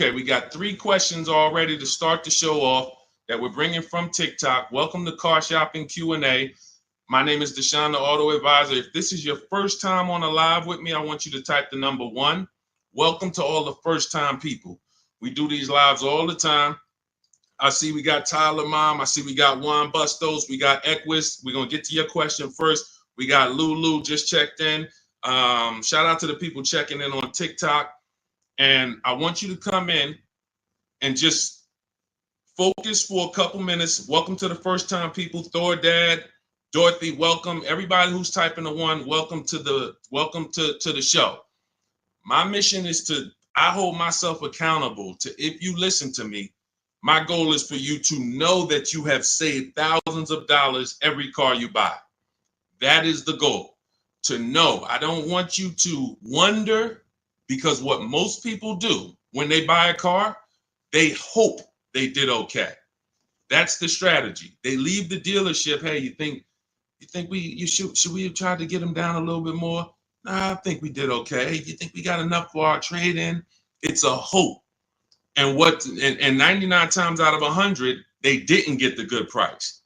Okay, we got 3 questions already to start the show off that we're bringing from TikTok. Welcome to Car Shopping Q&A. My name is Deshone the Auto Advisor. If this is your first time on a live with me, I want you to type the number 1. Welcome to all the first-time people. We do these lives all the time. I see we got Tyler Mom. I see we got Juan Bustos. We got Equus. We're going to get to your question first. We got Lulu just checked in. Shout out to the people checking in on TikTok. And I want you to come in and just focus for a couple minutes. Welcome to the first-time people. Thor Dad, Dorothy, welcome. Everybody who's typing the 1, welcome to the show. My mission is I hold myself accountable to, if you listen to me, my goal is for you to know that you have saved thousands of dollars every car you buy. That is the goal, to know. I don't want you to wonder, because what most people do when they buy a car, they hope they did okay. That's the strategy. They leave the dealership. Hey, you think should we have tried to get them down a little bit more? Nah, I think we did okay. You think we got enough for our trade-in? It's a hope. And 99 times out of 100, they didn't get the good price.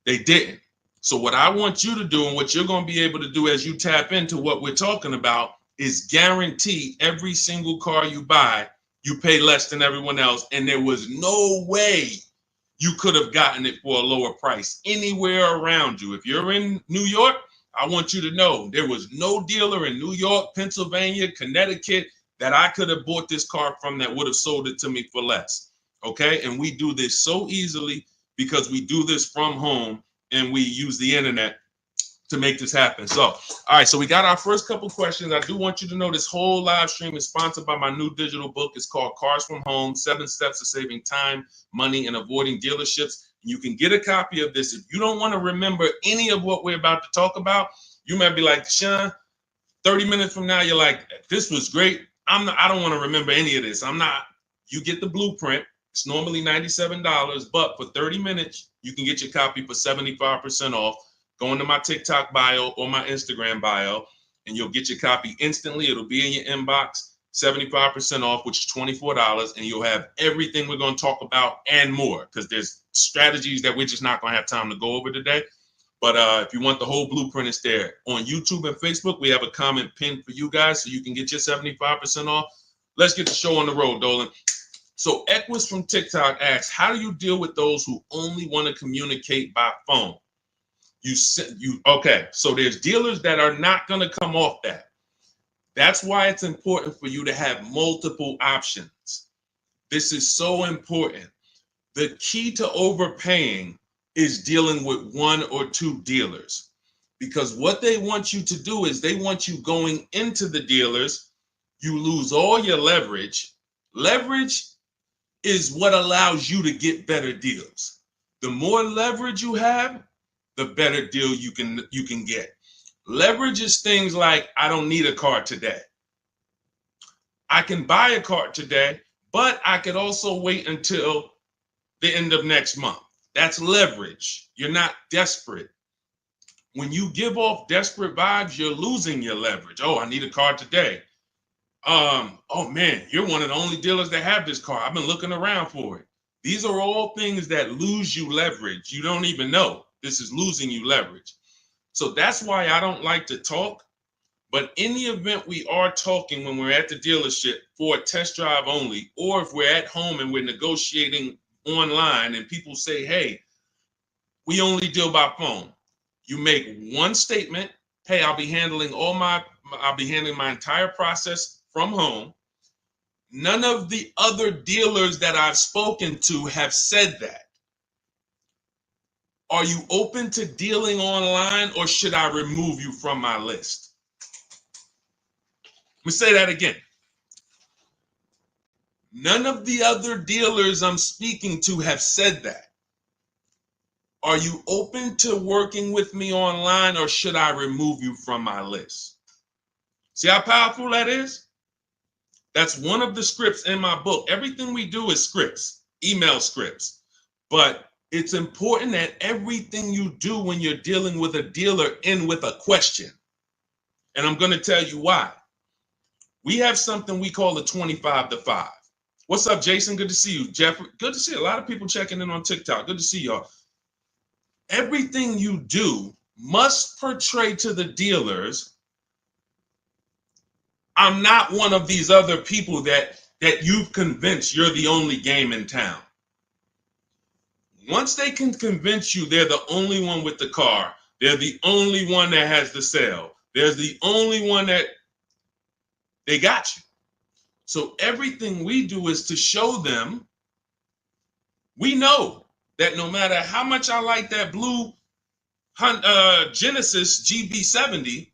They didn't. So what I want you to do, and what you're going to be able to do as you tap into what we're talking about, is guarantee every single car you buy, you pay less than everyone else. And there was no way you could have gotten it for a lower price anywhere around you. If you're in New York, I want you to know there was no dealer in New York, Pennsylvania, Connecticut that I could have bought this car from that would have sold it to me for less. Okay. And we do this so easily because we do this from home and we use the internet to make this happen. So, all right, so we got our first couple questions. I do want you to know this whole live stream is sponsored by my new digital book. It's called Cars from Home, 7 Steps to Saving Time, Money, and Avoiding Dealerships. You can get a copy of this. If you don't want to remember any of what we're about to talk about, you might be like, Sean, 30 minutes from now, you're like, this was great. I don't want to remember any of this. You get the blueprint. It's normally $97, but for 30 minutes, you can get your copy for 75% off. Go into my TikTok bio or my Instagram bio, and you'll get your copy instantly. It'll be in your inbox, 75% off, which is $24, and you'll have everything we're going to talk about and more, because there's strategies that we're just not going to have time to go over today. But if you want the whole blueprint, it's there. On YouTube and Facebook, we have a comment pinned for you guys so you can get your 75% off. Let's get the show on the road, Dolan. So Equus from TikTok asks, how do you deal with those who only want to communicate by phone? Okay, so there's dealers that are not going to come off that. That's why it's important for you to have multiple options. This is so important. The key to overpaying is dealing with 1 or 2 dealers, because what they want you to do is they want you going into the dealers. You lose all your leverage. Leverage is what allows you to get better deals. The more leverage you have, the better deal you can get. Leverage is things like, I don't need a car today. I can buy a car today, but I could also wait until the end of next month. That's leverage. You're not desperate. When you give off desperate vibes, you're losing your leverage. Oh, I need a car today. Oh man, you're one of the only dealers that have this car. I've been looking around for it. These are all things that lose you leverage. You don't even know. This is losing you leverage. So that's why I don't like to talk. But in the event we are talking when we're at the dealership for a test drive only, or if we're at home and we're negotiating online and people say, hey, we only deal by phone. You make one statement. Hey, I'll be handling my entire process from home. None of the other dealers that I've spoken to have said that. Are you open to dealing online, or should I remove you from my list? Let me say that again. None of the other dealers I'm speaking to have said that. Are you open to working with me online, or should I remove you from my list? See how powerful that is? That's one of the scripts in my book. Everything we do is scripts, email scripts. But it's important that everything you do when you're dealing with a dealer end with a question. And I'm going to tell you why. We have something we call the 25 to 5. What's up, Jason? Good to see you. Jeffrey, good to see a lot of people checking in on TikTok. Good to see y'all. Everything you do must portray to the dealers, I'm not one of these other people that you've convinced you're the only game in town. Once they can convince you they're the only one with the car, they're the only one that has the sale, they're the only one that they got you. So everything we do is to show them, we know that no matter how much I like that blue Genesis GB70,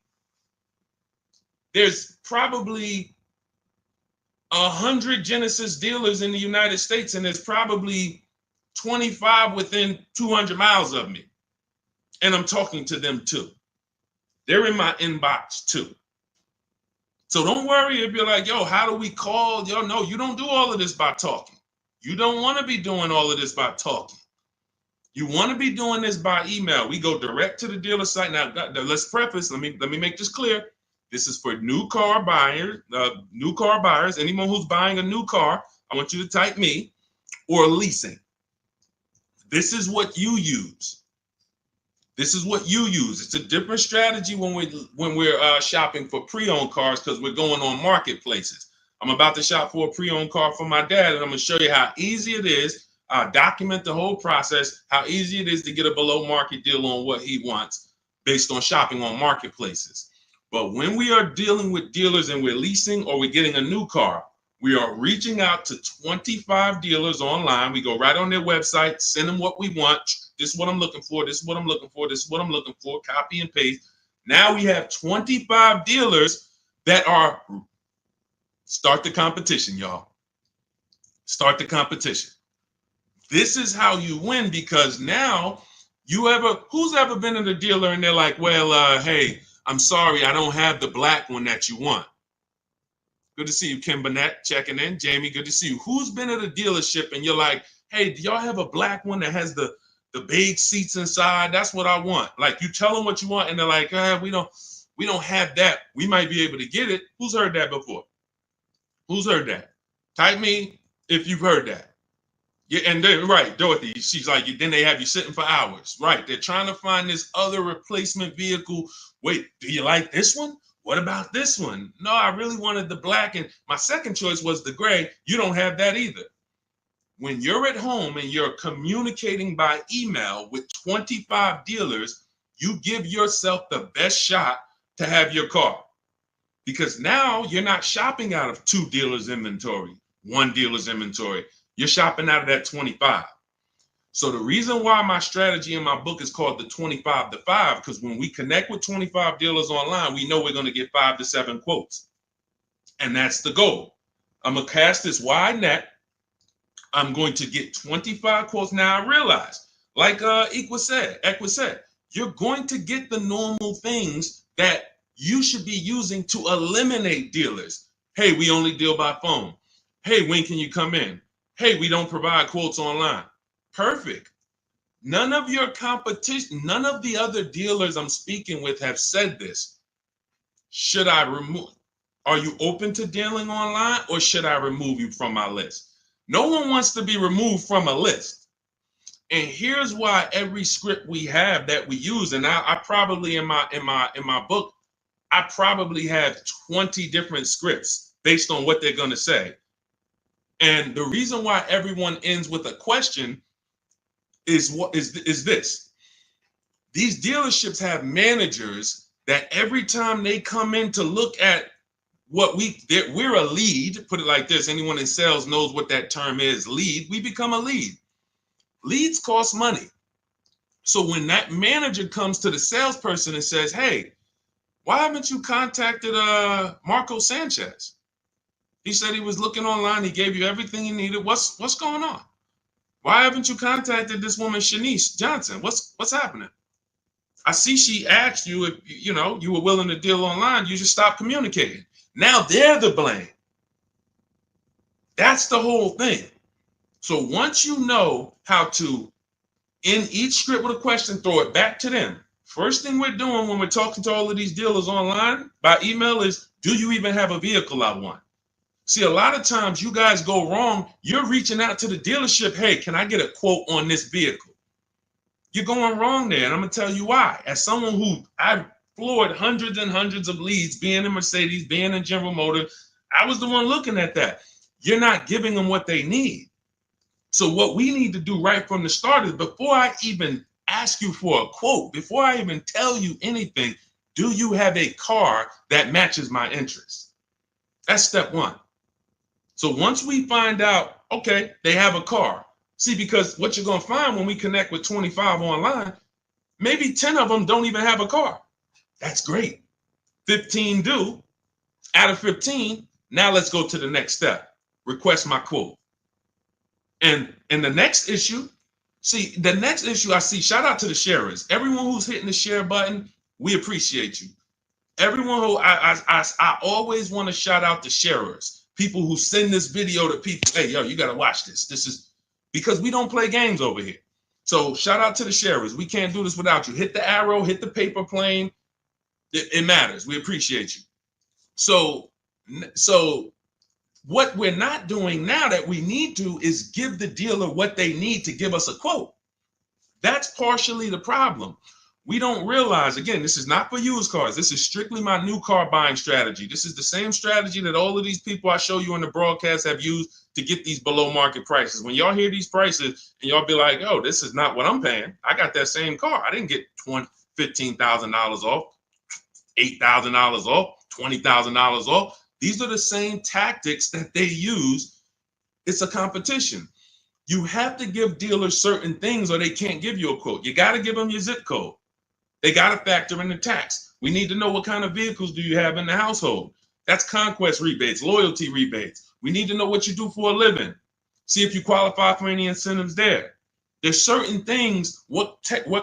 there's probably 100 Genesis dealers in the United States, and there's probably 25 within 200 miles of me. And I'm talking to them too. They're in my inbox too. So don't worry if you're like, yo, how do we call? Yo, no, you don't do all of this by talking. You don't want to be doing all of this by talking. You want to be doing this by email. We go direct to the dealer site. Now, let's preface, let me make this clear. This is for new car buyers, anyone who's buying a new car. I want you to type me, or leasing. This is what you use. This is what you use. It's a different strategy when we're shopping for pre-owned cars, because we're going on marketplaces. I'm about to shop for a pre-owned car for my dad, and I'm going to show you how easy it is. Document the whole process, how easy it is to get a below market deal on what he wants based on shopping on marketplaces. But when we are dealing with dealers and we're leasing or we're getting a new car, we are reaching out to 25 dealers online. We go right on their website, send them what we want. This is what I'm looking for. This is what I'm looking for. This is what I'm looking for. Copy and paste. Now we have 25 dealers that are, start the competition, y'all. Start the competition. This is how you win, because now who's ever been at a dealer and they're like, well, hey, I'm sorry, I don't have the black one that you want. Good to see you, Kim Burnett, checking in. Jamie, good to see you. Who's been at a dealership and you're like, hey, do y'all have a black one that has the big seats inside? That's what I want. Like, you tell them what you want and they're like, we don't have that. We might be able to get it. Who's heard that before? Who's heard that? Type me if you've heard that. Yeah, and then right, Dorothy, she's like, then they have you sitting for hours. Right, they're trying to find this other replacement vehicle. Wait, do you like this one? What about this one? No, I really wanted the black, and my second choice was the gray. You don't have that either. When you're at home and you're communicating by email with 25 dealers, you give yourself the best shot to have your car. Because now you're not shopping out of 2 dealers' inventory, 1 dealer's inventory. You're shopping out of that 25. So the reason why my strategy in my book is called the 25 to 5, because when we connect with 25 dealers online, we know we're going to get 5 to 7 quotes. And that's the goal. I'm going to cast this wide net. I'm going to get 25 quotes. Now I realize, like Equa said, you're going to get the normal things that you should be using to eliminate dealers. Hey, we only deal by phone. Hey, when can you come in? Hey, we don't provide quotes online. Perfect. None of your competition, none of the other dealers I'm speaking with have said this. Should I remove? Are you open to dealing online, or should I remove you from my list? No one wants to be removed from a list. And here's why every script we have that we use, and I probably in my book, I probably have 20 different scripts based on what they're going to say. And the reason why everyone ends with a question is this. These dealerships have managers that every time they come in to look at what we're a lead, put it like this, anyone in sales knows what that term is, lead, we become a lead. Leads cost money. So when that manager comes to the salesperson and says, hey, why haven't you contacted Marco Sanchez? He said he was looking online. He gave you everything you needed. What's going on? Why haven't you contacted this woman, Shanice Johnson? What's happening? I see she asked you if you were willing to deal online. You just stopped communicating. Now they're the blame. That's the whole thing. So once you know how to, in each script with a question, throw it back to them. First thing we're doing when we're talking to all of these dealers online by email is, do you even have a vehicle I want? See, a lot of times you guys go wrong. You're reaching out to the dealership. Hey, can I get a quote on this vehicle? You're going wrong there. And I'm going to tell you why. As someone who I've floored hundreds and hundreds of leads, being in Mercedes, being in General Motors, I was the one looking at that. You're not giving them what they need. So what we need to do right from the start is, before I even ask you for a quote, before I even tell you anything, do you have a car that matches my interests? That's step one. So once we find out, okay, they have a car. See, because what you're going to find when we connect with 25 online, maybe 10 of them don't even have a car. That's great. 15 do. Out of 15, now let's go to the next step. Request my quote. And the next issue, I see, shout out to the sharers. Everyone who's hitting the share button, we appreciate you. Everyone who, I always want to shout out the sharers. People who send this video to people, hey, yo, you got to watch this. This is because we don't play games over here. So shout out to the sharers. We can't do this without you. Hit the arrow, hit the paper plane. It matters. We appreciate you. So what we're not doing now that we need to is give the dealer what they need to give us a quote. That's partially the problem. We don't realize, again, this is not for used cars. This is strictly my new car buying strategy. This is the same strategy that all of these people I show you in the broadcast have used to get these below market prices. When y'all hear these prices and y'all be like, oh, this is not what I'm paying. I got that same car. I didn't get $15,000 off, $8,000 off, $20,000 off. These are the same tactics that they use. It's a competition. You have to give dealers certain things or they can't give you a quote. You got to give them your zip code. They got to factor in the tax. We need to know what kind of vehicles do you have in the household. That's conquest rebates, loyalty rebates. We need to know what you do for a living. See if you qualify for any incentives there. There's certain things, what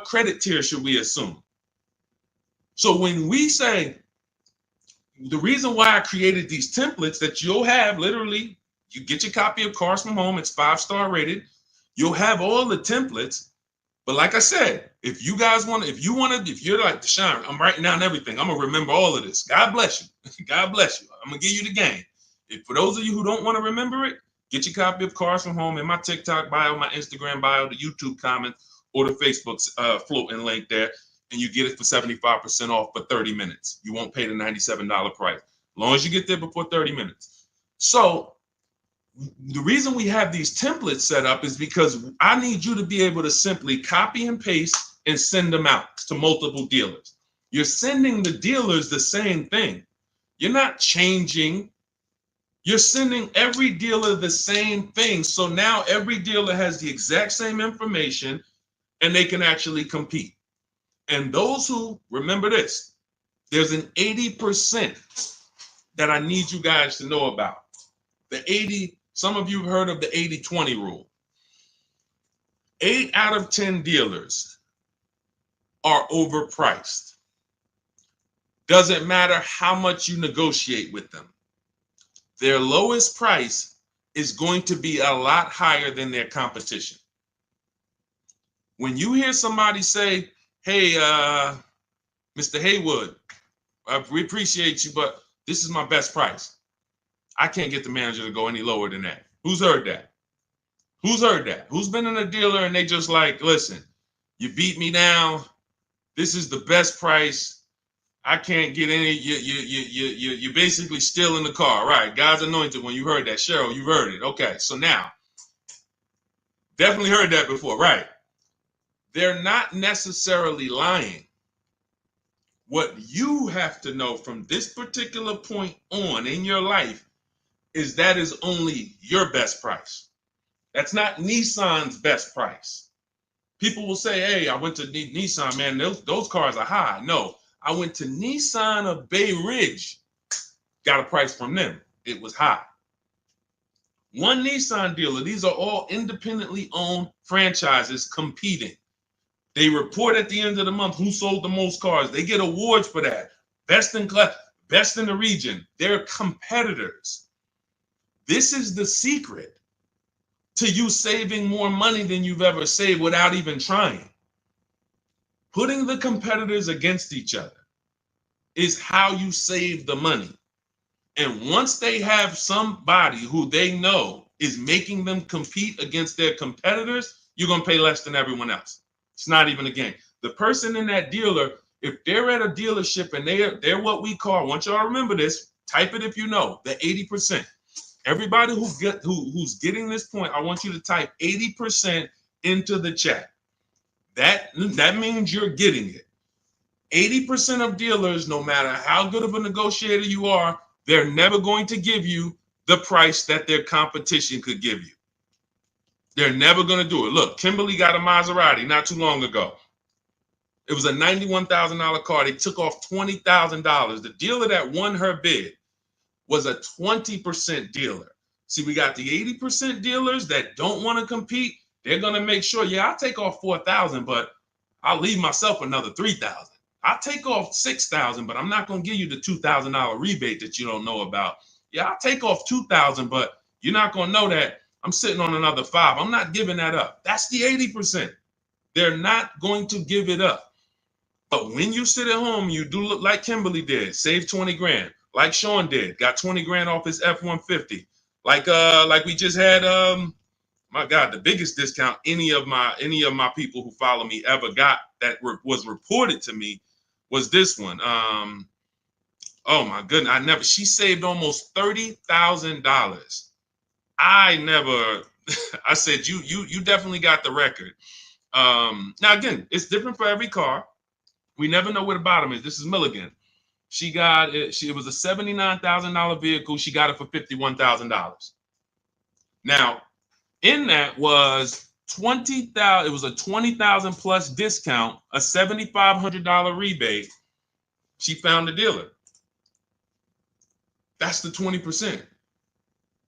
credit tier should we assume? So when we say, the reason why I created these templates that you'll have, literally, you get your copy of Cars from Home, it's 5-star rated. You'll have all the templates. But like I said, if you're like, Deshone, I'm writing down everything. I'm going to remember all of this. God bless you. God bless you. I'm going to give you the game. For those of you who don't want to remember it, get your copy of Cars from Home in my TikTok bio, my Instagram bio, the YouTube comments, or the Facebook floating link there. And you get it for 75% off for 30 minutes. You won't pay the $97 price, as long as you get there before 30 minutes. So the reason we have these templates set up is because I need you to be able to simply copy and paste and send them out to multiple dealers. You're sending the dealers the same thing. You're not changing. You're sending every dealer the same thing. So now every dealer has the exact same information and they can actually compete. And those who, remember this, there's an 80% that I need you guys to know about. The 80, some of you have heard of the 80-20 rule. 8 out of 10 dealers are overpriced. Doesn't matter how much you negotiate with them. Their lowest price is going to be a lot higher than their competition. When you hear somebody say, hey, Mr. Haywood, we appreciate you, but this is my best price. I can't get the manager to go any lower than that. Who's heard that? Who's heard that? Who's been in a dealer and they just like, listen, you beat me down. This is the best price. I can't get any. You basically still in the car, right? God's anointed. When you heard that, Cheryl, you heard it. Okay, so now, definitely heard that before, right? They're not necessarily lying. What you have to know from this particular point on in your life is that is only your best price. That's not Nissan's best price. People will say, hey, I went to Nissan, man, those cars are high. No, I went to Nissan of Bay Ridge, got a price from them. It was high. One Nissan dealer, these are all independently owned franchises competing. They report at the end of the month who sold the most cars. They get awards for that. Best in class, best in the region. They're competitors. This is the secret to you saving more money than you've ever saved without even trying. Putting the competitors against each other is how you save the money. And once they have somebody who they know is making them compete against their competitors, you're going to pay less than everyone else. It's not even a game. The person in that dealer, if they're at a dealership and they're what we call, I want y'all to remember this, type it if you know, the 80%. Everybody who's getting this point, I want you to type 80% into the chat. That means you're getting it. 80% of dealers, no matter how good of a negotiator you are, they're never going to give you the price that their competition could give you. They're never going to do it. Look, Kimberly got a Maserati not too long ago. It was a $91,000 car. They took off $20,000. The dealer that won her bid was a 20% dealer. See, we got the 80% dealers that don't want to compete. They're going to make sure, yeah, I'll take off $4,000, but I'll leave myself another $3,000. I'll take off $6,000, but I'm not going to give you the $2,000 rebate that you don't know about. Yeah, I'll take off $2,000, but you're not going to know that I'm sitting on another $5,000. I'm not giving that up. That's the 80%. They're not going to give it up. But when you sit at home, you do look like Kimberly did, save 20 grand, like Sean did, got 20 grand off his F-150. Like we just had, my God, the biggest discount any of my people who follow me ever got that was reported to me was this one. Oh my goodness, she saved almost $30,000. I said, you definitely got the record. Now again, it's different for every car. We never know where the bottom is. This is Milligan. She got it. It was a $79,000 vehicle. She got it for $51,000. Now, in that was $20,000. It was a $20,000 plus discount, a $7,500 rebate. She found a dealer. That's the 20%.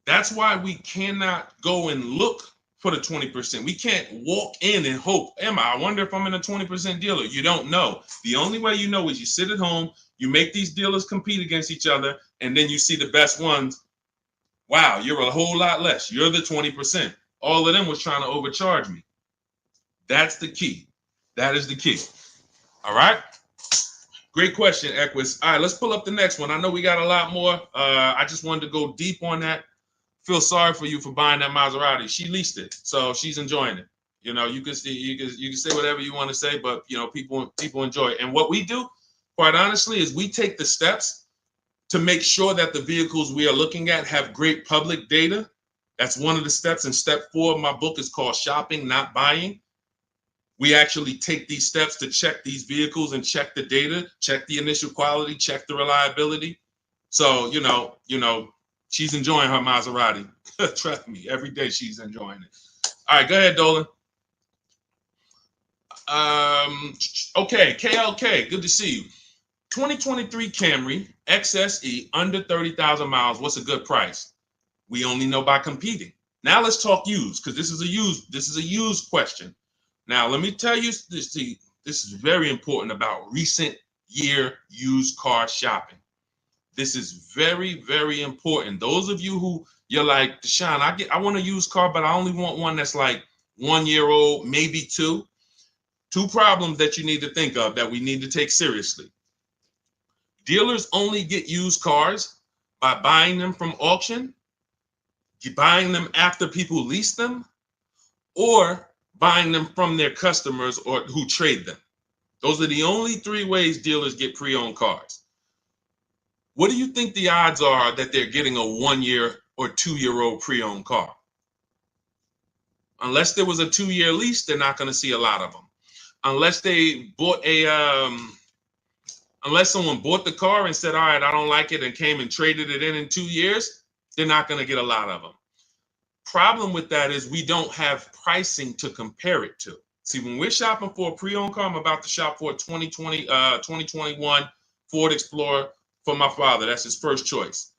That's why we cannot go and look for the 20%. We can't walk in and hope, I wonder if I'm in a 20% dealer. You don't know. The only way you know is you sit at home, you make these dealers compete against each other, and then you see the best ones. Wow, you're a whole lot less. You're the 20%. All of them was trying to overcharge me. That's the key. That is the key. All right. Great question, Equus. All right, let's pull up the next one. I know we got a lot more. I just wanted to go deep on that. Feel sorry for you for buying that Maserati. She leased it, so she's enjoying it. You know, you can say whatever you want to say, but you know, people enjoy it. And what we do, quite honestly, is we take the steps to make sure that the vehicles we are looking at have great public data. That's one of the steps. And step 4 of my book is called Shopping, Not Buying. We actually take these steps to check these vehicles and check the data, check the initial quality, check the reliability. So, you know, she's enjoying her Maserati. Trust me, every day she's enjoying it. All right, go ahead, Dolan. Okay, KLK, good to see you. 2023 Camry XSE under 30,000 miles. What's a good price? We only know by competing. Now let's talk used, because this is a used question. Now let me tell you this. This is very important about recent year used car shopping. This is very, very important. Those of you who you're like, Deshaun, I want a used car, but I only want one that's like 1 year old, maybe 2. 2 problems that you need to think of that we need to take seriously. Dealers only get used cars by buying them from auction, buying them after people lease them, or buying them from their customers or who trade them. Those are the only 3 ways dealers get pre-owned cars. What do you think the odds are that they're getting a 1 year or 2 year old pre-owned car? Unless there was a 2-year lease, they're not going to see a lot of them. Unless they bought unless someone bought the car and said, all right, I don't like it, and came and traded it in 2 years, they're not going to get a lot of them. Problem with that is we don't have pricing to compare it to. See, when we're shopping for a pre-owned car, I'm about to shop for a 2021 Ford Explorer for my father. That's his first choice.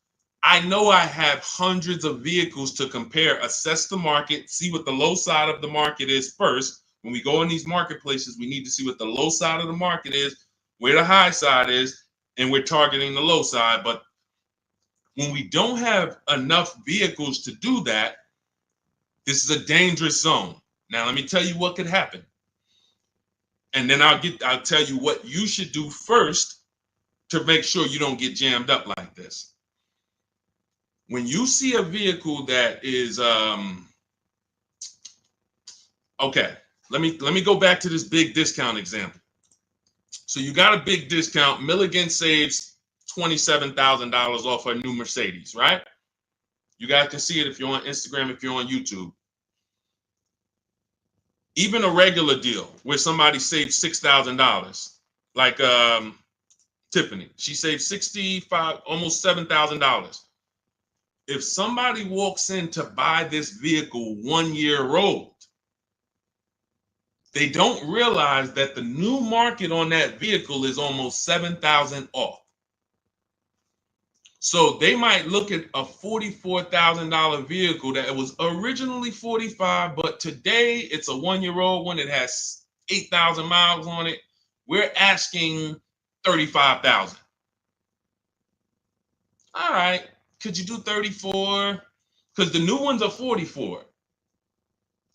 I know I have hundreds of vehicles to compare, assess the market, see what the low side of the market is first. When we go in these marketplaces, we need to see what the low side of the market is, where the high side is, and we're targeting the low side. But when we don't have enough vehicles to do that, this is a dangerous zone. Now, let me tell you what could happen. And then I'll tell you what you should do first to make sure you don't get jammed up like this. When you see a vehicle that is okay, let me go back to this big discount example. So you got a big discount. Milligan saves $27,000 off a new Mercedes, right? You guys can see it if you're on Instagram, if you're on YouTube. Even a regular deal where somebody saves $6,000, like Tiffany, she saved $65, almost $7,000. If somebody walks in to buy this vehicle 1 year old, they don't realize that the new market on that vehicle is almost $7,000 off. So they might look at a $44,000 vehicle that was originally $45,000, but today it's a 1 year old one. It has 8,000 miles on it. We're asking $35,000. All right, could you do 34? Because the new ones are 44.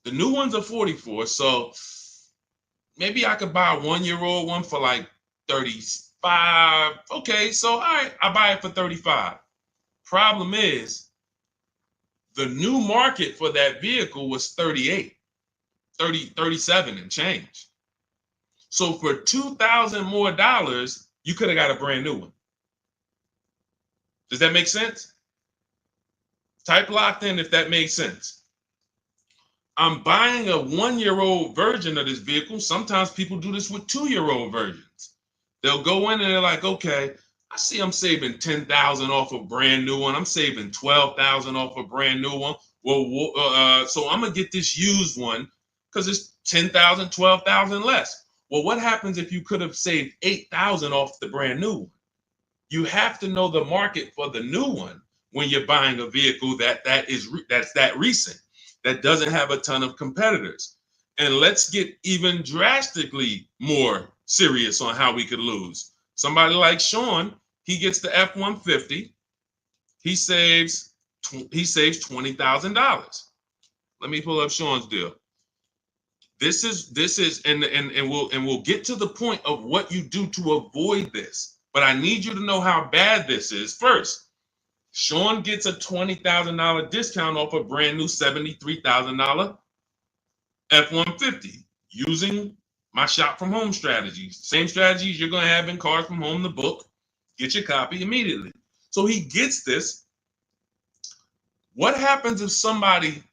The new ones are 44. So maybe I could buy a 1 year old one for like 35. Okay, so all right, I buy it for 35. Problem is, the new market for that vehicle was 37 and change. So for $2,000 more, you could have got a brand new one. Does that make sense? Type locked in if that makes sense. I'm buying a 1 year old version of this vehicle. Sometimes people do this with 2 year old versions. They'll go in and they're like, okay, I see I'm saving $10,000 off a brand new one. I'm saving $12,000 off a brand new one. Well, so I'm gonna get this used one because it's $10,000, $12,000 less. Well, what happens if you could have saved $8,000 off the brand new one? You have to know the market for the new one when you're buying a vehicle that's that recent, that doesn't have a ton of competitors. And let's get even drastically more serious on how we could lose. Somebody like Sean, he gets the F-150. He saves $20,000. Let me pull up Sean's deal. This is and we'll get to the point of what you do to avoid this. But I need you to know how bad this is first. Sean gets a $20,000 discount off a brand new $73,000 F-150 using my shop from home strategies. Same strategies you're going to have in Cars from Home, the book. Get your copy immediately. So he gets this. What happens if somebody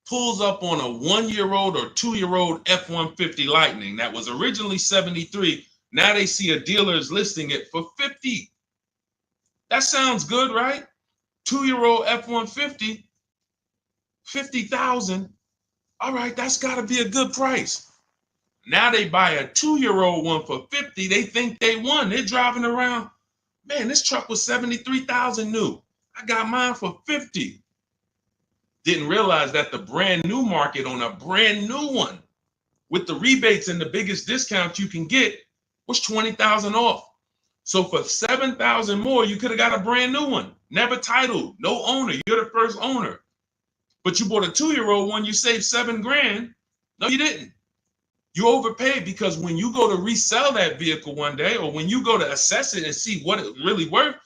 pulls up on a 1 year old or 2 year old F-150 Lightning that was originally 73? Now they see a dealer is listing it for 50. That sounds good, right? 2 year old F-150, 50,000. All right, that's got to be a good price. Now they buy a 2 year old one for 50. They think they won. They're driving around. Man, this truck was 73,000 new. I got mine for 50. Didn't realize that the brand new market on a brand new one with the rebates and the biggest discount you can get was 20,000 off. So for 7,000 more, you could have got a brand new one. Never titled, no owner. You're the first owner. But you bought a 2 year old one, you saved $7,000. No, you didn't. You overpaid because when you go to resell that vehicle one day, or when you go to assess it and see what it really worth,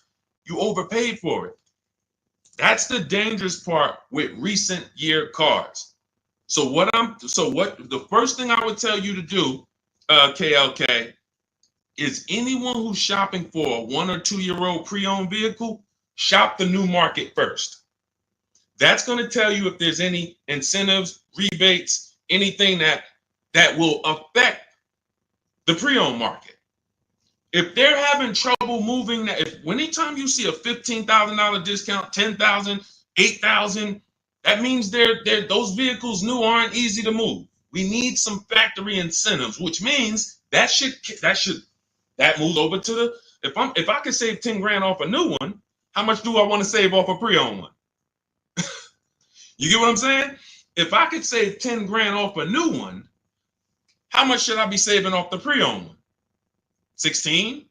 you overpaid for it. That's the dangerous part with recent year cars. So the first thing I would tell you to do, KLK, is anyone who's shopping for a 1 or 2 year old pre-owned vehicle, shop the new market first. That's going to tell you if there's any incentives, rebates, anything that will affect the pre-owned market. If they're having trouble moving, anytime you see a $15,000 discount, $10,000, $8,000, that means those vehicles new aren't easy to move. We need some factory incentives, which means that moves over to the, if I could save 10 grand off a new one, how much do I want to save off a pre-owned one? You get what I'm saying? If I could save 10 grand off a new one, how much should I be saving off the pre-owned one? 16?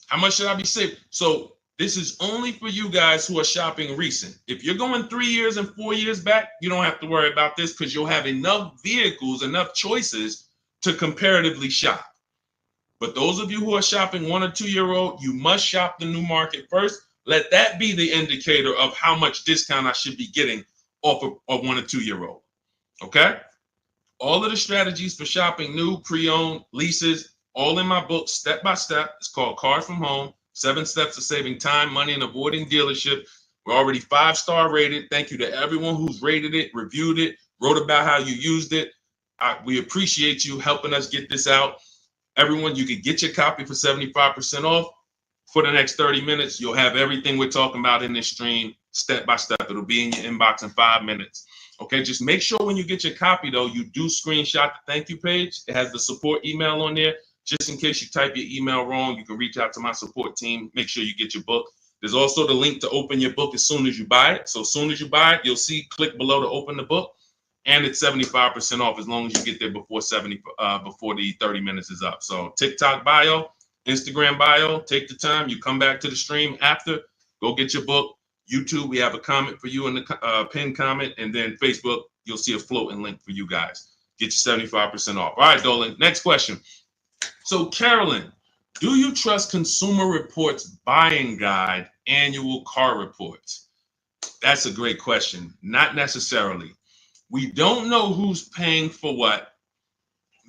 How much should I be saving? So this is only for you guys who are shopping recent. If you're going 3 years and 4 years back, you don't have to worry about this because you'll have enough vehicles, enough choices to comparatively shop. But those of you who are shopping 1 or 2 year old, you must shop the new market first. let that be the indicator of how much discount I should be getting off of a 1 or 2 year old. Okay? All of the strategies for shopping new, pre-owned, leases, all in my book, step by step. It's called Cars from Home, 7 Steps of Saving Time, Money, and Avoiding Dealership. We're already 5-star rated. Thank you to everyone who's rated it, reviewed it, wrote about how you used it. We appreciate you helping us get this out. Everyone, you can get your copy for 75% off. For the next 30 minutes, you'll have everything we're talking about in this stream, step by step. It'll be in your inbox in 5 minutes. Okay, just make sure when you get your copy, though, you do screenshot the thank you page. It has the support email on there. Just in case you type your email wrong, you can reach out to my support team. Make sure you get your book. There's also the link to open your book as soon as you buy it. So as soon as you buy it, you'll see, click below to open the book. And it's 75% off as long as you get there before the 30 minutes is up. So TikTok bio, Instagram bio, take the time. You come back to the stream after, go get your book. YouTube, we have a comment for you in the pinned comment. And then Facebook, you'll see a floating link for you guys. Get your 75% off. All right, Dolan, next question. So Carolyn, do you trust Consumer Reports Buying Guide annual car reports? That's a great question. Not necessarily. We don't know who's paying for what.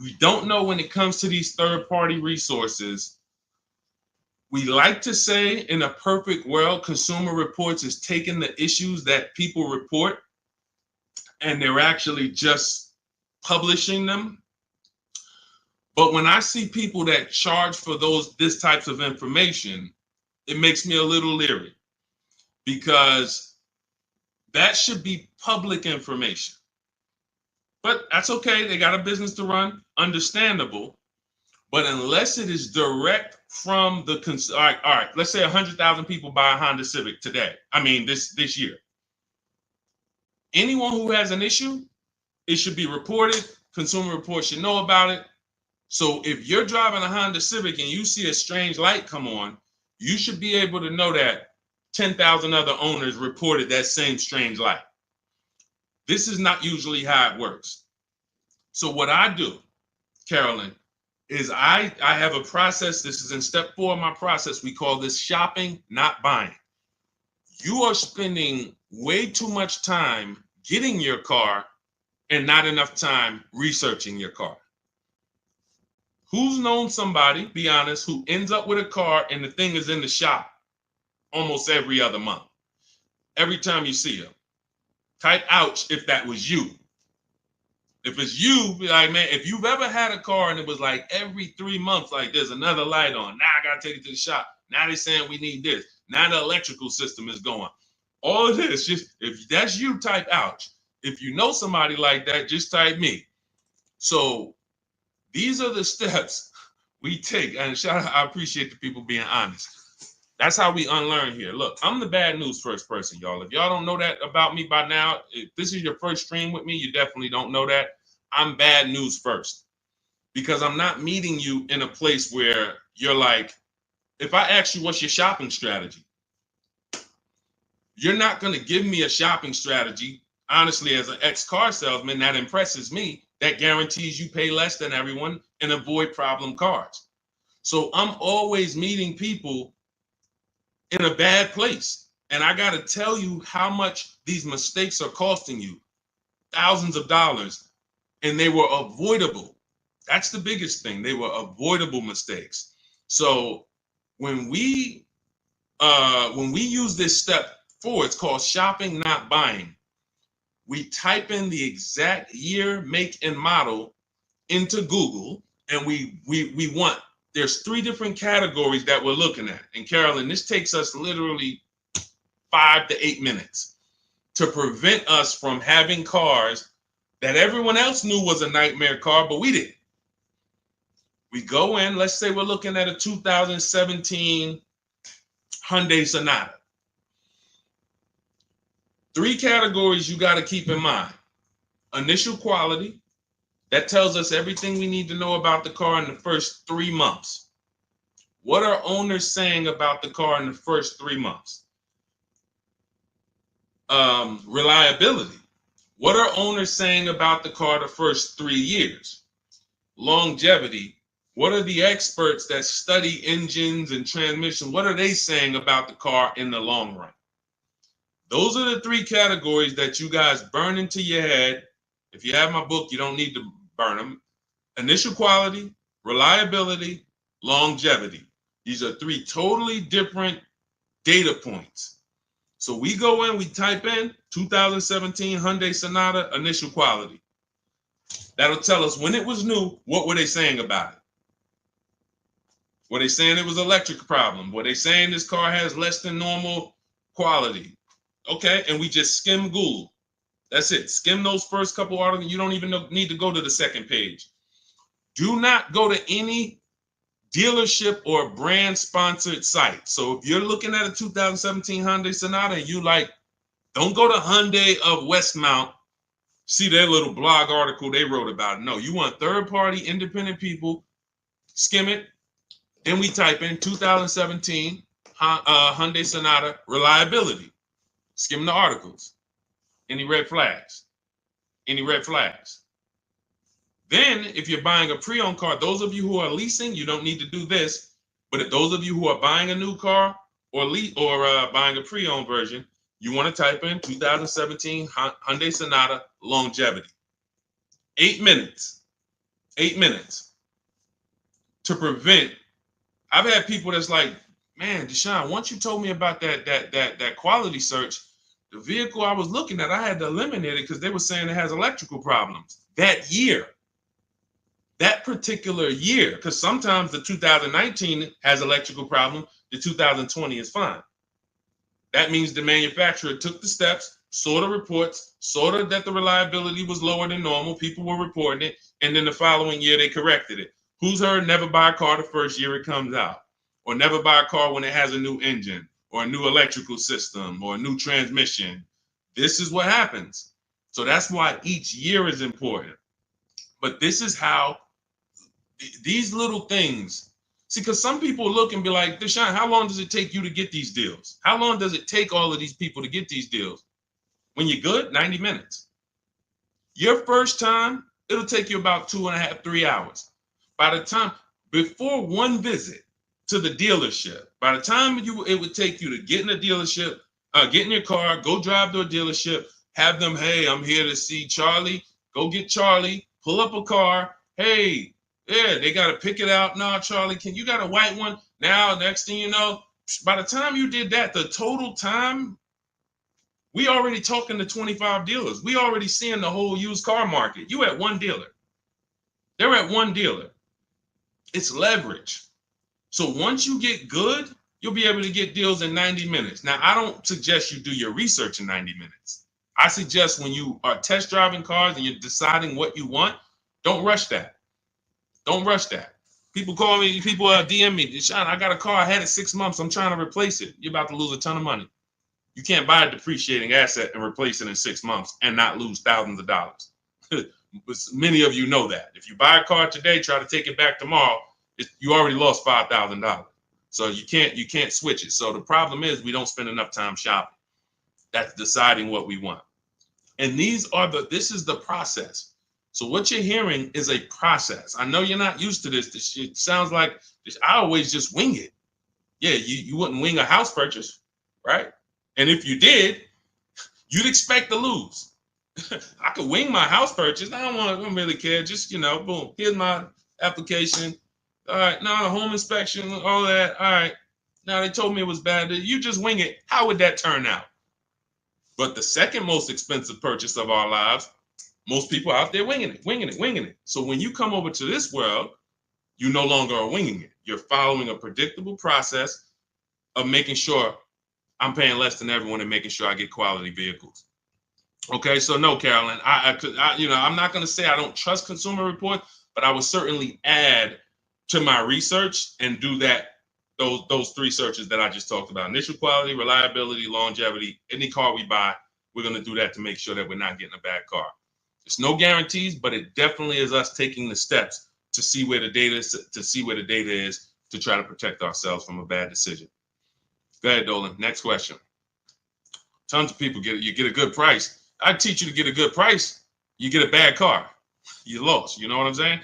We don't know when it comes to these third-party resources. We like to say in a perfect world, Consumer Reports is taking the issues that people report and they're actually just publishing them. But when I see people that charge for this types of information, it makes me a little leery because that should be public information. But that's okay. They got a business to run. Understandable. But unless it is direct from the all right, let's say 100,000 people buy a Honda Civic today. I mean, this year. Anyone who has an issue, it should be reported. Consumer Reports should know about it. So if you're driving a Honda Civic and you see a strange light come on, you should be able to know that 10,000 other owners reported that same strange light. This is not usually how it works. So what I do, Carolyn, is I have a process. This is in step 4 of my process. We call this shopping, not buying. You are spending way too much time getting your car and not enough time researching your car. Who's known somebody, be honest, who ends up with a car and the thing is in the shop almost every other month? Every time you see them. Type ouch if that was you. If it's you, be like, man, if you've ever had a car and it was like every 3 months, like there's another light on. Now I got to take it to the shop. Now they're saying we need this. Now the electrical system is going. All of this, just if that's you, type ouch. If you know somebody like that, just type me. So these are the steps we take. And I appreciate the people being honest. That's how we unlearn here. Look, I'm the bad news first person, y'all. If y'all don't know that about me by now, if this is your first stream with me, you definitely don't know that. I'm bad news first because I'm not meeting you in a place where you're like, if I ask you what's your shopping strategy, you're not going to give me a shopping strategy. Honestly, as an ex-car salesman, that impresses me. That guarantees you pay less than everyone and avoid problem cars. So I'm always meeting people in a bad place. And I got to tell you how much these mistakes are costing you. Thousands of dollars. And they were avoidable. That's the biggest thing. They were avoidable mistakes. So when we use this step 4, it's called shopping, not buying. We type in the exact year, make, and model into Google, and we want, there's 3 different categories that we're looking at. And Carolyn, this takes us literally 5 to 8 minutes to prevent us from having cars that everyone else knew was a nightmare car, but we didn't. We go in, let's say we're looking at a 2017 Hyundai Sonata. 3 categories you got to keep in mind. Initial quality, that tells us everything we need to know about the car in the first 3 months. What are owners saying about the car in the first 3 months? Reliability. What are owners saying about the car the first 3 years? Longevity. What are the experts that study engines and transmission? What are they saying about the car in the long run? Those are the three categories that you guys burn into your head. If you have my book, you don't need to burn them. Initial quality, reliability, longevity. These are three totally different data points. So we go in, we type in 2017 Hyundai Sonata initial quality. That'll tell us when it was new, what were they saying about it? Were they saying it was an electric problem? Were they saying this car has less than normal quality? Okay, and we just skim Google. That's it. Skim those first couple articles. You don't even need to go to the second page. Do not go to any dealership or brand sponsored site. So if you're looking at a 2017 Hyundai Sonata and you like, don't go to Hyundai of Westmount, see their little blog article they wrote about it. No, you want third party independent people, skim it. Then we type in 2017 Hyundai Sonata reliability. Skim the articles. Any red flags? Any red flags? Then, if you're buying a pre-owned car, those of you who are leasing, you don't need to do this. But if those of you who are buying a new car or buying a pre-owned version, you want to type in 2017 Hyundai Sonata longevity. 8 minutes. 8 minutes. To prevent. I've had people that's like, man, Deshone, once you told me about that quality search, the vehicle I was looking at, I had to eliminate it because they were saying it has electrical problems that year. That particular year, because sometimes the 2019 has electrical problem, the 2020 is fine. That means the manufacturer took the steps, saw the reports, saw that the reliability was lower than normal, people were reporting it, and then the following year they corrected it. Who's heard never buy a car the first year it comes out, or never buy a car when it has a new engine, or a new electrical system, or a new transmission? This is what happens. So that's why each year is important. But this is how these little things, see, because some people look and be like, Deshone, how long does it take you to get these deals? How long does it take all of these people to get these deals? When you're good, 90 minutes. Your first time, it'll take you about 2.5, 3 hours. By the time, before one visit to the dealership, by the time it would take you to get in a dealership, get in your car, go drive to a dealership, have them, hey, I'm here to see Charlie. Go get Charlie, pull up a car. Hey, yeah, they got to pick it out. No, Charlie, you got a white one? Now, next thing you know, by the time you did that, the total time, we already talking to 25 dealers. We already seeing the whole used car market. You at one dealer. They're at one dealer. It's leverage. So once you get good, you'll be able to get deals in 90 minutes. Now, I don't suggest you do your research in 90 minutes. I suggest when you are test driving cars and you're deciding what you want, don't rush that. Don't rush that. People call me, people DM me, Deshone, I got a car, I had it 6 months, I'm trying to replace it. You're about to lose a ton of money. You can't buy a depreciating asset and replace it in 6 months and not lose thousands of dollars. Many of you know that. If you buy a car today, try to take it back tomorrow, you already lost $5,000. So you can't switch it. So the problem is we don't spend enough time shopping. That's deciding what we want. And this is the process. So what you're hearing is a process. I know you're not used to this. It sounds like I always just wing it. Yeah, you wouldn't wing a house purchase, right? And if you did, you'd expect to lose. I could wing my house purchase. I don't really care. Just, boom, here's my application. All right, now home inspection, all that. All right, now they told me it was bad. You just wing it. How would that turn out? But the second most expensive purchase of our lives, most people out there winging it. So when you come over to this world, you no longer are winging it. You're following a predictable process of making sure I'm paying less than everyone and making sure I get quality vehicles. Okay, so no, Carolyn, I'm not going to say I don't trust Consumer Report, but I would certainly add to my research and do those three searches that I just talked about: initial quality, reliability, longevity. Any car we buy, we're going to do that to make sure that we're not getting a bad car. There's no guarantees, but it definitely is us taking the steps to see where the data is, to try to protect ourselves from a bad decision. Go ahead, Dolan. Next question. Tons of people you get a good price. I teach you to get a good price. You get a bad car. You lost. You know what I'm saying?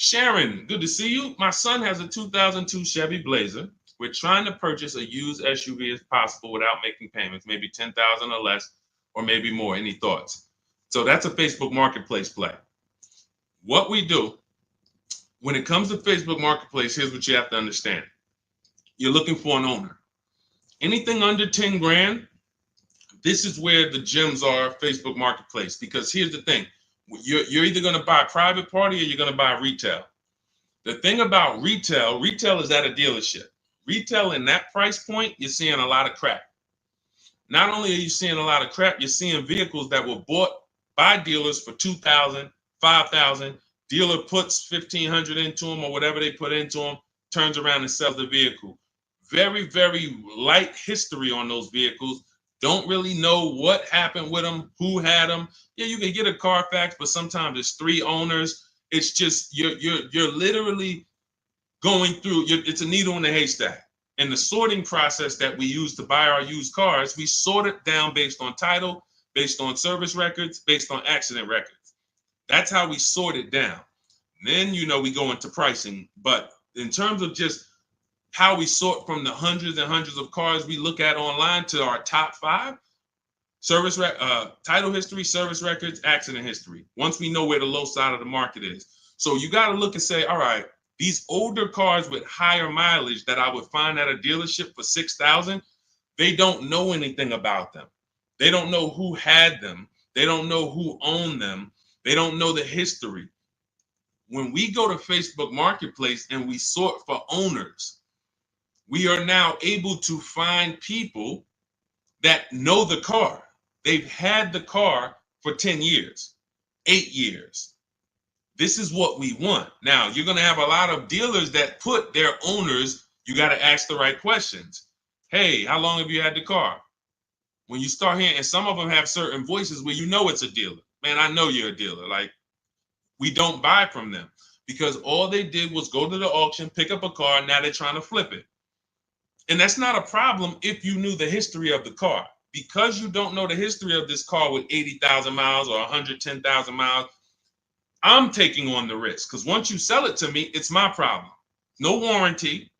Sharon, good to see you. My son has a 2002 Chevy Blazer. We're trying to purchase a used SUV as possible without making payments, maybe 10,000 or less, or maybe more. Any thoughts? So that's a Facebook Marketplace play. What we do when it comes to Facebook Marketplace, here's what you have to understand. You're looking for an owner. Anything under 10 grand, this is where the gems are, Facebook Marketplace. Because here's the thing. You're either going to buy a private party or you're going to buy retail. The thing about retail is at a dealership. Retail in that price point, you're seeing a lot of crap. Not only are you seeing a lot of crap, you're seeing vehicles that were bought by dealers for $2,000, $5,000. Dealer puts $1,500 into them or whatever they put into them, turns around and sells the vehicle. Very, very light history on those vehicles. Don't really know what happened with them, who had them. Yeah, you can get a Carfax, but sometimes it's 3 owners. It's just you're literally going through. It's a needle in a haystack. And the sorting process that we use to buy our used cars, we sort it down based on title, based on service records, based on accident records. That's how we sort it down. Then we go into pricing. But in terms of just how we sort from the hundreds and hundreds of cars we look at online to our top 5, title history, service records, accident history. Once we know where the low side of the market is. So you got to look and say, all right, these older cars with higher mileage that I would find at a dealership for $6,000, they don't know anything about them. They don't know who had them. They don't know who owned them. They don't know the history. When we go to Facebook Marketplace and we sort for owners, we are now able to find people that know the car. They've had the car for 10 years, 8 years. This is what we want. Now, you're going to have a lot of dealers that put their owners, you got to ask the right questions. Hey, how long have you had the car? When you start hearing, and some of them have certain voices where it's a dealer. Man, I know you're a dealer. Like, we don't buy from them because all they did was go to the auction, pick up a car, and now they're trying to flip it. And that's not a problem if you knew the history of the car. Because you don't know the history of this car with 80,000 miles or 110,000 miles, I'm taking on the risk. Because once you sell it to me, it's my problem. No warranty.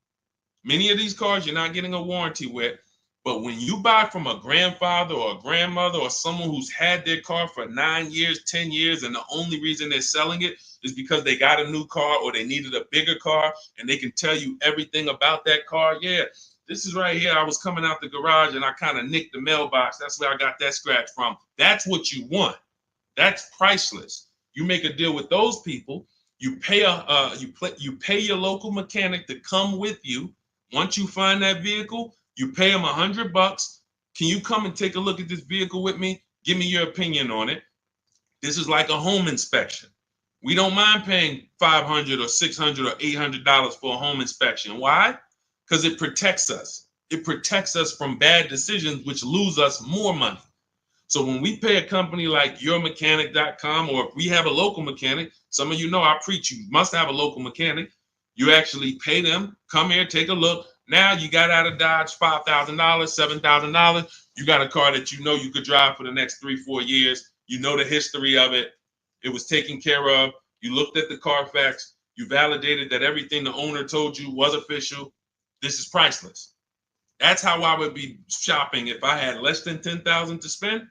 Many of these cars you're not getting a warranty with. But when you buy from a grandfather or a grandmother or someone who's had their car for 9 years, 10 years, and the only reason they're selling it is because they got a new car or they needed a bigger car and they can tell you everything about that car. Yeah, this is right here. I was coming out the garage and I kind of nicked the mailbox. That's where I got that scratch from. That's what you want. That's priceless. You make a deal with those people. You pay you pay your local mechanic to come with you. Once you find that vehicle, you pay them $100. Can you come and take a look at this vehicle with me? Give me your opinion on it. This is like a home inspection. We don't mind paying $500 or $600 or $800 for a home inspection. Why? Because it protects us. It protects us from bad decisions, which lose us more money. So when we pay a company like yourmechanic.com, or if we have a local mechanic, some of you know I preach, you must have a local mechanic. You actually pay them, come here, take a look. Now you got out of Dodge $5,000, $7,000. You got a car that you know you could drive for the next 3-4 years. You know the history of it. It was taken care of. You looked at the Carfax. You validated that everything the owner told you was official. This is priceless. That's how I would be shopping if I had less than $10,000 to spend.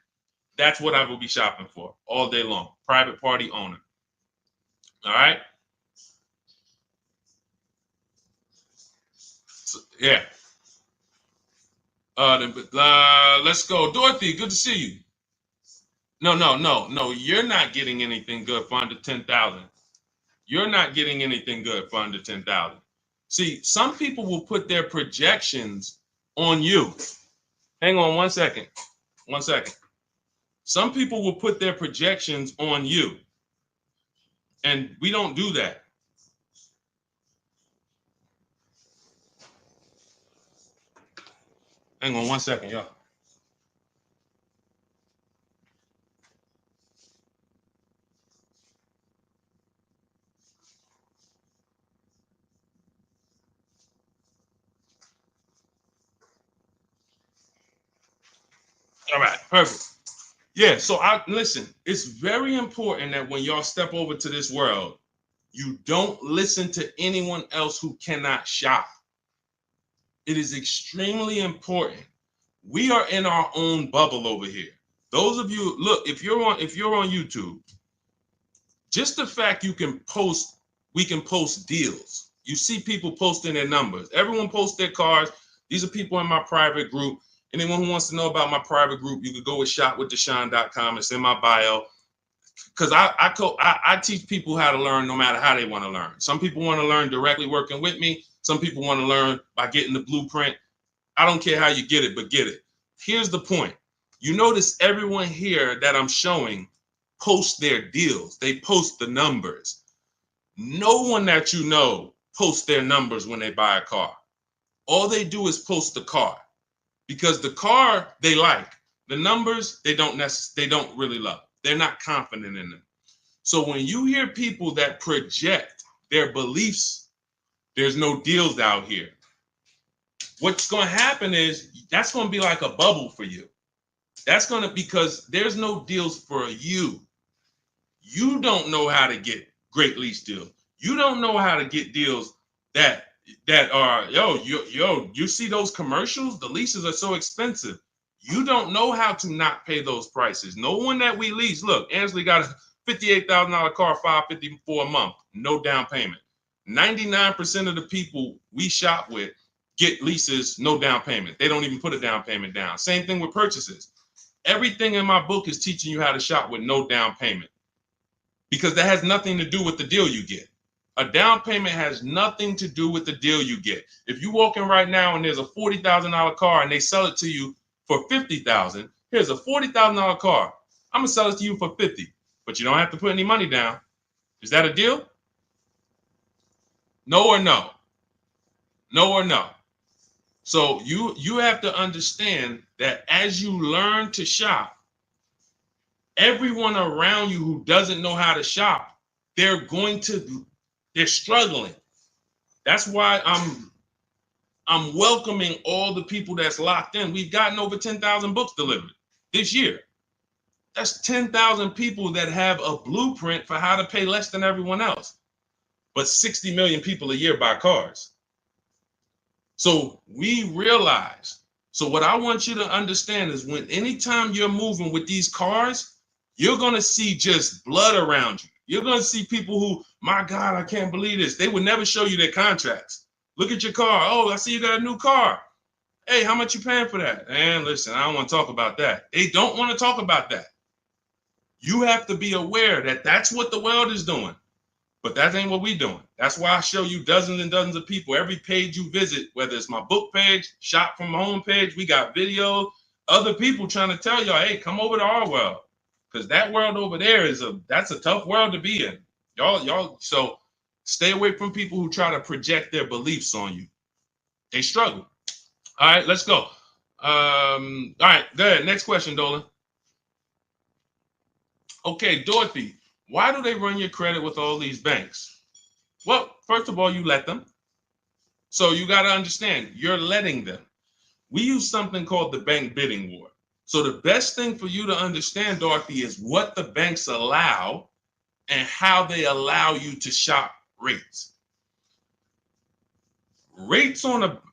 That's what I would be shopping for all day long. Private party owner. All right. So, yeah. Let's go. Dorothy, good to see you. No. You're not getting anything good for under 10,000. You're not getting anything good for under 10,000. See, some people will put their projections on you. Hang on 1 second. 1 second. Some people will put their projections on you. And we don't do that. Hang on 1 second, y'all. All right, perfect. Yeah, so listen, it's very important that when y'all step over to this world, You don't listen to anyone else who cannot shop. It is extremely important. We are in our own bubble over here. Those of you, look, if you're on YouTube, just the fact we can post deals. You see people posting their numbers. Everyone posts their cars. These are people in my private group. Anyone who wants to know about my private group, you could go with shopwithdeshone.com. It's in my bio. Because I teach people how to learn no matter how they want to learn. Some people want to learn directly working with me. Some people want to learn by getting the blueprint. I don't care how you get it, but get it. Here's the point. You notice everyone here that I'm showing post their deals. They post the numbers. No one that you know posts their numbers when they buy a car. All they do is post the car, because the car they like. The numbers they don't really love. They're not confident in them. So when you hear people that project their beliefs, there's no deals out here. What's going to happen is that's going to be like a bubble for you. That's going to, because there's no deals for you. You don't know how to get great lease deals. You don't know how to get deals that are, you see those commercials? The leases are so expensive. You don't know how to not pay those prices. No one that we lease, look, Ansley got a $58,000 car, $554 a month, no down payment. 99% of the people we shop with get leases, no down payment. They don't even put a down payment down. Same thing with purchases. Everything in my book is teaching you how to shop with no down payment, because that has nothing to do with the deal you get. A down payment has nothing to do with the deal you get. If you walk in right now and there's a $40,000 car and they sell it to you for $50,000, here's a $40,000 car. I'm gonna sell it to you for $50,000, but you don't have to put any money down. Is that a deal? No or no? No or no? So you have to understand that as you learn to shop, everyone around you who doesn't know how to shop, they're struggling. That's why I'm welcoming all the people that's locked in. We've gotten over 10,000 books delivered this year. That's 10,000 people that have a blueprint for how to pay less than everyone else. But 60 million people a year buy cars. So we realize. So what I want you to understand is, anytime you're moving with these cars, you're going to see just blood around you. You're going to see people who, my God, I can't believe this. They would never show you their contracts. Look at your car. Oh, I see you got a new car. Hey, how much you paying for that? And listen, I don't want to talk about that. They don't want to talk about that. You have to be aware that that's what the world is doing. But that ain't what we're doing. That's why I show you dozens and dozens of people. Every page you visit, whether it's my book page, shop from home page, we got videos, other people trying to tell y'all, hey, come over to our world. Because that world over there that's a tough world to be in. Y'all, so stay away from people who try to project their beliefs on you. They struggle. All right, let's go. All right, go ahead. Next question, Dolan. Okay, Dorothy, why do they run your credit with all these banks? Well, first of all, you let them. So you got to understand, you're letting them. We use something called the bank bidding war. So the best thing for you to understand, Dorothy, is what the banks allow and how they allow you to shop rates. All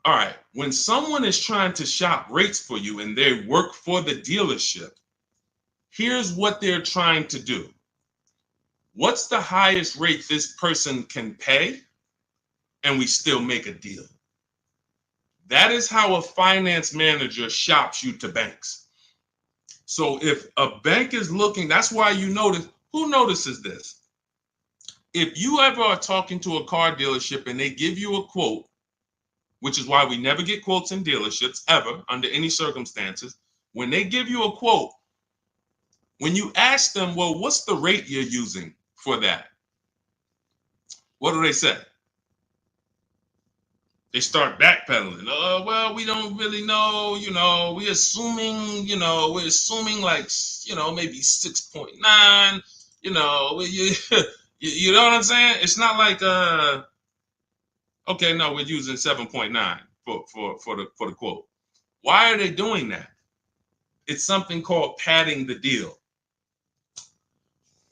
right, when someone is trying to shop rates for you and they work for the dealership, here's what they're trying to do. What's the highest rate this person can pay? And we still make a deal. That is how a finance manager shops you to banks. So if a bank is looking, that's why you notice, who notices this? If you ever are talking to a car dealership and they give you a quote, which is why we never get quotes in dealerships ever under any circumstances, when they give you a quote, when you ask them, well, what's the rate you're using for that? What do they say? They start backpedaling. Oh, well, we don't really know, we're assuming like, maybe 6.9, you know what I'm saying? It's not like, okay, no, we're using 7.9 for the quote. Why are they doing that? It's something called padding the deal.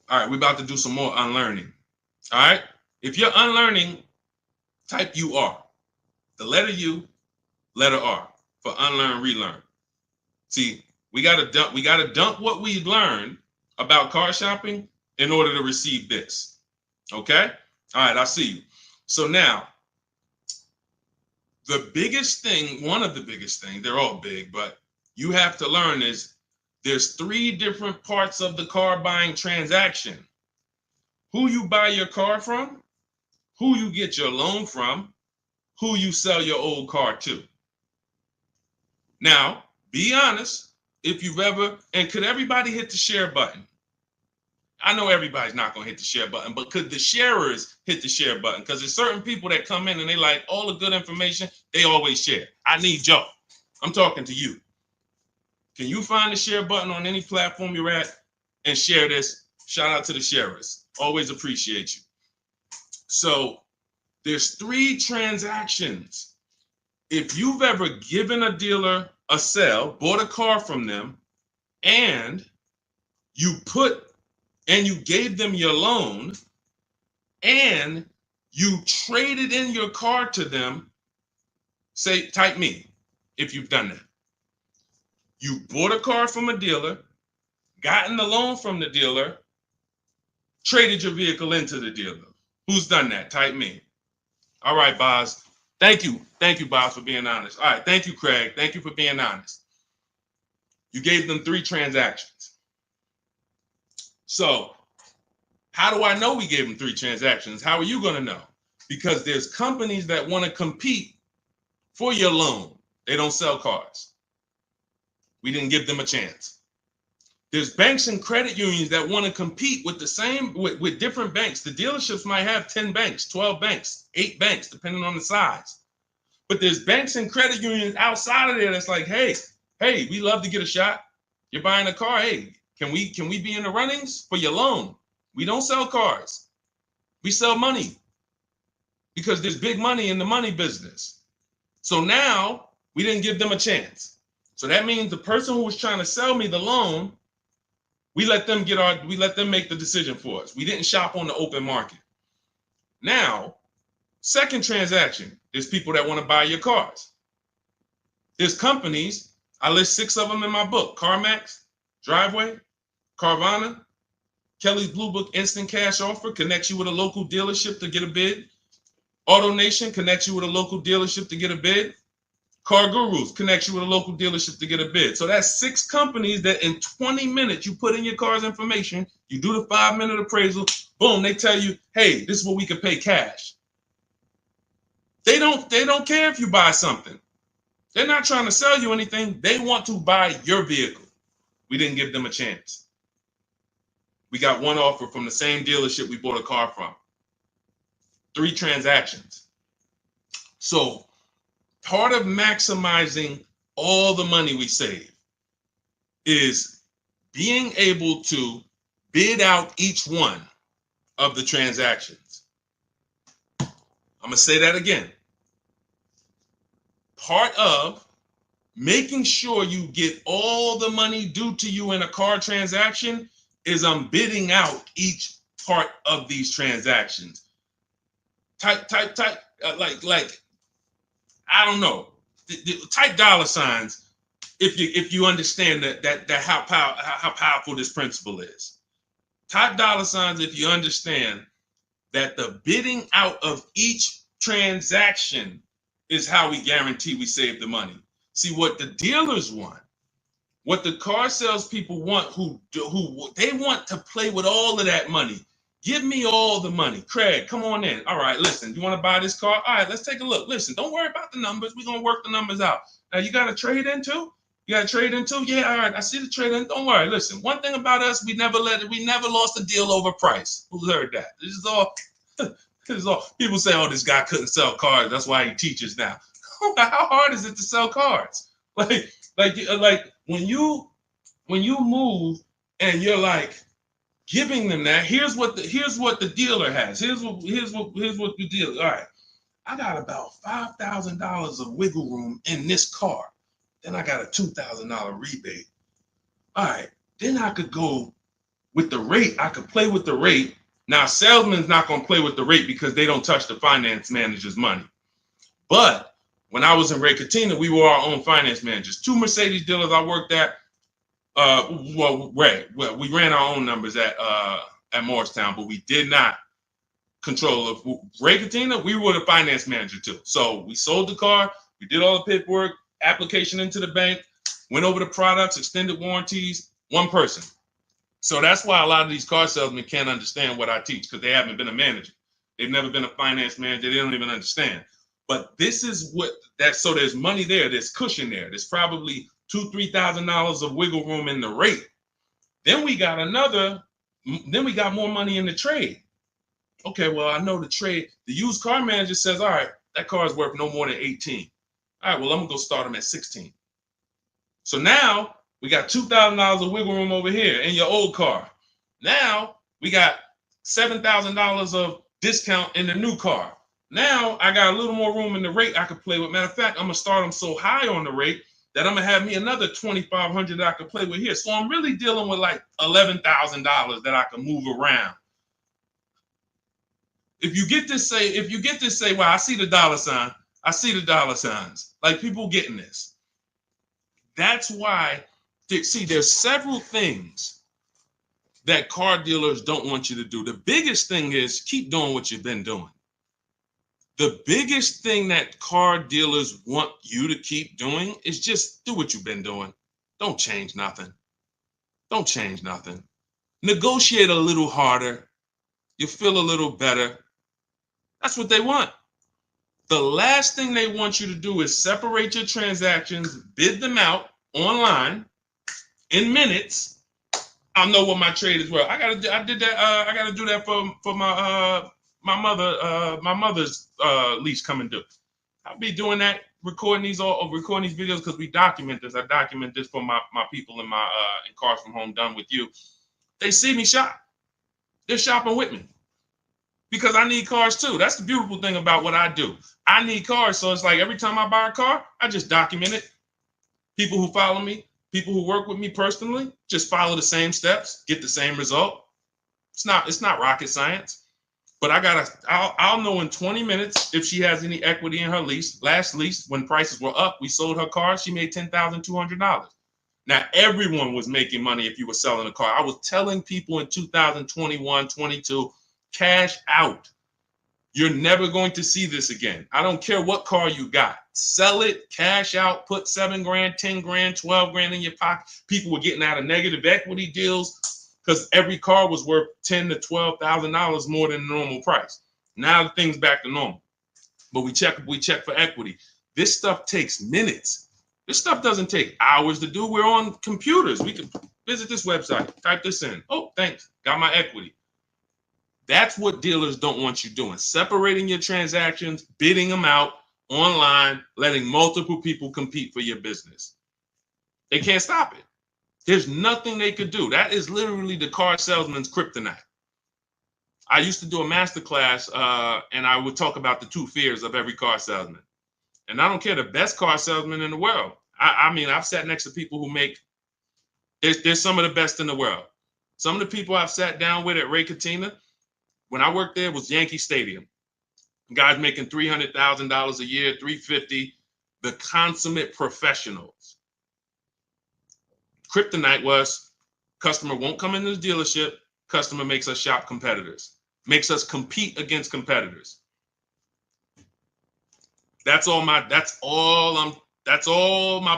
All right, we're about to do some more unlearning. All right, If you're unlearning, type UR. The letter U, letter R for unlearn, relearn. See, we gotta dump what we've learned about car shopping in order to receive this. Okay? All right, I see you. So now, the biggest thing, one of the biggest things, they're all big, but you have to learn is there's 3 different parts of the car buying transaction. Who you buy your car from, who you get your loan from, who you sell your old car to. Now, be honest, if you've ever, and could everybody hit the share button? I know everybody's not going to hit the share button, but could the sharers hit the share button? Because there's certain people that come in and they like all the good information, they always share. I need y'all. I'm talking to you. Can you find the share button on any platform you're at and share this? Shout out to the sharers. Always appreciate you. So there's 3 transactions. If you've ever given a dealer a sale, bought a car from them, and you gave them your loan, and you traded in your car to them, say, type me if you've done that. You bought a car from a dealer, gotten the loan from the dealer, traded your vehicle into the dealer. Who's done that? Type me. All right, Boz. Thank you. Thank you, Boz, for being honest. All right. Thank you, Craig. Thank you for being honest. You gave them 3 transactions. So how do I know we gave them 3 transactions? How are you going to know? Because there's companies that want to compete for your loan. They don't sell cars. We didn't give them a chance. There's banks and credit unions that want to compete with with different banks. The dealerships might have 10 banks, 12 banks, 8 banks, depending on the size. But there's banks and credit unions outside of there that's like, hey, we love to get a shot. You're buying a car. Hey, can we be in the runnings for your loan? We don't sell cars. We sell money because there's big money in the money business. So now we didn't give them a chance. So that means the person who was trying to sell me the loan, we let them make the decision for us. We didn't shop on the open market. Now, second transaction, there's people that want to buy your cars. There's companies, I list 6 of them in my book: CarMax, Driveway, Carvana, Kelly's Blue Book Instant Cash Offer connects you with a local dealership to get a bid. AutoNation connects you with a local dealership to get a bid. Car Gurus connects you with a local dealership to get a bid. So that's 6 companies that in 20 minutes you put in your car's information, you do the 5-minute appraisal, boom, they tell you, hey, this is what we can pay cash. They don't care if you buy something. They're not trying to sell you anything. They want to buy your vehicle. We didn't give them a chance. We got 1 offer from the same dealership we bought a car from. 3 transactions. So part of maximizing all the money we save is being able to bid out each one of the transactions. I'm going to say that again. Part of making sure you get all the money due to you in a car transaction is I'm bidding out each part of these transactions. Type, like, I don't know. Type $signs if you understand that how powerful this principle is. Type $signs if you understand that the bidding out of each transaction is how we guarantee we save the money. See, what the dealers want, what the car salespeople want, who they want to play with all of that money. Give me all the money. Craig, come on in. All right, listen, you want to buy this car? All right, let's take a look. Listen, don't worry about the numbers. We're going to work the numbers out. Now, you got to trade in too? You got to trade in too? Yeah, all right, I see the trade in. Don't worry. Listen, one thing about us, we never lost a deal over price. Who heard that? This is all. People say, oh, this guy couldn't sell cars. That's why he teaches now. How hard is it to sell cars? Like when you move and you're like, giving them that, here's what the dealer has. Here's what the dealer. All right, I got about $5,000 of wiggle room in this car. Then I got a $2,000 rebate. All right, then I could go with the rate. I could play with the rate Now, salesman's not going to play with the rate because they don't touch the finance manager's money. But when I was in Ray Katina, we were our own finance managers. 2 Mercedes dealers I worked at. We ran our own numbers at Morristown, but we did not control of Ray Katina. We were the finance manager too. So we sold the car, we did all the paperwork, application into the bank, went over the products, extended warranties, one person. So that's why a lot of these car salesmen can't understand what I teach, because they haven't been a manager. They've never been a finance manager. They don't even understand. But this is what that. So there's money there. There's cushion there. There's probably $2,000-$3,000 of wiggle room in the rate. Then we got more money in the trade. Okay, well, I know the trade. The used car manager says, all right, that car is worth no more than 18. All right, well, I'm gonna go start them at 16. So now we got $2,000 of wiggle room over here in your old car. Now we got $7,000 of discount in the new car. Now I got a little more room in the rate I could play with. Matter of fact, I'm gonna start them so high on the rate that I'm gonna have me another $2,500 that I could play with here. So I'm really dealing with like $11,000 that I can move around. If you get this, say, well, I see the dollar sign. I see the dollar signs. Like, people getting this. That's why, see, there's several things that car dealers don't want you to do. The biggest thing is keep doing what you've been doing. The biggest thing that car dealers want you to keep doing is just do what you've been doing. Don't change nothing. Don't change nothing. Negotiate a little harder. You feel a little better. That's what they want. The last thing they want you to do is separate your transactions, bid them out online in minutes. I'll know what my trade is worth. I gotta do that for my mother's lease coming due. I'll be doing that, recording these videos because we document this. I document this for my people in Cars from Home Done With You. They see me shop. They're shopping with me, because I need cars too. That's the beautiful thing about what I do. I need cars, so it's like every time I buy a car, I just document it. People who follow me, people who work with me personally, just follow the same steps, get the same result. It's not rocket science, but I'll know in 20 minutes if she has any equity in her lease. Last lease, when prices were up, we sold her car. She made $10,200. Now, everyone was making money if you were selling a car. I was telling people in 2021, 22, cash out. You're never going to see this again. I don't care what car you got. Sell it, cash out, put $7 grand, $10 grand, $12 grand in your pocket. People were getting out of negative equity deals because every car was worth $10,000 to $12,000 more than the normal price. Now the thing's back to normal. But we check for equity. This stuff takes minutes. This stuff doesn't take hours to do. We're on computers. We can visit this website, type this in. Oh, thanks. Got my equity. That's what dealers don't want you doing. Separating your transactions, bidding them out online, letting multiple people compete for your business. They can't stop it. There's nothing they could do. That is literally the car salesman's kryptonite. I used to do a masterclass, and I would talk about the 2 fears of every car salesman. And I don't care, the best car salesman in the world. I mean, I've sat next to people who make, there's some of the best in the world. Some of the people I've sat down with at Ray Katina, when I worked there, was Yankee Stadium. Guys making $300,000 a year, $350,000, the consummate professionals. Kryptonite was customer won't come into the dealership. Customer makes us shop competitors, makes us compete against competitors. That's all my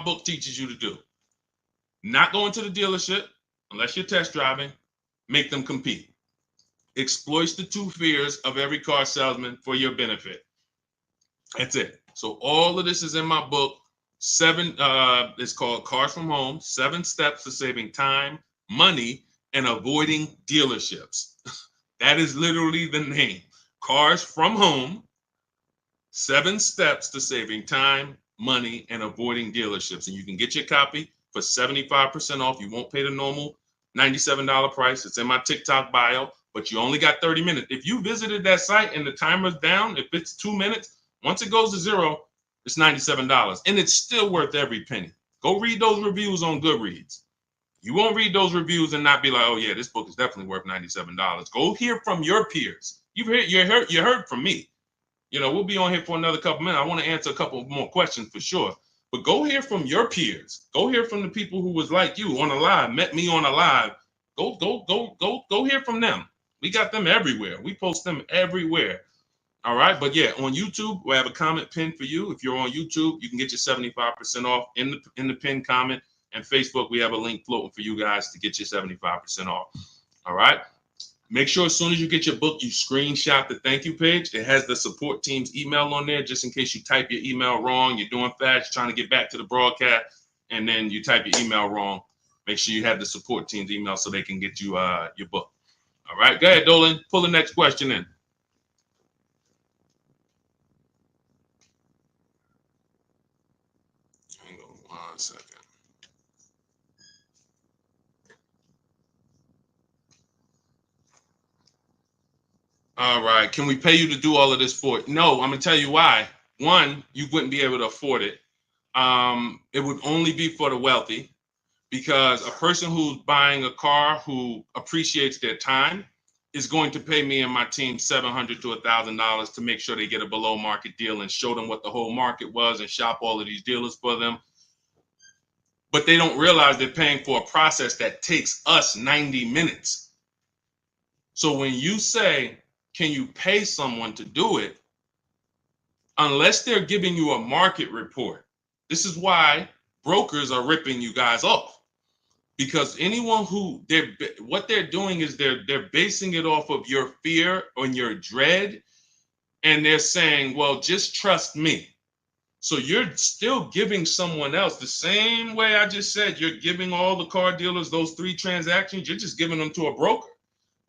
book teaches you to do. Not going to the dealership unless you're test driving, make them compete. Exploits the 2 fears of every car salesman for your benefit. That's it. So all of this is in my book. 7, it's called Cars from Home, 7 Steps to Saving Time, Money, and Avoiding Dealerships. That is literally the name. Cars from Home, 7 Steps to Saving Time, Money, and Avoiding Dealerships. And you can get your copy for 75% off. You won't pay the normal $97 price. It's in my TikTok bio. But you only got 30 minutes. If you visited that site and the timer's down, if it's 2 minutes, once it goes to 0, it's $97. And it's still worth every penny. Go read those reviews on Goodreads. You won't read those reviews and not be like, oh yeah, this book is definitely worth $97. Go hear from your peers. You heard from me. You know, we'll be on here for another couple minutes. I want to answer a couple more questions for sure. But go hear from your peers. Go hear from the people who was like you on a live, met me on a live. Go hear from them. We got them everywhere. We post them everywhere. All right. But yeah, on YouTube, we have a comment pinned for you. If you're on YouTube, you can get your 75% off in the pinned comment. And Facebook, we have a link floating for you guys to get your 75% off. All right. Make sure as soon as you get your book, you screenshot the thank you page. It has the support team's email on there, just in case you type your email wrong. You're doing fast, trying to get back to the broadcast, and then you type your email wrong. Make sure you have the support team's email so they can get you your book. All right. Go ahead, Dolan. Pull the next question in. Hang on 1 second. All right. Can we pay you to do all of this for it? No, I'm going to tell you why. One, you wouldn't be able to afford it. It would only be for the wealthy, because a person who's buying a car who appreciates their time is going to pay me and my team $700 to $1,000 to make sure they get a below market deal and show them what the whole market was and shop all of these dealers for them. But they don't realize they're paying for a process that takes us 90 minutes. So when you say, can you pay someone to do it? Unless they're giving you a market report. This is why brokers are ripping you guys off, because anyone who what they're doing is they're basing it off of your fear and your dread, and they're saying, well, just trust me. So you're still giving someone else the same way I just said. You're giving all the car dealers those 3 transactions. You're just giving them to a broker.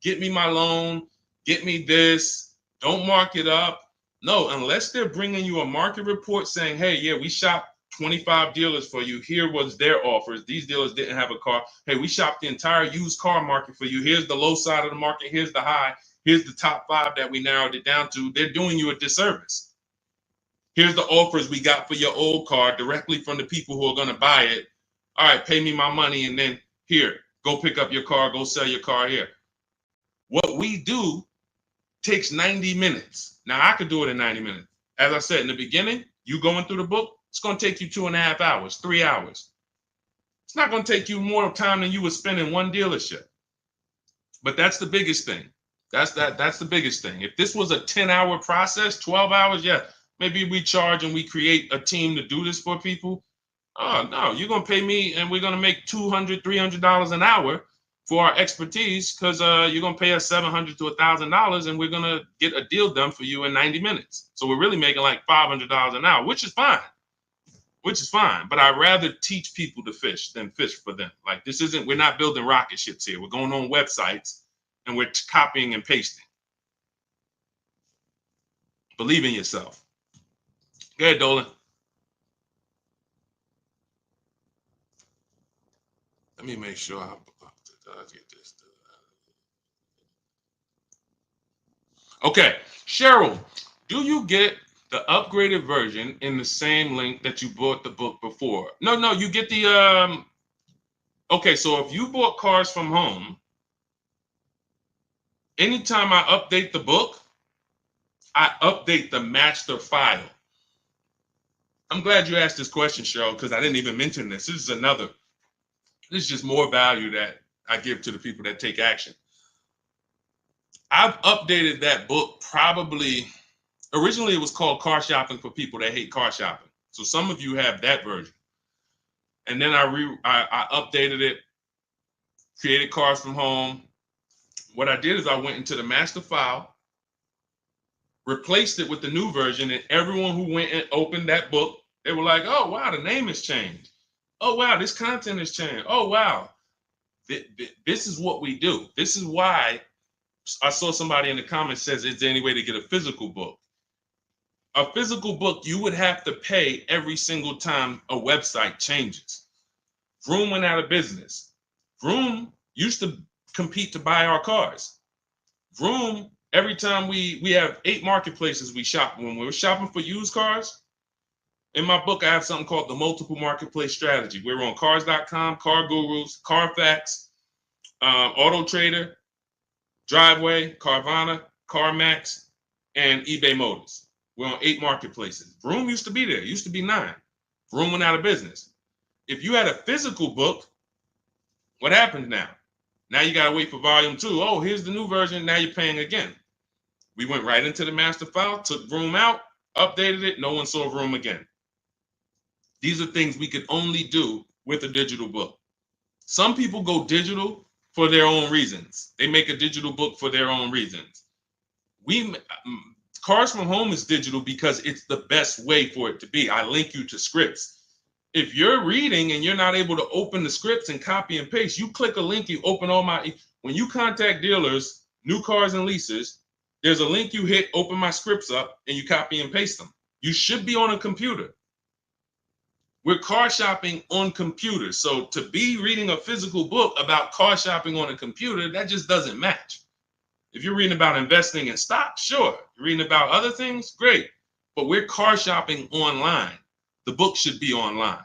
Get me my loan. Get me this. Don't mark it up. No, unless they're bringing you a market report saying, hey, yeah, we shopped 25 dealers for you. Here was their offers. These dealers didn't have a car. Hey, we shopped the entire used car market for you. Here's the low side of the market. Here's the high. Here's the top 5 that we narrowed it down to. They're doing you a disservice. Here's the offers we got for your old car directly from the people who are going to buy it. All right, pay me my money, and then here, go pick up your car, go sell your car here. What we do takes 90 minutes. Now, I could do it in 90 minutes. As I said in the beginning, you going through the book, it's going to take you 2.5 hours, 3 hours. It's not going to take you more time than you would spend in one dealership. But that's the biggest thing. That's the biggest thing. If this was a 10-hour process, 12 hours, yeah, maybe we charge and we create a team to do this for people. Oh, no, you're going to pay me and we're going to make $200, $300 an hour for our expertise, because you're going to pay us $700 to $1,000 and we're going to get a deal done for you in 90 minutes. So we're really making like $500 an hour, which is fine. But I'd rather teach people to fish than fish for them. Like, we're not building rocket ships here. We're going on websites and we're copying and pasting. Believe in yourself. Go ahead, Dolan. Let me make sure I get this. Okay, Cheryl, do you get the upgraded version in the same link that you bought the book before? No, you get the okay, so if you bought Cars from Home, anytime I update the book, I update the master file. I'm glad you asked this question, Cheryl, because I didn't even mention this. This is just more value that I give to the people that take action. I've updated that book probably, originally it was called Car Shopping for People That Hate Car Shopping. So some of you have that version. And then I updated it, created Cars from Home. What I did is I went into the master file, replaced it with the new version, and everyone who went and opened that book, they were like, oh, wow, the name has changed. Oh, wow, this content has changed. Oh, wow. This is what we do. This is why I saw somebody in the comments says, is there any way to get a physical book? A physical book, you would have to pay every single time a website changes. Vroom went out of business. Vroom used to compete to buy our cars. Vroom, every time we have 8 marketplaces we shop. When we were shopping for used cars, In my book, I have something called the multiple marketplace strategy. We're on cars.com, Car Gurus, Carfax, Auto Trader, Driveway, Carvana, CarMax, and eBay Motors. We're on 8 marketplaces. Vroom used to be there. It used to be 9. Vroom went out of business. If you had a physical book, what happens now? Now you got to wait for volume 2. Oh, here's the new version. Now you're paying again. We went right into the master file, took Vroom out, updated it. No one saw Vroom again. These are things we could only do with a digital book. Some people go digital for their own reasons. They make a digital book for their own reasons. Cars from Home is digital because it's the best way for it to be. I link you to scripts. If you're reading and you're not able to open the scripts and copy and paste, you click a link, you open all my, when you contact dealers, new cars and leases, there's a link you hit, open my scripts up, and you copy and paste them. You should be on a computer. We're car shopping on computers. So to be reading a physical book about car shopping on a computer, that just doesn't match. If you're reading about investing in stocks, sure. You're reading about other things, great. But we're car shopping online. The book should be online.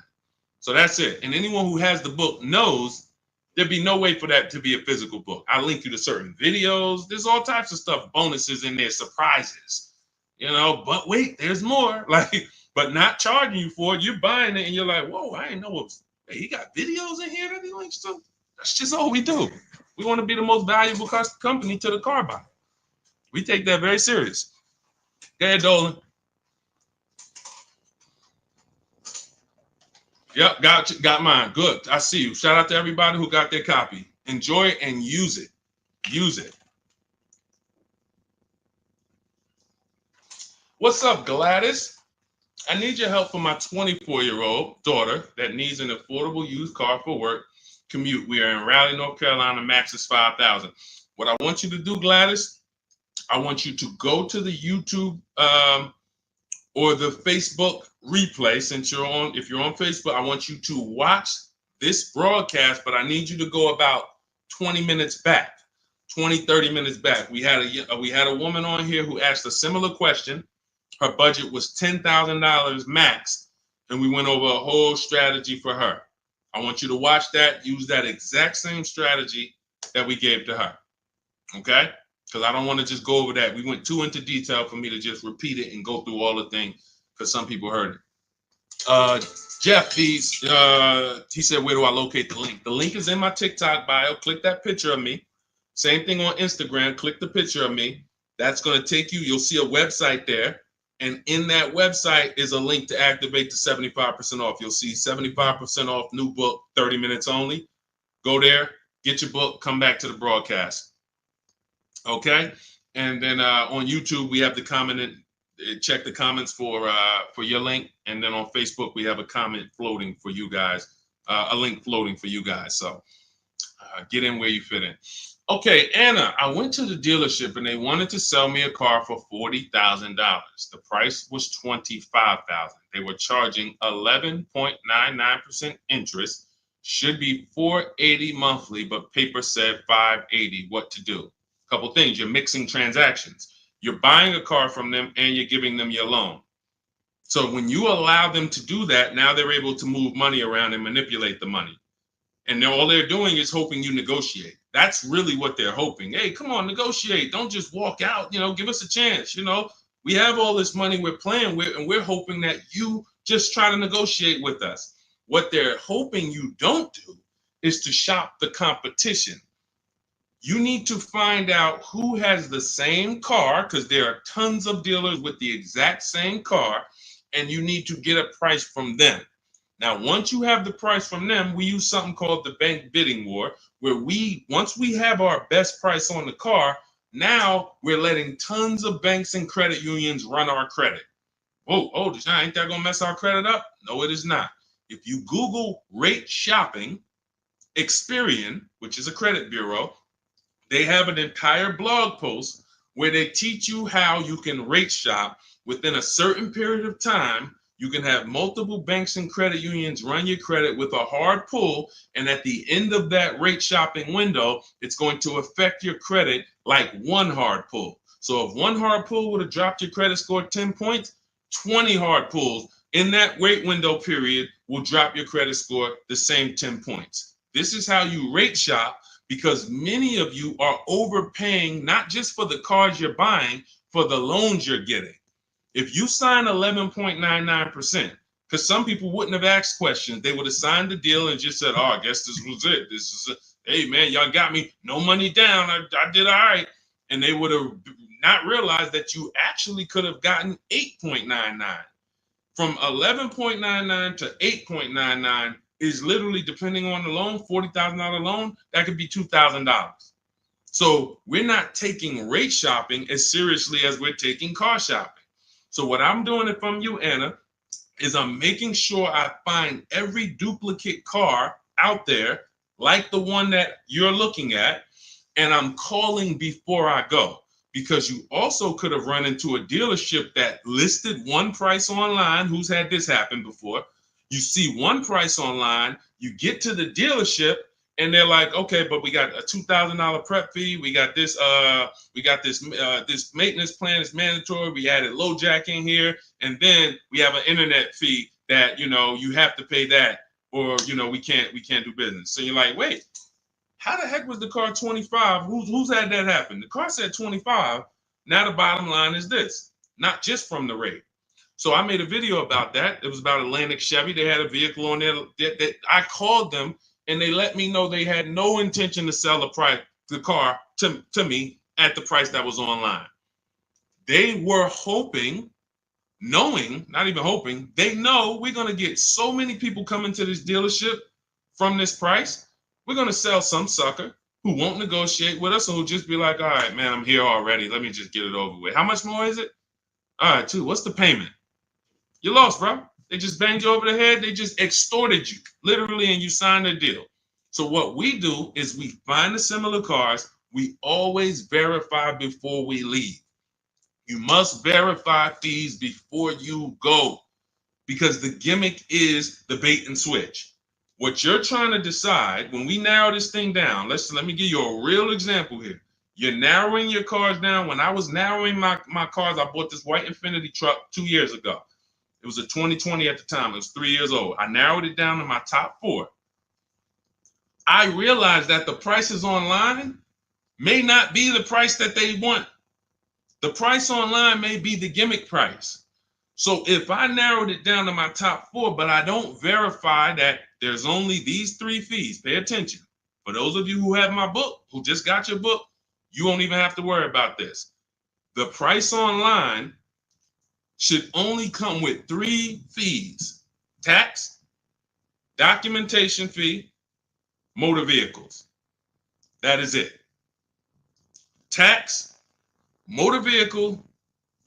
So that's it. And anyone who has the book knows there'd be no way for that to be a physical book. I link you to certain videos. There's all types of stuff, bonuses in there, surprises, but wait, there's more. But not charging you for it. You're buying it and you're like, whoa, I didn't know he got videos in here that he links to. That's just all we do. We want to be the most valuable company to the car buyer. We take that very serious. Go ahead, Dolan. Yep, got mine. Good. I see you. Shout out to everybody who got their copy. Enjoy it and use it. Use it. What's up, Gladys? I need your help for my 24-year-old daughter that needs an affordable used car for work commute. We are in Raleigh, North Carolina. Max is $5,000. What I want you to do, Gladys, I want you to go to the YouTube or the Facebook replay. If you're on Facebook, I want you to watch this broadcast, but I need you to go about 20 minutes back, 30 minutes back. We had a woman on here who asked a similar question. Her budget was $10,000 max, and we went over a whole strategy for her. I want you to watch that, use that exact same strategy that we gave to her, okay? Because I don't want to just go over that. We went too into detail for me to just repeat it and go through all the things because some people heard it. Jeff Bees, he said, where do I locate the link? The link is in my TikTok bio. Click that picture of me. Same thing on Instagram. Click the picture of me. That's going to take you. You'll see a website there. And in that website is a link to activate the 75% off. You'll see 75% off new book, 30 minutes only. Go there, get your book, come back to the broadcast. Okay? And then on YouTube, we have the comment and check the comments for your link. And then on Facebook, we have a comment floating for you guys, a link floating for you guys. So get in where you fit in. Okay, Anna, I went to the dealership and they wanted to sell me a car for $40,000. The price was $25,000. They were charging 11.99% interest. Should be $480 monthly, but paper said $580. What to do? A couple things. You're mixing transactions. You're buying a car from them and you're giving them your loan. So when you allow them to do that, now they're able to move money around and manipulate the money. And all they're doing is hoping you negotiate. That's really what they're hoping. Hey, come on, negotiate. Don't just walk out. Give us a chance. We have all this money we're playing with, and we're hoping that you just try to negotiate with us. What they're hoping you don't do is to shop the competition. You need to find out who has the same car, because there are tons of dealers with the exact same car, and you need to get a price from them. Now, once you have the price from them, we use something called the bank bidding war, where once we have our best price on the car, now we're letting tons of banks and credit unions run our credit. Oh, Deshone, ain't that gonna mess our credit up? No, it is not. If you Google rate shopping, Experian, which is a credit bureau, they have an entire blog post where they teach you how you can rate shop within a certain period of time. You can have multiple banks and credit unions run your credit with a hard pull, and at the end of that rate shopping window, it's going to affect your credit like one hard pull. So if one hard pull would have dropped your credit score 10 points, 20 hard pulls in that wait window period will drop your credit score the same 10 points. This is how you rate shop, because many of you are overpaying, not just for the cars you're buying, for the loans you're getting. If you sign 11.99%, because some people wouldn't have asked questions, they would have signed the deal and just said, oh, I guess this was it. This is it. Hey, man, y'all got me. No money down. I did all right. And they would have not realized that you actually could have gotten 8.99. From 11.99 to 8.99 is literally, depending on the loan, $40,000 loan, that could be $2,000. So we're not taking rate shopping as seriously as we're taking car shopping. So what I'm doing it from you, Anna, is I'm making sure I find every duplicate car out there, like the one that you're looking at, and I'm calling before I go. Because you also could have run into a dealership that listed one price online. Who's had this happen before? You see one price online, you get to the dealership, and they're like, okay, but we got a $2,000 prep fee. We got this this maintenance plan is mandatory. We added low jack in here, and then we have an internet fee that you have to pay that, or we can't do business. So you're like, wait, how the heck was the car 25? Who's had that happen? The car said 25. Now the bottom line is this, not just from the rate. So I made a video about that. It was about Atlantic Chevy. They had a vehicle on there that I called them, and they let me know they had no intention to sell the car to me at the price that was online. They were hoping, knowing, not even hoping, they know we're going to get so many people coming to this dealership from this price. We're going to sell some sucker who won't negotiate with us and who'll just be like, all right, man, I'm here already. Let me just get it over with. How much more is it? All right, what's the payment? You lost, bro. They just banged you over the head. They just extorted you, literally, and you signed a deal. So what we do is we find the similar cars. We always verify before we leave. You must verify fees before you go, because the gimmick is the bait and switch. What you're trying to decide, when we narrow this thing down, let me give you a real example here. You're narrowing your cars down. When I was narrowing my cars, I bought this white Infiniti truck 2 years ago. It was a 2020 at the time. It was 3 years old. I narrowed it down to my top 4. I realized that the prices online may not be the price that they want. The price online may be the gimmick price. So if I narrowed it down to my top 4, but I don't verify that there's only these 3 fees, pay attention. For those of you who have my book, who just got your book, you won't even have to worry about this. The price online should only come with 3 fees: tax, documentation fee, motor vehicles. That is it. Tax, motor vehicle,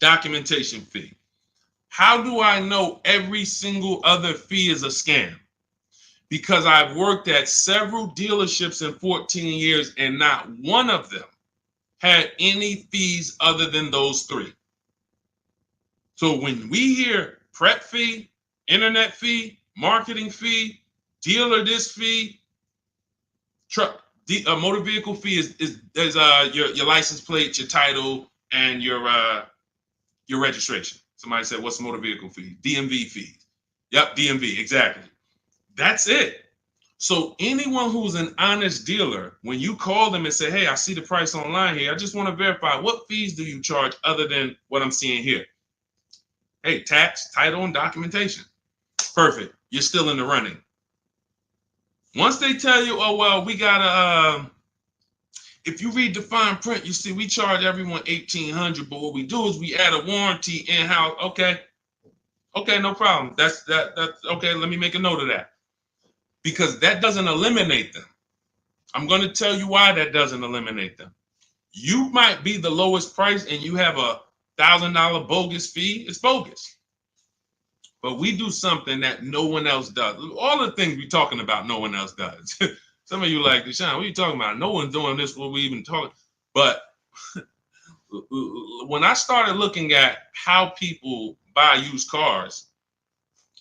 documentation fee. How do I know every single other fee is a scam? Because I've worked at several dealerships in 14 years, and not one of them had any fees other than those 3. So when we hear prep fee, internet fee, marketing fee, dealer this fee, motor vehicle fee is your license plate, your title, and your registration. Somebody said, what's motor vehicle fee? DMV fees. Yep, DMV, exactly. That's it. So anyone who's an honest dealer, when you call them and say, hey, I see the price online here, I just want to verify, what fees do you charge other than what I'm seeing here? Hey, tax, title, and documentation. Perfect. You're still in the running. Once they tell you, oh, well, we got to, if you read the fine print, you see we charge everyone $1,800, but what we do is we add a warranty in-house. Okay, no problem. That's okay. Let me make a note of that, because that doesn't eliminate them. I'm going to tell you why that doesn't eliminate them. You might be the lowest price and you have a $1,000 bogus fee. It's bogus. But we do something that no one else does. All the things we're talking about, no one else does. Some of you like, Deshone, what are you talking about? No one's doing this, what we even talking. But when I started looking at how people buy used cars,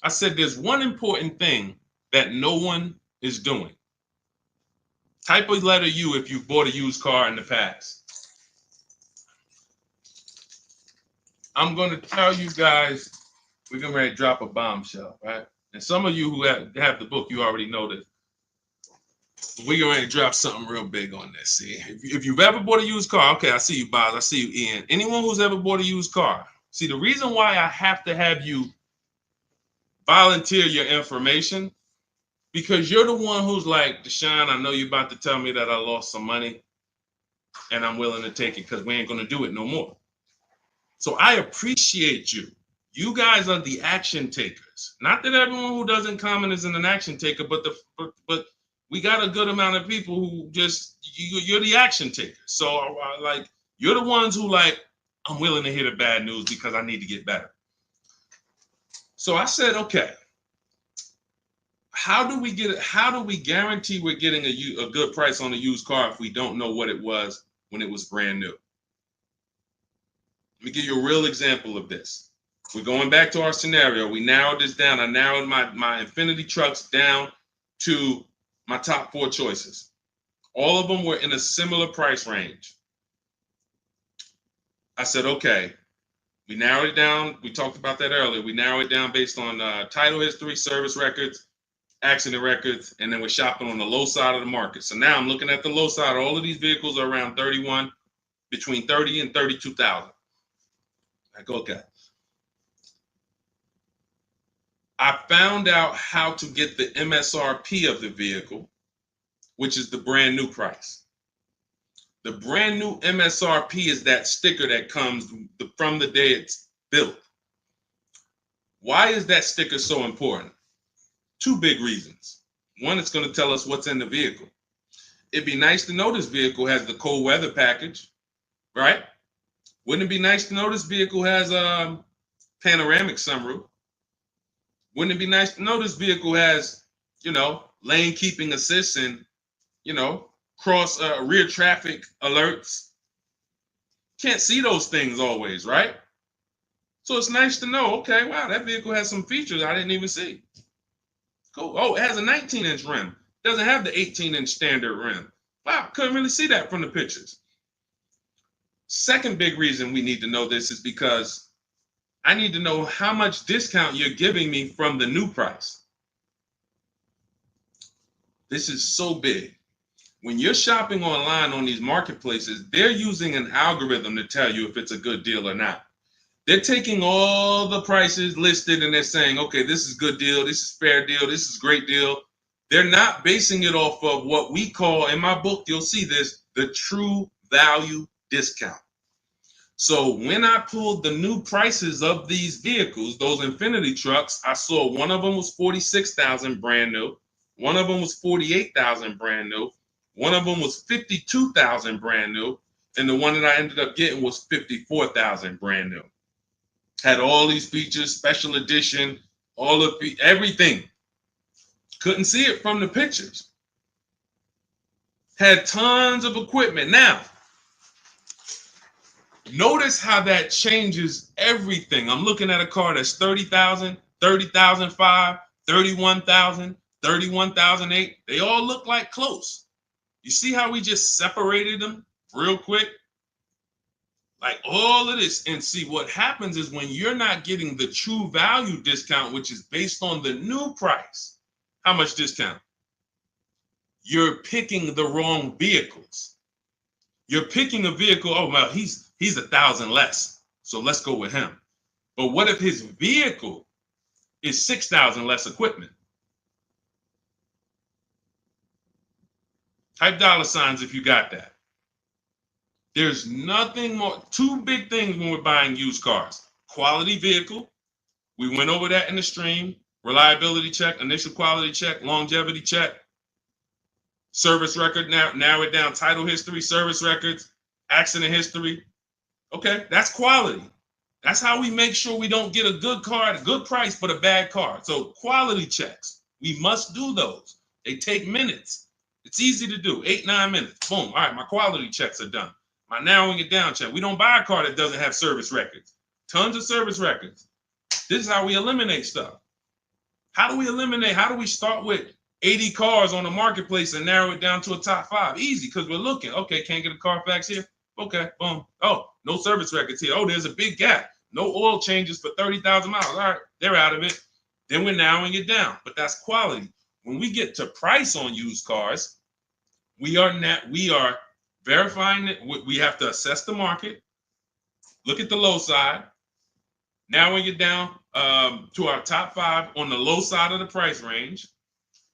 I said there's one important thing that no one is doing. Type a letter U if you bought a used car in the past. I'm going to tell you guys we're getting ready to drop a bombshell, right? And some of you who have the book, you already know this. We're getting ready to drop something real big on this. See, if you've ever bought a used car, okay, I see you, Boz. I see you, Ian. Anyone who's ever bought a used car, see, the reason why I have to have you volunteer your information, because you're the one who's like, Deshone, I know you're about to tell me that I lost some money and I'm willing to take it because we ain't going to do it no more. So I appreciate you. You guys are the action takers. Not that everyone who doesn't comment is an action taker, but we got a good amount of people who just, you're the action takers. So like, you're the ones who like, I'm willing to hear the bad news because I need to get better. So I said, okay, how do we guarantee we're getting a good price on a used car if we don't know what it was when it was brand new? Let me give you a real example of this. We're going back to our scenario. We narrowed this down. I narrowed my Infinity trucks down to my top 4 choices. All of them were in a similar price range. I said, okay, we narrowed it down. We talked about that earlier. We narrowed it down based on title history, service records, accident records, and then we're shopping on the low side of the market. So now I'm looking at the low side. All of these vehicles are around between 30 and 32,000. Like, okay. I found out how to get the MSRP of the vehicle, which is the brand new price. The brand new MSRP is that sticker that comes from the day it's built. Why is that sticker so important? 2 big reasons. One, it's going to tell us what's in the vehicle. It'd be nice to know this vehicle has the cold weather package, right? Wouldn't it be nice to know this vehicle has a panoramic sunroof? Wouldn't it be nice to know this vehicle has, lane keeping assist and, cross rear traffic alerts? Can't see those things always, right? So it's nice to know, okay, wow, that vehicle has some features I didn't even see. Cool. Oh, it has a 19-inch rim. Doesn't have the 18-inch standard rim. Wow, couldn't really see that from the pictures. Second big reason we need to know this is because I need to know how much discount you're giving me from the new price. This is so big. When you're shopping online on these marketplaces, they're using an algorithm to tell you if it's a good deal or not. They're taking all the prices listed and they're saying, okay, this is good deal, this is fair deal, this is great deal. They're not basing it off of what we call, in my book, you'll see this, the true value discount. So when I pulled the new prices of these vehicles, those Infinity trucks, I saw one of them was 46,000 brand new. One of them was 48,000 brand new. One of them was 52,000 brand new. And the one that I ended up getting was 54,000 brand new. Had all these features, special edition, everything. Couldn't see it from the pictures. Had tons of equipment. Now, notice how that changes everything. I'm looking at a car that's 30,000, 30,005, 31,000, 31,008. They all look like close. You see how we just separated them real quick? Like all of this. And see, what happens is when you're not getting the true value discount, which is based on the new price, how much discount? You're picking the wrong vehicles. You're picking a vehicle, oh, well, he's 1,000 less, so let's go with him. But what if his vehicle is 6,000 less equipment? Type $signs if you got that. There's nothing more. 2 big things when we're buying used cars. Quality vehicle. We went over that in the stream. Reliability check, initial quality check, longevity check. Service record, narrow it down. Title history, service records, accident history. Okay, that's quality. That's how we make sure we don't get a good car at a good price, but a bad car. So quality checks, we must do those. They take minutes. It's easy to do, 8-9 minutes. Boom, all right, my quality checks are done. My narrowing it down check. We don't buy a car that doesn't have service records. Tons of service records. This is how we eliminate stuff. How do we eliminate? How do we start with 80 cars on the marketplace and narrow it down to a top 5? Easy, because we're looking. Okay, can't get a Carfax here. Okay, boom. Oh, no service records here. Oh, there's a big gap. No oil changes for 30,000 miles. All right, they're out of it. Then we're narrowing it down, but that's quality. When we get to price on used cars, we are verifying it. We have to assess the market, look at the low side, narrowing it down to our top 5 on the low side of the price range.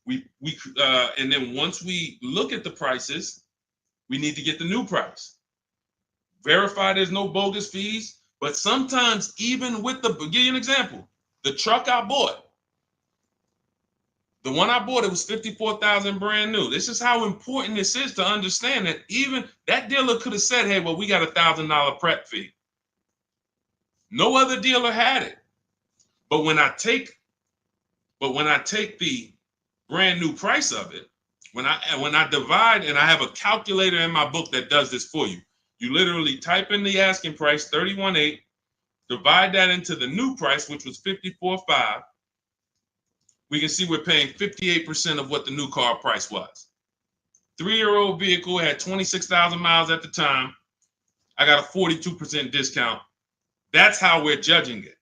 And then once we look at the prices, we need to get the new price. Verify there's no bogus fees. But sometimes even with I'll give you an example. The truck I bought, the one I bought, it was $54,000 brand new. This is how important this is to understand that even that dealer could have said, hey, well, we got $1,000 prep fee. No other dealer had it. But when I take the brand new price of it, when I divide, and I have a calculator in my book that does this for you. You literally type in the asking price, 31.8, divide that into the new price, which was 54.5. We can see we're paying 58% of what the new car price was. 3-year-old vehicle had 26,000 miles at the time. I got a 42% discount. That's how we're judging it.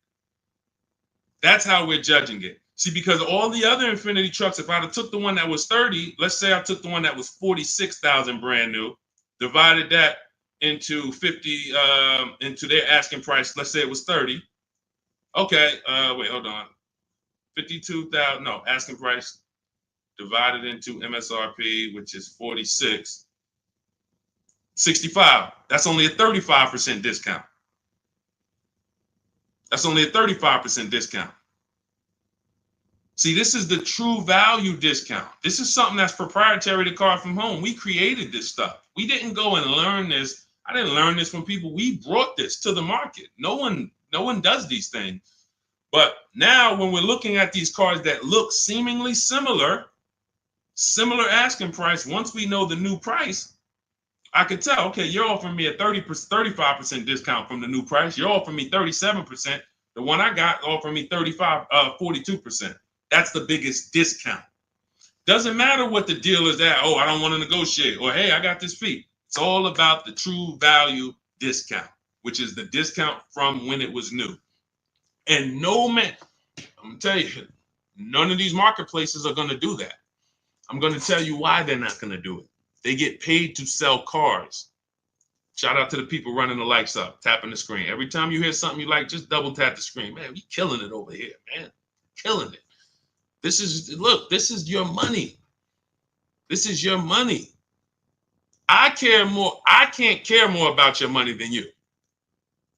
That's how we're judging it. See, because all the other Infiniti trucks, if I'd have took the one that was 30, let's say I took the one that was 46,000 brand new, divided that into 50, into their asking price, let's say it was 30. Okay, wait, hold on. 52,000, no, asking price divided into MSRP, which is 46. 65, that's only a 35% discount. That's only a 35% discount. See, this is the true value discount. This is something that's proprietary to Car From Home. We created this stuff. We didn't go and learn this. I didn't learn this from people. We brought this to the market. No one does these things. But now when we're looking at these cars that look seemingly similar asking price, once we know the new price, I could tell, okay, you're offering me a 35% discount from the new price. You're offering me 37%. The one I got offered me 42%. That's the biggest discount. Doesn't matter what the deal is at. Oh, I don't want to negotiate. Or, hey, I got this fee. It's all about the true value discount, which is the discount from when it was new. And no man, I'm going to tell you, none of these marketplaces are going to do that. I'm going to tell you why they're not going to do it. They get paid to sell cars. Shout out to the people running the lights up, tapping the screen. Every time you hear something you like, just double tap the screen. Man, we killing it over here, man. Killing it. This is your money. This is your money. I can't care more about your money than you.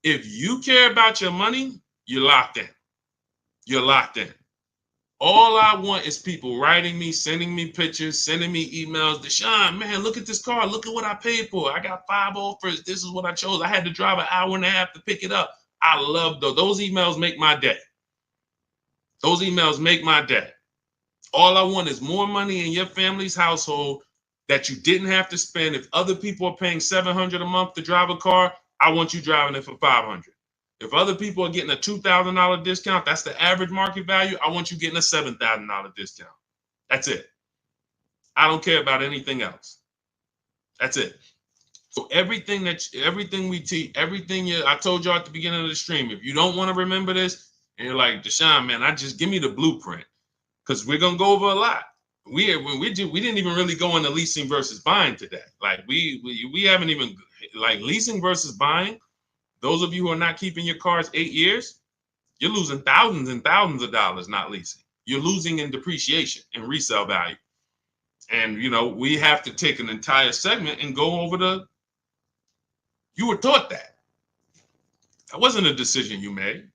If you care about your money, you're locked in. You're locked in. All I want is people writing me, sending me pictures, sending me emails. Deshone, man, look at this car. Look at what I paid for. I got 5 offers. This is what I chose. I had to drive an hour and a half to pick it up. I love those. Those emails make my day. Those emails make my day. All I want is more money in your family's household that you didn't have to spend. If other people are paying $700 a month to drive a car, I want you driving it for $500. If other people are getting a $2,000 discount, that's the average market value. I want you getting a $7,000 discount. That's it. I don't care about anything else. That's it. So everything we teach, I told you at the beginning of the stream, if you don't want to remember this, and you're like, Deshone, man, just give me the blueprint, because we're gonna go over a lot. We didn't even really go into leasing versus buying today. Like we haven't even, like, leasing versus buying. Those of you who are not keeping your cars 8 years, you're losing thousands and thousands of dollars not leasing. You're losing in depreciation and resale value. And, we have to take an entire segment and go over you were taught that. That wasn't a decision you made.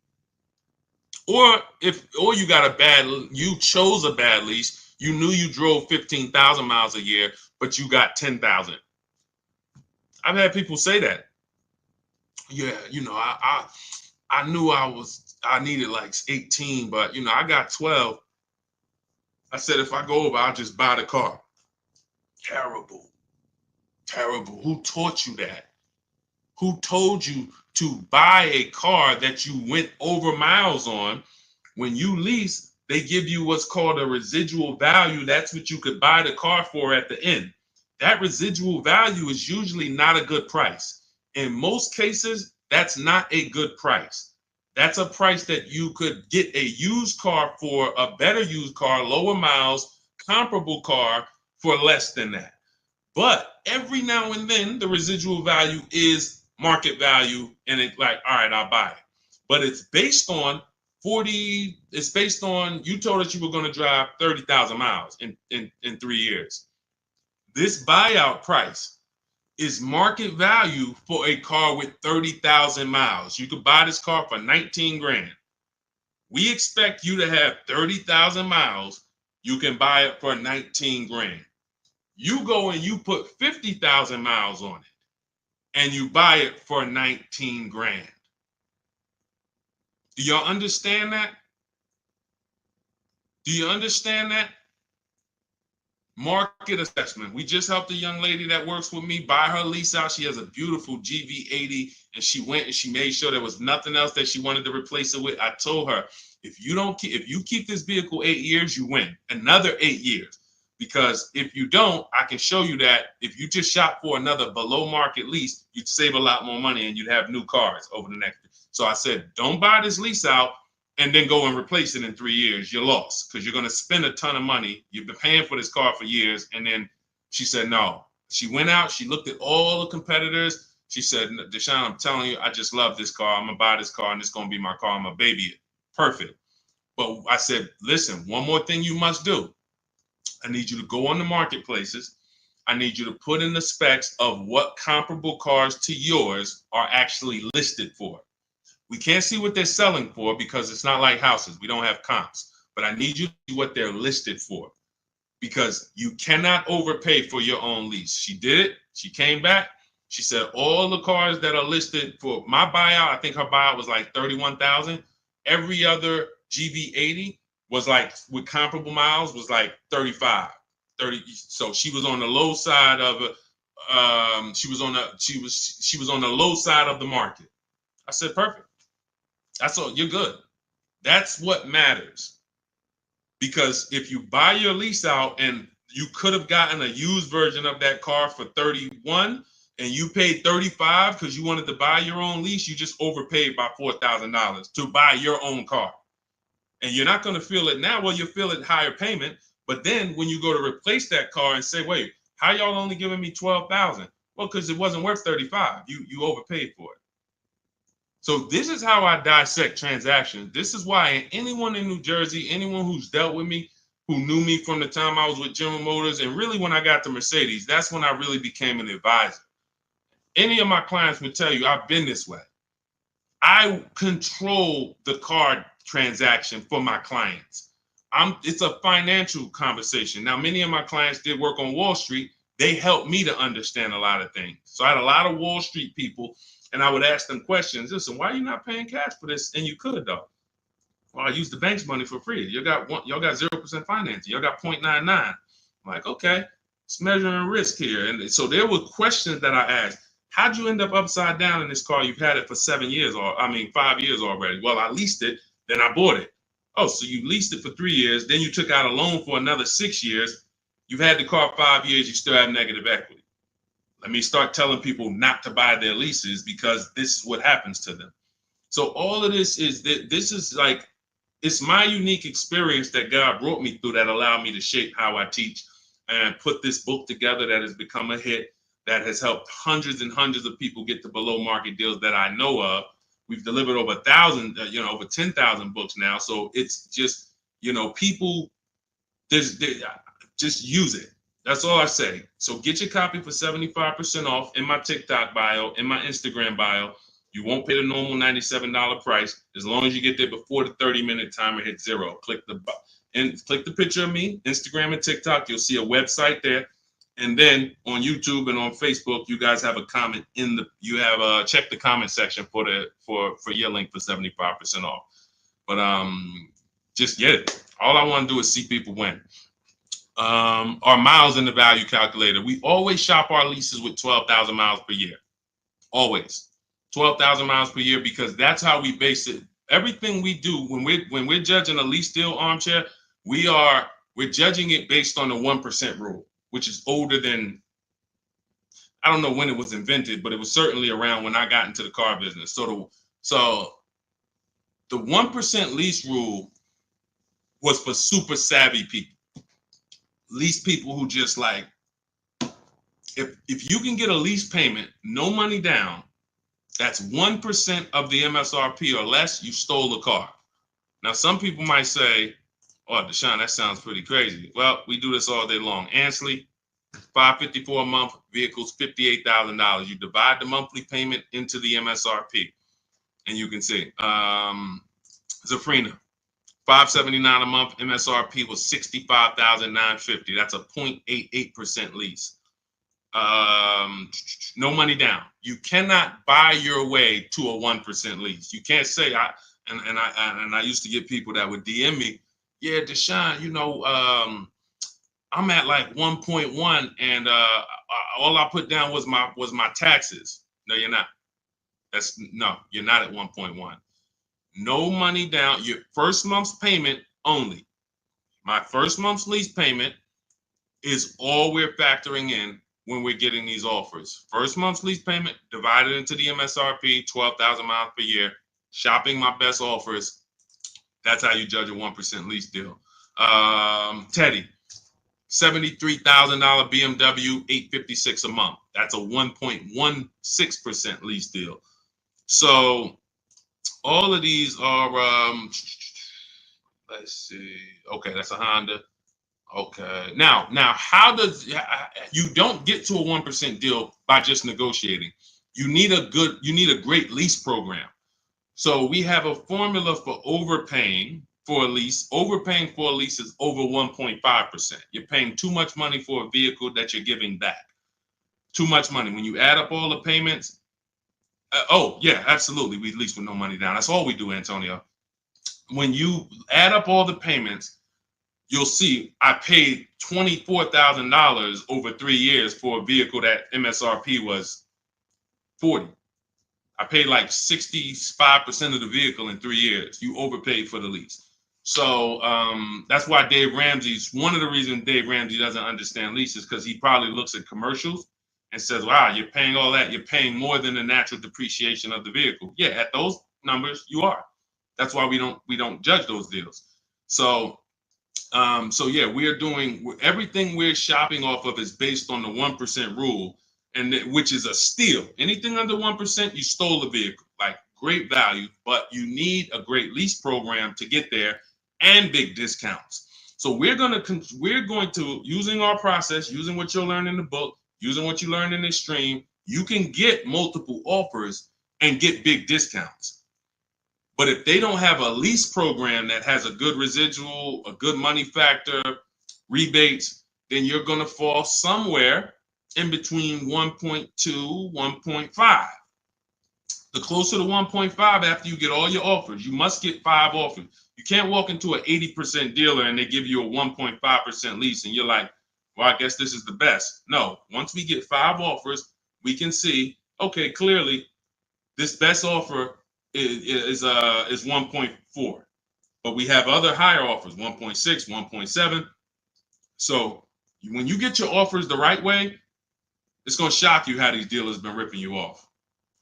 Or you chose a bad lease. You knew you drove 15,000 miles a year, but you got 10,000. I've had people say that. Yeah, I knew I needed like 18, but I got 12. I said, if I go over, I'll just buy the car. Terrible. Who taught you that? Who told you to buy a car that you went over miles on? When you lease, they give you what's called a residual value. That's what you could buy the car for at the end. That residual value is usually not a good price. In most cases, that's not a good price. That's a price that you could get a used car for, a better used car, lower miles, comparable car for less than that. But every now and then the residual value is market value, and it's like, all right, I'll buy it. But it's based on it's based on, you told us you were going to drive 30,000 miles in 3 years. This buyout price is market value for a car with 30,000 miles. You could buy this car for 19 grand. We expect you to have 30,000 miles. You can buy it for 19 grand. You go and you put 50,000 miles on it and you buy it for 19 grand. Do y'all understand that? Do you understand that? Market assessment. We just helped a young lady that works with me buy her lease out. She has a beautiful GV80, and she went and she made sure there was nothing else that she wanted to replace it with. I told her, if you keep this vehicle 8 years, you win another 8 years. Because if you don't, I can show you that if you just shop for another below market lease, you'd save a lot more money and you'd have new cars over the next. So I said, don't buy this lease out and then go and replace it in 3 years. You're lost because you're going to spend a ton of money. You've been paying for this car for years. And then she said, no. She went out. She looked at all the competitors. She said, Deshone, I'm telling you, I just love this car. I'm going to buy this car and it's going to be my car. I'm going to baby it. Perfect. But I said, listen, one more thing you must do. I need you to go on the marketplaces. I need you to put in the specs of what comparable cars to yours are actually listed for. We can't see what they're selling for because it's not like houses. We don't have comps. But I need you to see what they're listed for because you cannot overpay for your own lease. She did it. She came back. She said all the cars that are listed for my buyout, I think her buyout was like 31,000. Every other GV80 was like, with comparable miles, was like 35, 30. So she was on the low side of it. She was on the low side of the market. I said, perfect. That's all. You're good. That's what matters. Because if you buy your lease out and you could have gotten a used version of that car for 31 and you paid 35 because you wanted to buy your own lease, you just overpaid by $4,000 to buy your own car. And you're not going to feel it now. Well, you'll feel it higher payment. But then when you go to replace that car and say, wait, how y'all only giving me 12,000? Well, because it wasn't worth 35. You overpaid for it. So this is how I dissect transactions. This is why anyone in New Jersey, anyone who's dealt with me, who knew me from the time I was with General Motors, and really when I got to Mercedes, that's when I really became an advisor. Any of my clients would tell you I've been this way. I control the car transaction for my clients. It's a financial conversation. Now, many of my clients did work on Wall Street. They helped me to understand a lot of things. So I had a lot of Wall Street people, and I would ask them questions. Listen, why are you not paying cash for this? And you could, though. Well, I use the bank's money for free. Y'all got 0% financing. Y'all got 0.99. I'm like, okay, it's measuring risk here. And so there were questions that I asked. How'd you end up upside down in this car? You've had it for 5 years already. Well, I leased it, then I bought it. Oh, so you leased it for 3 years, then you took out a loan for another 6 years. You've had the car 5 years, you still have negative equity. Let me start telling people not to buy their leases because this is what happens to them. So all of this is like, it's my unique experience that God brought me through that allowed me to shape how I teach and put this book together that has become a hit, that has helped hundreds and hundreds of people get to below market deals that I know of. We've delivered over 1,000, over 10,000 books now. So it's just, people, just use it. That's all I say. So get your copy for 75% off in my TikTok bio, in my Instagram bio. You won't pay the normal $97 price as long as you get there before the 30-minute timer hits 0. Click the picture of me, Instagram and TikTok. You'll see a website there. And then on YouTube and on Facebook, you guys have a comment check the comment section for your link for 75% off. But just get it. All I want to do is see people win. Our miles in the value calculator. We always shop our leases with 12,000 miles per year. Always 12,000 miles per year, because that's how we base it. Everything we do when we're judging a lease deal, Armchair, we're judging it based on the 1% rule, which is older than, I don't know when it was invented, but it was certainly around when I got into the car business. So The 1% lease rule was for super savvy people. Lease people who just like, if you can get a lease payment, no money down, that's 1% of the MSRP or less, you stole the car. Now, some people might say, oh, Deshone, that sounds pretty crazy. Well, we do this all day long. Ansley, $554 a month, vehicles $58,000. You divide the monthly payment into the MSRP, and you can see. Zafrina, $579 a month, MSRP was $65,950. That's a 0.88% lease. No money down. You cannot buy your way to a 1% lease. You can't say I used to get people that would DM me, yeah, Deshone, you know, I'm at like 1.1 and all I put down was my taxes. No, you're not. You're not at 1.1. No money down. Your first month's payment only. My first month's lease payment is all we're factoring in when we're getting these offers. First month's lease payment divided into the MSRP, 12,000 miles per year. Shopping my best offers. That's how you judge a 1% lease deal. Teddy, $73,000 BMW, $856 a month. That's a 1.16% lease deal. So all of these are, let's see. Okay, that's a Honda. Okay. Now, how does you don't get to a 1% deal by just negotiating? You need a great lease program. So we have a formula for overpaying for a lease. Overpaying for a lease is over 1.5%. You're paying too much money for a vehicle that you're giving back. Too much money. When you add up all the payments, oh yeah, absolutely. We lease with no money down. That's all we do, Antonio. When you add up all the payments, you'll see I paid $24,000 over 3 years for a vehicle that MSRP was 40. I paid like 65% of the vehicle in 3 years. You overpaid for the lease. So that's why one of the reasons Dave Ramsey doesn't understand leases, because he probably looks at commercials and says, wow, you're paying all that. You're paying more than the natural depreciation of the vehicle. Yeah, at those numbers, you are. That's why we don't judge those deals. So yeah, we're doing everything we're shopping off of is based on the 1% rule. Which is a steal. Anything under 1%, you stole the vehicle. Like great value, but you need a great lease program to get there and big discounts. So we're going to using our process, using what you'll learn in the book, using what you learned in this stream, you can get multiple offers and get big discounts. But if they don't have a lease program that has a good residual, a good money factor, rebates, then you're going to fall somewhere in between 1.2, 1.5. The closer to 1.5 after you get all your offers, you must get 5 offers. You can't walk into an 80% dealer and they give you a 1.5% lease and you're like, well, I guess this is the best. No, once we get 5 offers, we can see, okay, clearly this best offer is 1.4. But we have other higher offers, 1.6, 1.7. So when you get your offers the right way, it's going to shock you how these dealers been ripping you off,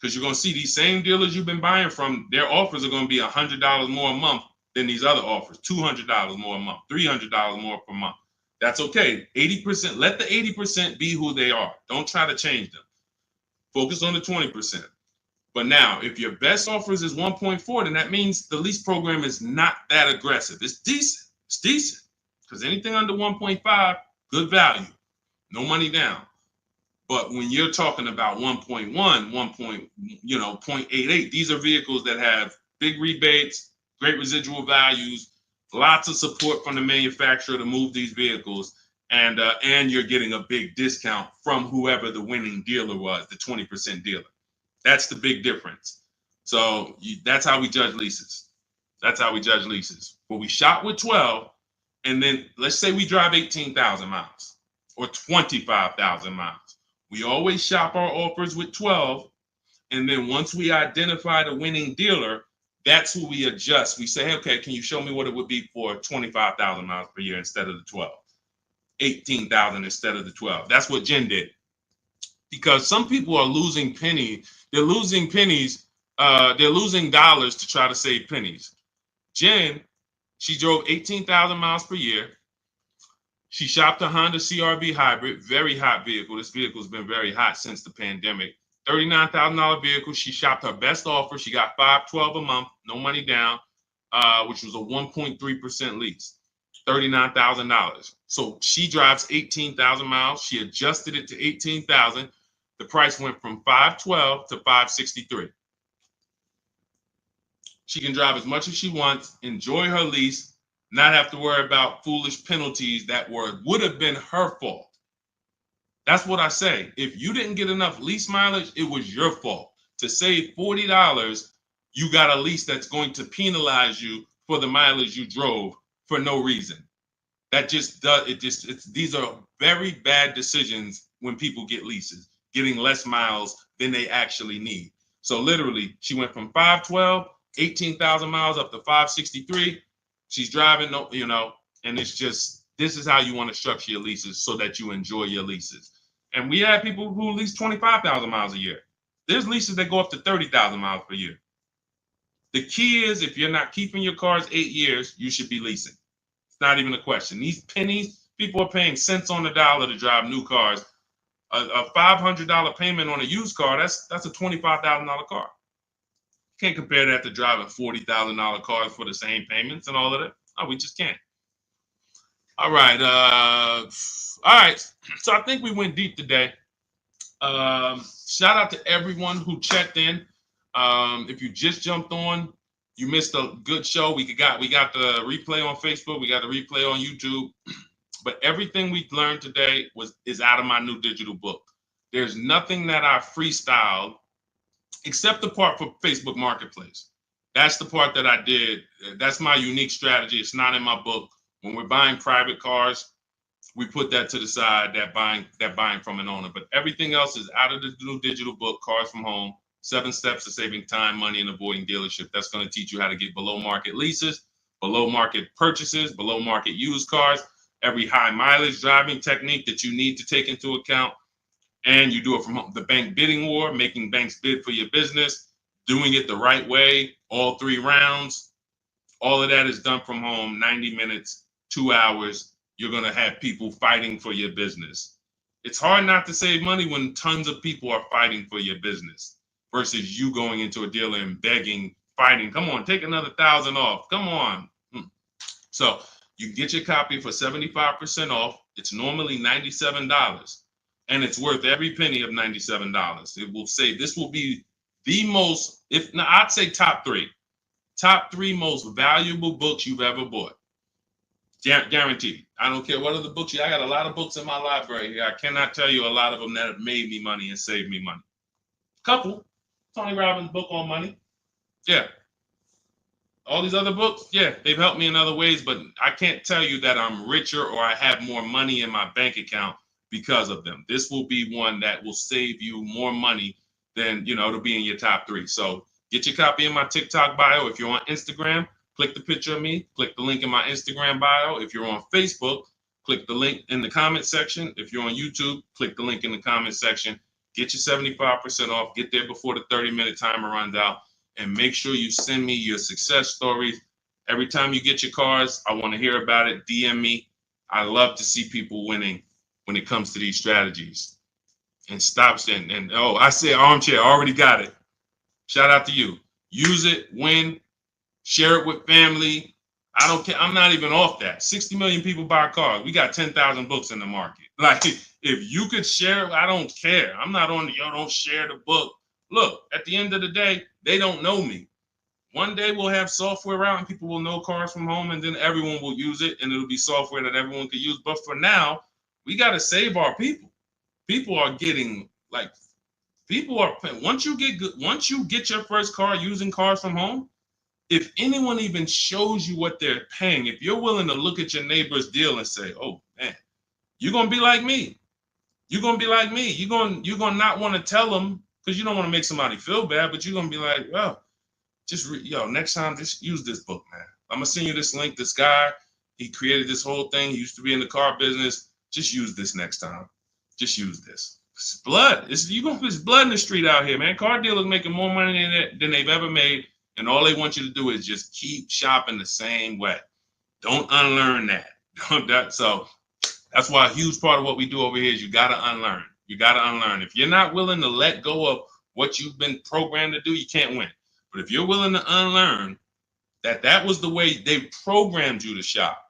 because you're going to see these same dealers you've been buying from, their offers are going to be $100 more a month than these other offers, $200 more a month, $300 more per month. That's okay. 80%, let the 80% be who they are. Don't try to change them. Focus on the 20%. But now, if your best offers is 1.4, then that means the lease program is not that aggressive. It's decent. It's decent. Because anything under 1.5, good value. No money down. But when you're talking about 1.1, 0.88, these are vehicles that have big rebates, great residual values, lots of support from the manufacturer to move these vehicles, and you're getting a big discount from whoever the winning dealer was, the 20% dealer. That's the big difference. So that's how we judge leases. That's how we judge leases. But we shop with 12, and then let's say we drive 18,000 miles or 25,000 miles. We always shop our offers with 12, and then once we identify the winning dealer, that's who we adjust. We say, hey, okay, can you show me what it would be for 25,000 miles per year instead of the 12? 18,000 instead of the 12. That's what Jen did. Because some people are losing pennies. They're losing pennies. They're losing dollars to try to save pennies. Jen, she drove 18,000 miles per year. She shopped a Honda CRV hybrid, very hot vehicle. This vehicle's been very hot since the pandemic. $39,000 vehicle. She shopped her best offer. She got $512 a month, no money down, which was a 1.3% lease. $39,000. So she drives 18,000 miles. She adjusted it to 18,000. The price went from $512 to $563. She can drive as much as she wants, enjoy her lease, not have to worry about foolish penalties that would have been her fault. That's what I say. If you didn't get enough lease mileage, it was your fault. To save $40, you got a lease that's going to penalize you for the mileage you drove for no reason. That just does it. These are very bad decisions when people get leases, getting less miles than they actually need. So literally, she went from 512, 18,000 miles up to 563. She's driving, and it's just, this is how you want to structure your leases so that you enjoy your leases. And we have people who lease 25,000 miles a year. There's leases that go up to 30,000 miles per year. The key is, if you're not keeping your cars 8 years, you should be leasing. It's not even a question. These pennies, people are paying cents on the dollar to drive new cars. A $500 payment on a used car, that's a $25,000 car. Can't compare that to driving $40,000 cars for the same payments and all of that. Oh, we just can't. All right. So I think we went deep today. Shout out to everyone who checked in. If you just jumped on, you missed a good show. We got the replay on Facebook. We got the replay on YouTube. But everything we learned today is out of my new digital book. There's nothing that I freestyled except the part for Facebook Marketplace. That's the part that I did. That's my unique strategy. It's not in my book. When we're buying private cars, we put that to the side, that buying from an owner. But everything else is out of the new digital book, Cars from Home, 7 Steps to Saving Time, Money, and Avoiding Dealership. That's going to teach you how to get below market leases, below market purchases, below market used cars, every high mileage driving technique that you need to take into account. And you do it from the bank bidding war, making banks bid for your business, doing it the right way, all 3 rounds. All of that is done from home, 90 minutes, 2 hours. You're going to have people fighting for your business. It's hard not to save money when tons of people are fighting for your business versus you going into a dealer and begging, fighting. Come on, take another $1,000 off. Come on. So you can get your copy for 75% off. It's normally $97. And it's worth every penny of $97. It will say this will be the most, I'd say top 3 most valuable books you've ever bought. Guaranteed. I don't care what other books I got a lot of books in my library. I cannot tell you a lot of them that have made me money and saved me money. Couple. Tony Robbins' book on money. Yeah. All these other books, yeah, they've helped me in other ways, but I can't tell you that I'm richer or I have more money in my bank account because of them. This will be one that will save you more money than, it'll be in your top 3. So get your copy in my TikTok bio. If you're on Instagram, click the picture of me, click the link in my Instagram bio. If you're on Facebook, click the link in the comment section. If you're on YouTube, click the link in the comment section. Get your 75% off. Get there before the 30-minute timer runs out. And make sure you send me your success stories. Every time you get your cars, I want to hear about it. DM me. I love to see people winning when it comes to these strategies. And I say armchair, I already got it. Shout out to you. Use it, win, share it with family. I don't care. I'm not even off that. 60 million people buy cars. We got 10,000 books in the market. Like, if you could share it, I don't care. I'm not on don't share the book. Look, at the end of the day, they don't know me. One day we'll have software out and people will know Cars from Home, and then everyone will use it and it'll be software that everyone can use. But for now, we got to save our people. People are getting once you get your first car using Cars from Home, if anyone even shows you what they're paying, if you're willing to look at your neighbor's deal and say, oh man, you're going to be like me. You're going to be like me. You're going to not want to tell them because you don't want to make somebody feel bad, but you're going to be like, well, next time, just use this book, man. I'm going to send you this link. This guy, he created this whole thing. He used to be in the car business. Just use this next time. Just use this. It's blood. It's blood in the street out here, man. Car dealers making more money than they've ever made. And all they want you to do is just keep shopping the same way. Don't unlearn that. So that's why a huge part of what we do over here is you got to unlearn. You got to unlearn. If you're not willing to let go of what you've been programmed to do, you can't win. But if you're willing to unlearn that was the way they programmed you to shop,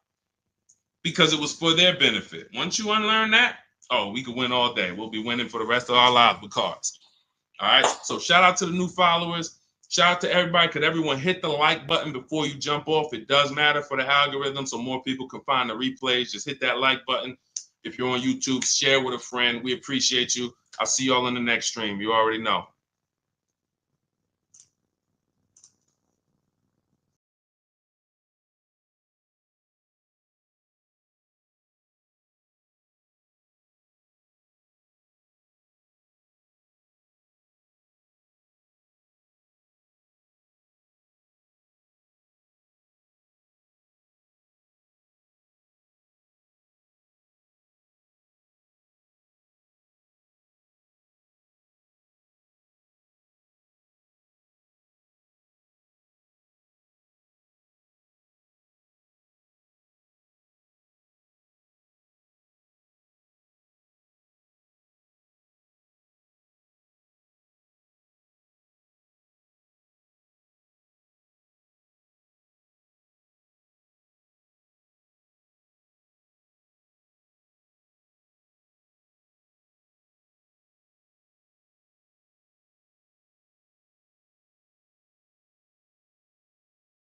because it was for their benefit. Once you unlearn that, oh, we could win all day. We'll be winning for the rest of our lives with cars. All right. So shout out to the new followers. Shout out to everybody. Could everyone hit the like button before you jump off? It does matter for the algorithm, so more people can find the replays. Just hit that like button. If you're on YouTube, share with a friend. We appreciate you. I'll see y'all in the next stream. You already know.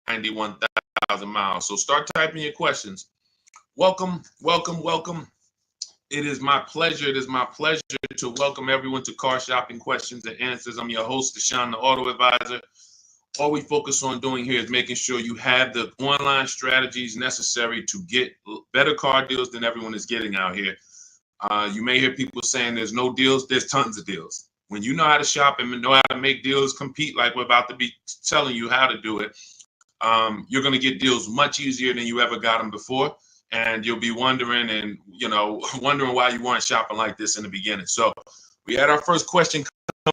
$91,000 So start typing your questions. Welcome, welcome, welcome. It is my pleasure. It is my pleasure to welcome everyone to Car Shopping Questions and Answers. I'm your host, Deshone the Auto Advisor. All we focus on doing here is making sure you have the online strategies necessary to get better car deals than everyone is getting out here. You may hear people saying there's no deals. There's tons of deals. When you know how to shop and know how to make deals compete, like we're about to be telling you how to do it, you're going to get deals much easier than you ever got them before. And you'll be wondering wondering why you weren't shopping like this in the beginning. So we had our first question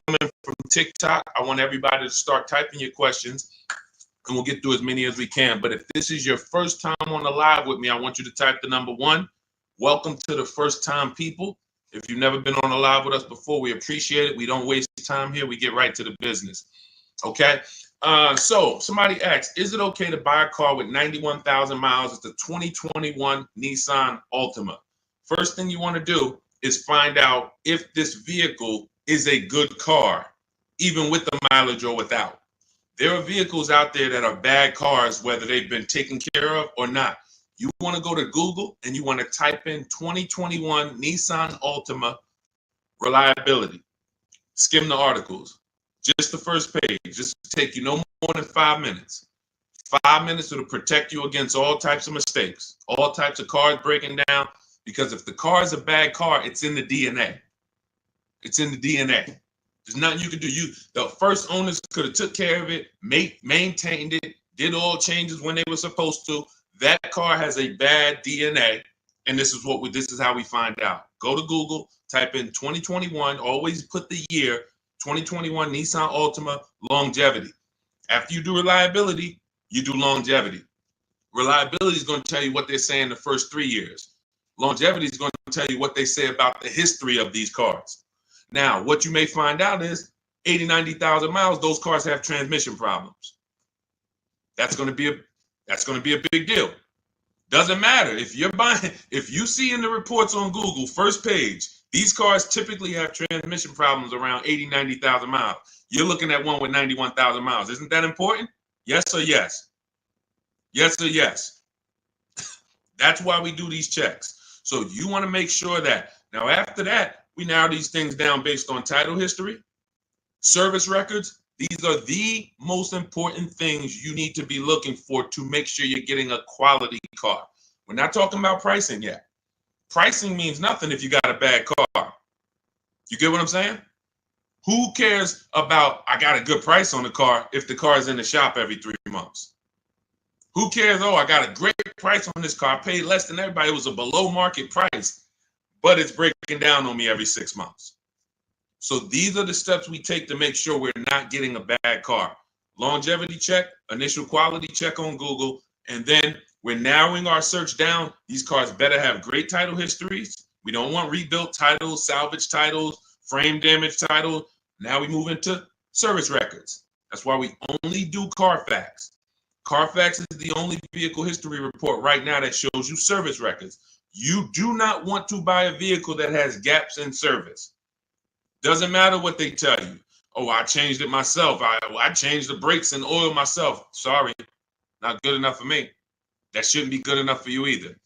coming from TikTok. I want everybody to start typing your questions, and we'll get through as many as we can. But if this is your first time on the live with me, I want you to type the number 1. Welcome to the first time people. If you've never been on a live with us before, we appreciate it. We don't waste time here. We get right to the business. Okay. So somebody asked, is it okay to buy a car with 91,000 miles? It's a 2021 Nissan Altima. First thing you want to do is find out if this vehicle is a good car, even with the mileage or without. There are vehicles out there that are bad cars, whether they've been taken care of or not. You want to go to Google and you want to type in 2021 Nissan Altima reliability. Skim the articles. Just the first page. Just take you no more than 5 minutes. 5 minutes will protect you against all types of mistakes, all types of cars breaking down. Because if the car is a bad car, it's in the DNA. It's in the DNA. There's nothing you can do. The first owners could have took care of it, maintained it, did all changes when they were supposed to. That car has a bad DNA, and this is how we find out. Go to Google, type in 2021. Always put the year 2021 Nissan Altima longevity. After you do reliability, you do longevity. Reliability is going to tell you what they're saying the first 3 years. Longevity is going to tell you what they say about the history of these cars. Now, what you may find out is 80, 90,000 miles, those cars have transmission problems. That's going to be a big deal. Doesn't matter if you see in the reports on Google, first page, these cars typically have transmission problems around 80, 90,000 miles. You're looking at one with 91,000 miles. Isn't that important? Yes or yes? Yes or yes? That's why we do these checks. So you want to make sure that. Now, after that, we narrow these things down based on title history, service records. These are the most important things you need to be looking for to make sure you're getting a quality car. We're not talking about pricing yet. Pricing means nothing if you got a bad car. You get what I'm saying? Who cares about, I got a good price on the car if the car is in the shop every 3 months? Who cares, I got a great price on this car. I paid less than everybody. It was a below market price, but it's breaking down on me every 6 months. So these are the steps we take to make sure we're not getting a bad car. longevity check, initial quality check on Google, and then we're narrowing our search down. These cars better have great title histories. We don't want rebuilt titles, salvage titles, frame damage titles. Now we move into service records. That's why we only do Carfax. Carfax is the only vehicle history report right now that shows you service records. You do not want to buy a vehicle that has gaps in service. Doesn't matter what they tell you. Oh, I changed it myself. I changed the brakes and oil myself. Sorry, not good enough for me. That shouldn't be good enough for you either.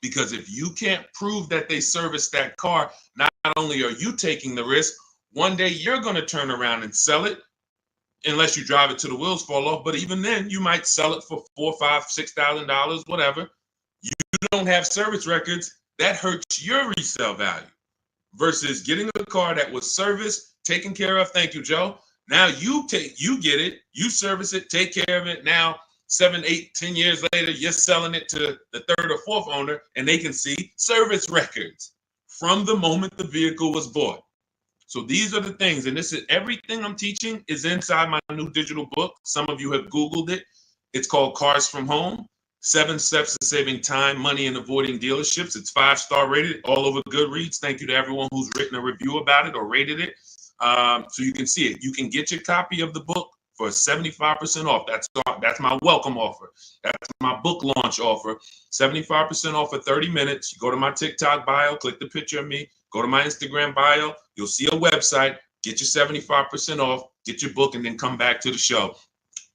Because if you can't prove that they serviced that car, not only are you taking the risk, one day you're going to turn around and sell it, unless you drive it till the wheels fall off. But even then, you might sell it for $4,000, $5,000, $6,000, whatever. You don't have service records. That hurts your resale value. Versus getting a car that was serviced, taken care of. Thank you, Joe. Now you get it, you service it, take care of it. Now 7, 8, 10 years later, you're selling it to the third or fourth owner, and they can see service records from the moment the vehicle was bought. So these are the things, and this is everything I'm teaching is inside my new digital book. Some of you have Googled it. It's called Cars from Home. 7 Steps to Saving Time, Money, and Avoiding Dealerships. It's 5-star rated all over Goodreads. Thank you to everyone who's written a review about it or rated it. So you can see it. You can get your copy of the book for 75% off. That's my welcome offer. That's my book launch offer. 75% off for 30 minutes. You go to my TikTok bio, click the picture of me, go to my Instagram bio. You'll see a website. Get your 75% off, get your book, and then come back to the show.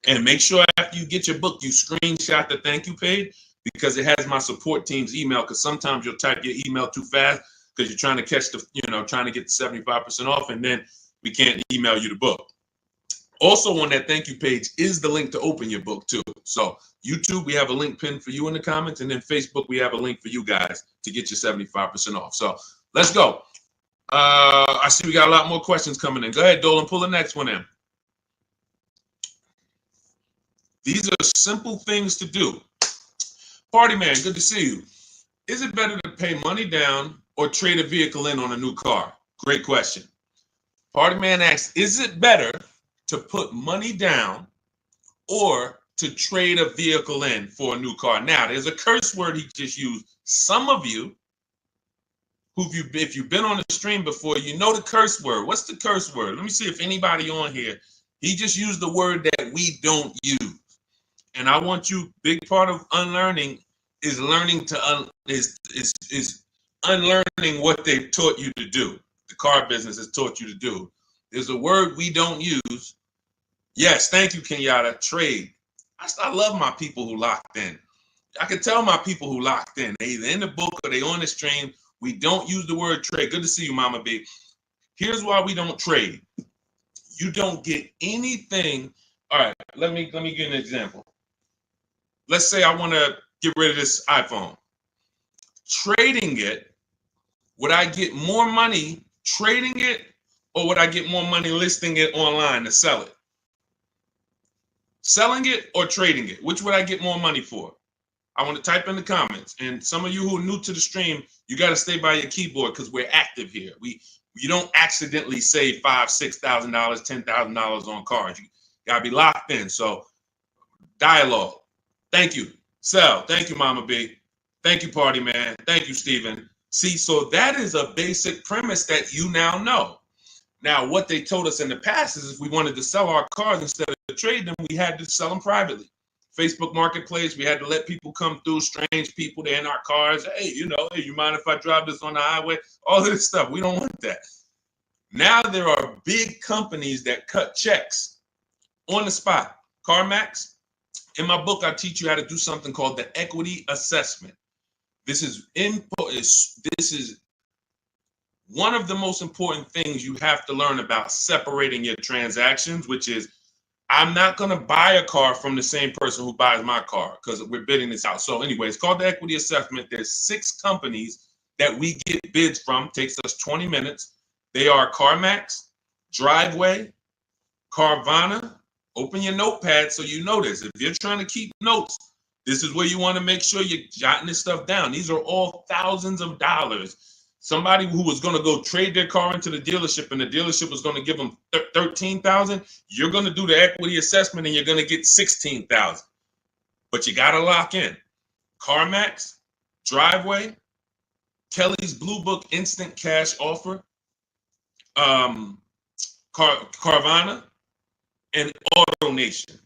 And make sure after you get your book, you screenshot the thank you page, because it has my support team's email. Because sometimes you'll type your email too fast because you're trying to catch trying to get the 75% off, and then we can't email you the book. Also on that thank you page is the link to open your book too. So YouTube, we have a link pinned for you in the comments, and then Facebook, we have a link for you guys to get your 75% off. So let's go. I see we got a lot more questions coming in. Go ahead, Dolan, pull the next one in. These are simple things to do. Party man, good to see you. Is it better to pay money down or trade a vehicle in on a new car? Great question. Party man asks, is it better to put money down or to trade a vehicle in for a new car? Now, there's a curse word he just used. Some of you, if you've been on the stream before, you know the curse word. What's the curse word? Let me see if anybody on here, he just used the word that we don't use. And I want you, big part of unlearning is learning to is unlearning what they've taught you to do. The car business has taught you to do. There's a word we don't use. Yes, thank you, Kenyatta. Trade. I love my people who locked in. I can tell my people who locked in. They either in the book or they on the stream. We don't use the word trade. Good to see you, Mama B. Here's why we don't trade. You don't get anything. All right, let me give you an example. Let's say I want to get rid of this iPhone. Trading it, would I get more money trading it, or would I get more money listing it online to sell it? Selling it or trading it? Which would I get more money for? I want to type in the comments. And some of you who are new to the stream, you got to stay by your keyboard because we're active here. You don't accidentally save $5,000, $6,000, $10,000 on cars. You got to be locked in. So dialogue. Thank you. Sell. Thank you, Mama B. Thank you, Party Man. Thank you, Stephen. See, so that is a basic premise that you now know. Now, what they told us in the past is if we wanted to sell our cars instead of trade them, we had to sell them privately. Facebook Marketplace, we had to let people come through, strange people, they're in our cars. Hey, hey, you mind if I drive this on the highway? All of this stuff. We don't want that. Now there are big companies that cut checks on the spot. CarMax. In my book, I teach you how to do something called the equity assessment. This is one of the most important things you have to learn about separating your transactions, which is I'm not going to buy a car from the same person who buys my car because we're bidding this out. So anyway, it's called the equity assessment. There's 6 companies that we get bids from. Takes us 20 minutes. They are CarMax, Driveway, Carvana. Open your notepad so you know this. If you're trying to keep notes, this is where you want to make sure you're jotting this stuff down. These are all thousands of dollars Somebody who was going to go trade their car into the dealership and the dealership was going to give them $13,000, you're going to do the equity assessment and you're going to get $16,000. But you got to lock in. CarMax, Driveway, Kelly's Blue Book Instant Cash Offer, Carvana, and AutoNation.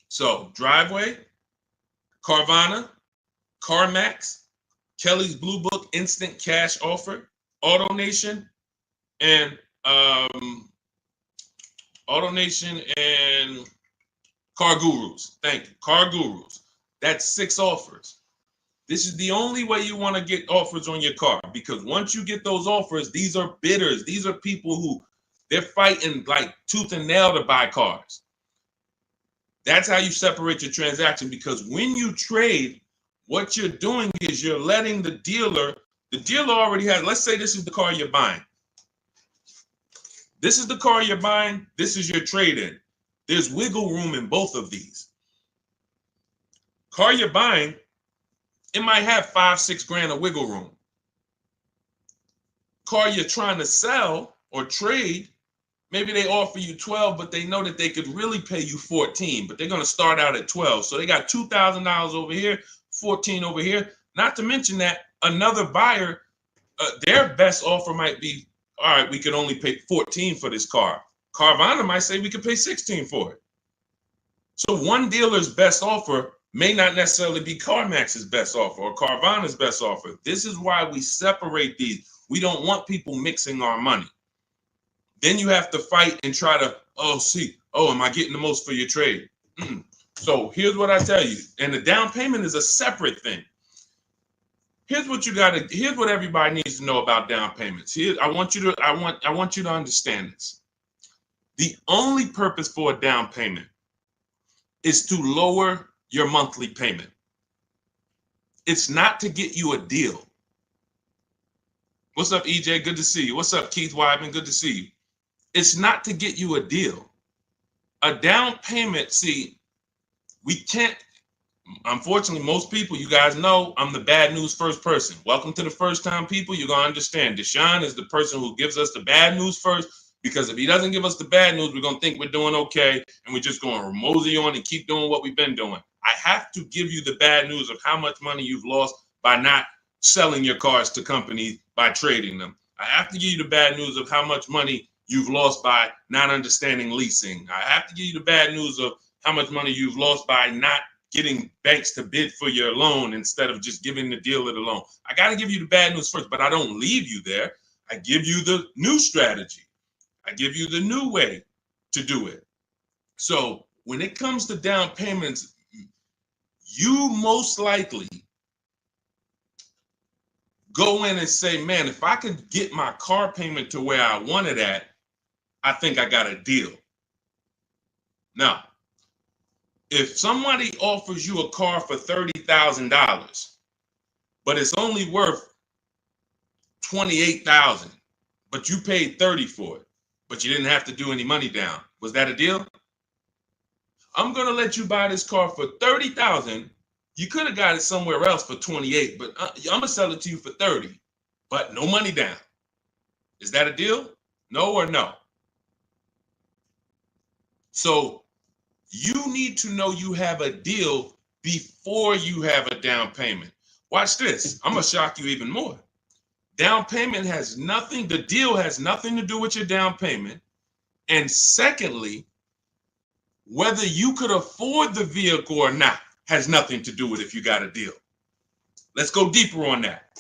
So Driveway, Carvana, CarMax, Kelly's Blue Book Instant Cash Offer, AutoNation, and Car Gurus. Thank you, Car Gurus. That's 6 offers. This is the only way you want to get offers on your car, because once you get those offers, these are bidders. These are people who they're fighting like tooth and nail to buy cars. That's how you separate your transaction, because when you trade, what you're doing is you're letting the dealer already has, let's say this is the car you're buying. This is the car you're buying. This is your trade-in. There's wiggle room in both of these. Car you're buying, it might have 5-6 grand of wiggle room. Car you're trying to sell or trade, maybe they offer you 12, but they know that they could really pay you 14, but they're going to start out at 12. So they got $2,000 over here, 14 over here. Not to mention that another buyer, their best offer might be, all right, we could only pay 14 for this car. Carvana might say we could pay 16 for it. So one dealer's best offer may not necessarily be CarMax's best offer or Carvana's best offer. This is why we separate these. We don't want people mixing our money. Then you have to fight and try to, am I getting the most for your trade? So here's what I tell you. And the down payment is a separate thing. Here's what everybody needs to know about down payments. I want you to understand this. The only purpose for a down payment is to lower your monthly payment. It's not to get you a deal. What's up, EJ? Good to see you. What's up, Keith Weidman? Good to see you. It's not to get you a deal. A down payment, we can't, unfortunately, most people, you guys know, I'm the bad news first person. Welcome to the first time people. You're going to understand. Deshone is the person who gives us the bad news first, because if he doesn't give us the bad news, we're going to think we're doing okay, and we're just going to mosey on and keep doing what we've been doing. I have to give you the bad news of how much money you've lost by not selling your cars to companies by trading them. I have to give you the bad news of how much money you've lost by not understanding leasing. I have to give you the bad news of how much money you've lost by not getting banks to bid for your loan instead of just giving the dealer the loan. I got to give you the bad news first, but I don't leave you there. I give you the new strategy. I give you the new way to do it. So when it comes to down payments, you most likely go in and say, man, if I could get my car payment to where I want it at, I think I got a deal. Now, if somebody offers you a car for $30,000, but it's only worth $28,000, but you paid $30,000 for it, but you didn't have to do any money down, was that a deal? I'm going to let you buy this car for $30,000. You could have got it somewhere else for $28,000, but I'm going to sell it to you for $30,000, but no money down. Is that a deal? No or no? So you need to know you have a deal before you have a down payment. Watch this. I'm going to shock you even more. Down payment has nothing, the deal has nothing to do with your down payment. And secondly, whether you could afford the vehicle or not has nothing to do with if you got a deal. Let's go deeper on that.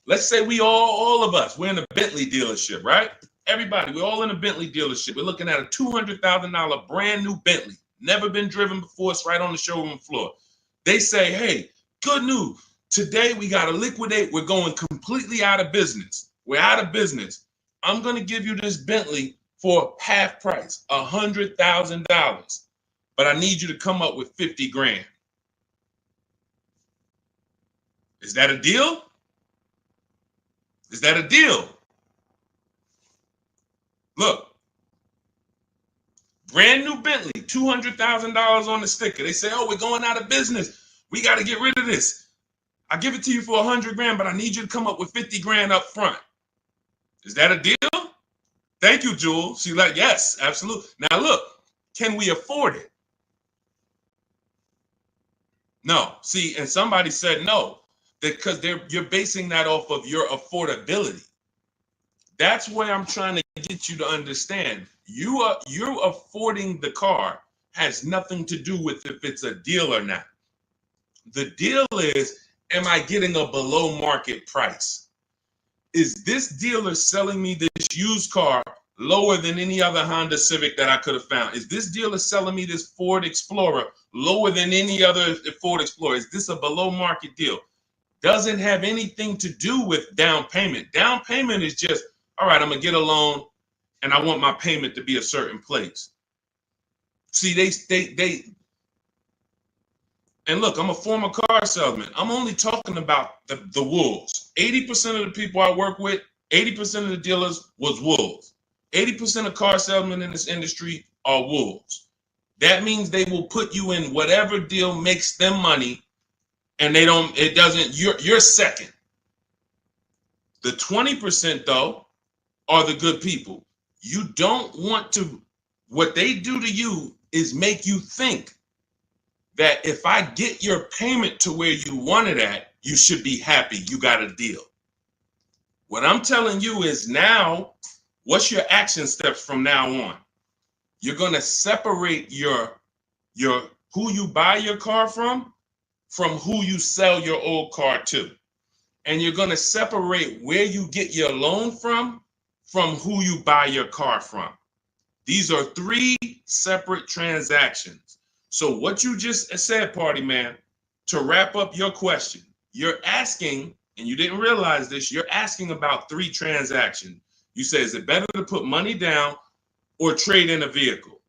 Let's say we all of us, we're in a Bentley dealership, right? Everybody, we're all in a Bentley dealership. We're looking at a $200,000 brand new Bentley, never been driven before. It's right on the showroom floor. They say, hey, good news. Today we got to liquidate. We're going completely out of business. We're out of business. I'm going to give you this Bentley for half price, $100,000. But I need you to come up with 50 grand. Is that a deal? Is that a deal? Look, brand new Bentley, $200,000 on the sticker. They say, oh, we're going out of business. We got to get rid of this. I give it to you for 100 grand, but I need you to come up with 50 grand up front. Is that a deal? Thank you, Jewel. She's like, yes, absolutely. Now look, can we afford it? No. See, and somebody said no, because you're basing that off of your affordability. That's where I'm trying to get you to understand. You're affording the car has nothing to do with if it's a deal or not. The deal is, am I getting a below market price? Is this dealer selling me this used car lower than any other Honda Civic that I could have found? Is this dealer selling me this Ford Explorer lower than any other Ford Explorer? Is this a below market deal? Doesn't have anything to do with down payment. Down payment is just, all right, I'm going to get a loan and I want my payment to be a certain place. See, they and look, I'm a former car salesman. I'm only talking about the wolves. 80% of the people I work with, 80% of the dealers was wolves. 80% of car salesmen in this industry are wolves. That means they will put you in whatever deal makes them money, and you're second. The 20% though are the good people. You don't want to, what they do to you is make you think that if I get your payment to where you want it at, you should be happy. You got a deal. What I'm telling you is now, what's your action steps from now on? You're going to separate your who you buy your car from who you sell your old car to. And you're going to separate where you get your loan from who you buy your car from. These are three separate transactions. So what you just said, Party Man, to wrap up your question, you're asking, and you didn't realize this, you're asking about three transactions. You say, is it better to put money down or trade in a vehicle?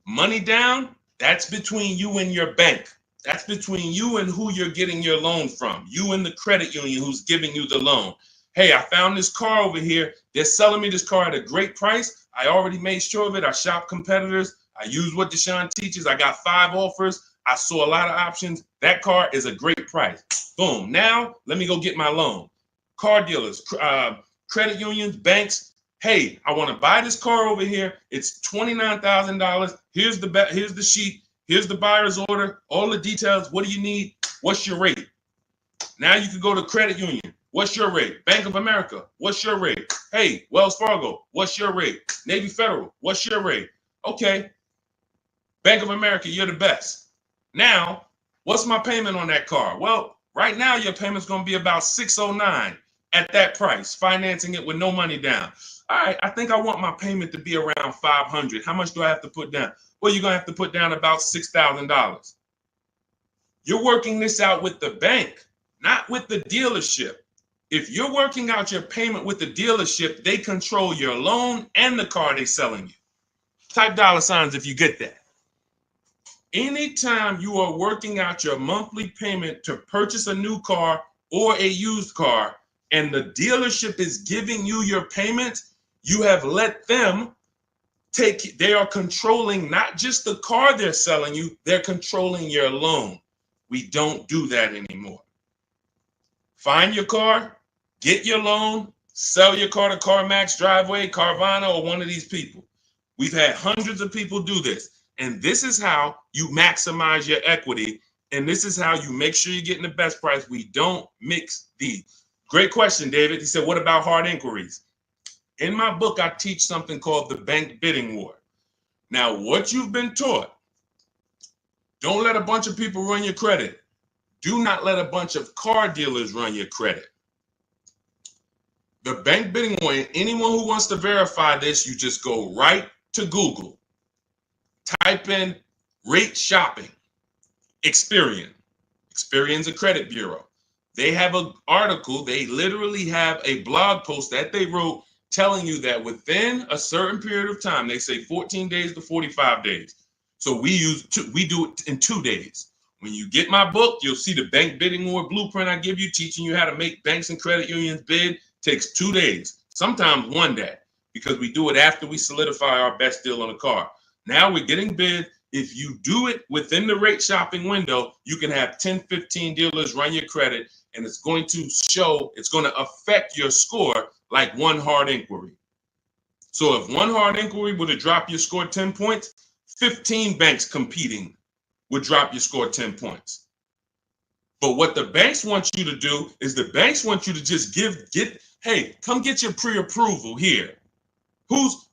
Money down, that's between you and your bank. That's between you and who you're getting your loan from. You and the credit union who's giving you the loan. Hey, I found this car over here. They're selling me this car at a great price. I already made sure of it. I shop competitors. I use what Deshone teaches. I got 5 offers. I saw a lot of options. That car is a great price. Boom. Now, let me go get my loan. Car dealers, credit unions, banks. Hey, I want to buy this car over here. It's $29,000. Here's the sheet. Here's the buyer's order. All the details. What do you need? What's your rate? Now you can go to credit union. What's your rate? Bank of America. What's your rate? Hey, Wells Fargo. What's your rate? Navy Federal. What's your rate? Okay. Bank of America, you're the best. Now, what's my payment on that car? Well, right now your payment's going to be about $609 at that price, financing it with no money down. All right, I think I want my payment to be around $500. How much do I have to put down? Well, you're going to have to put down about $6,000. You're working this out with the bank, not with the dealership. If you're working out your payment with the dealership, they control your loan and the car they're selling you. Type $ if you get that. Anytime you are working out your monthly payment to purchase a new car or a used car, and the dealership is giving you your payment, you have let them they are controlling not just the car they're selling you, they're controlling your loan. We don't do that anymore. Find your car, get your loan, sell your car to CarMax, Driveway, Carvana, or one of these people. We've had hundreds of people do this. And this is how you maximize your equity. And this is how you make sure you're getting the best price. We don't mix these. Great question, David. He said, what about hard inquiries? In my book, I teach something called the bank bidding war. Now, what you've been taught, don't let a bunch of people run your credit. Do not let a bunch of car dealers run your credit. The bank bidding war, anyone who wants to verify this, you just go right to Google. Type in rate shopping, Experian. Experian's a credit bureau. They have an article, they literally have a blog post that they wrote telling you that within a certain period of time, they say 14 days to 45 days. So we do it in 2 days. When you get my book, you'll see the bank bidding war blueprint I give you, teaching you how to make banks and credit unions bid. Takes 2 days, sometimes 1 day, because we do it after we solidify our best deal on a car. Now we're getting bid. if you do it within the rate shopping window, you can have 10, 15 dealers run your credit, and it's going to affect your score like one hard inquiry. So if one hard inquiry would have dropped your score 10 points, 15 banks competing would drop your score 10 points. But what the banks want you to do is the banks want you to just hey, come get your pre-approval here. Who's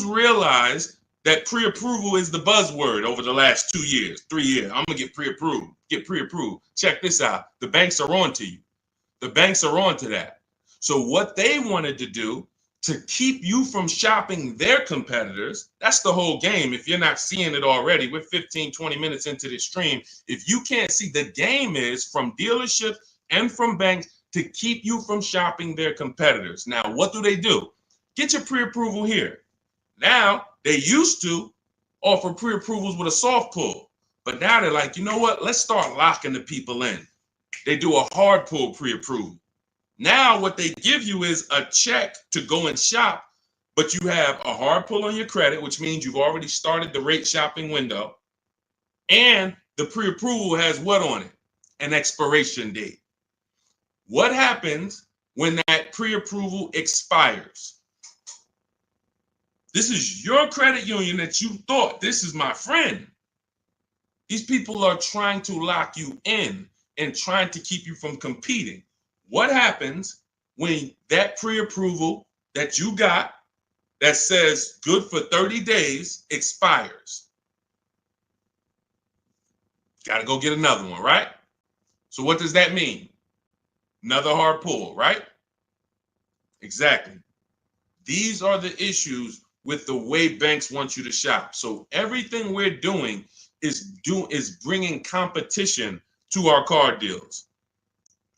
realized that pre-approval is the buzzword over the last 2 years, 3 years? I'm gonna get pre-approved. Check this out. The banks are on to you. The banks are on to that. So what they wanted to do to keep you from shopping their competitors, that's the whole game. If you're not seeing it already, we're 15, 20 minutes into this stream. If you can't see, the game is from dealerships and from banks to keep you from shopping their competitors. Now, what do? Get your pre-approval here. Now, they used to offer pre-approvals with a soft pull, but now they're like, you know what? Let's start locking the people in. They do a hard pull pre-approval. Now what they give you is a check to go and shop, but you have a hard pull on your credit, which means you've already started the rate shopping window, and the pre-approval has what on it? An expiration date. What happens when that pre-approval expires? This is your credit union that you thought, this is my friend. These people are trying to lock you in and trying to keep you from competing. What happens when that pre-approval that you got that says good for 30 days expires? Got to go get another one, right? So what does that mean? Another hard pull, right? Exactly. These are the issues with the way banks want you to shop. So everything we're doing is bringing competition to our car deals.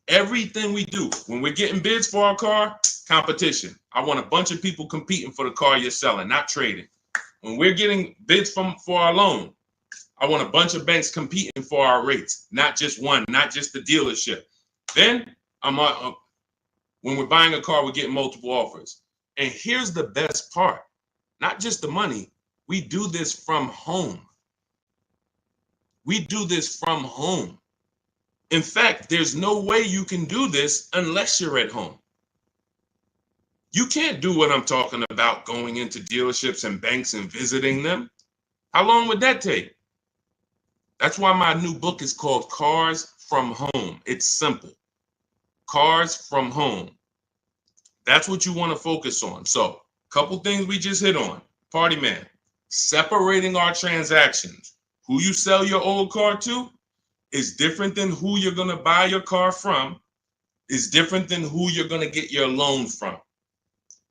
Everything we do, when we're getting bids for our car, competition. I want a bunch of people competing for the car you're selling, not trading. When we're getting bids for our loan, I want a bunch of banks competing for our rates, not just one, not just the dealership. Then when we're buying a car, we're getting multiple offers. And here's the best part, not just the money. We do this from home. We do this from home. In fact, there's no way you can do this unless you're at home. You can't do what I'm talking about, going into dealerships and banks and visiting them. How long would that take? That's why my new book is called Cars from Home. It's simple. Cars from Home. That's what you want to focus on. So, a couple things we just hit on. Party man, separating our transactions. Who you sell your old car to is different than who you're going to buy your car from, is different than who you're going to get your loan from.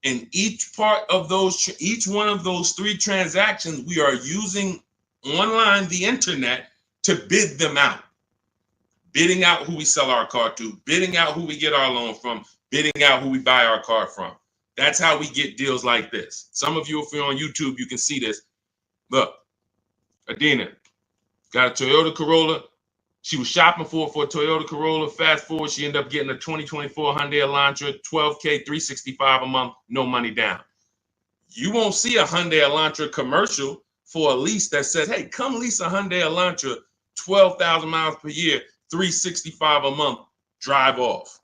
In each one of those three transactions, we are using online, the internet, to bid them out. Bidding out who we sell our car to, bidding out who we get our loan from, bidding out who we buy our car from. That's how we get deals like this. Some of you, if you're on YouTube, you can see this. Look, Adina got a Toyota Corolla. She was shopping for a Toyota Corolla. Fast forward, she ended up getting a 2024 Hyundai Elantra, $12K, $365 a month, no money down. You won't see a Hyundai Elantra commercial for a lease that says, hey, come lease a Hyundai Elantra, 12,000 miles per year, $365 a month, drive off.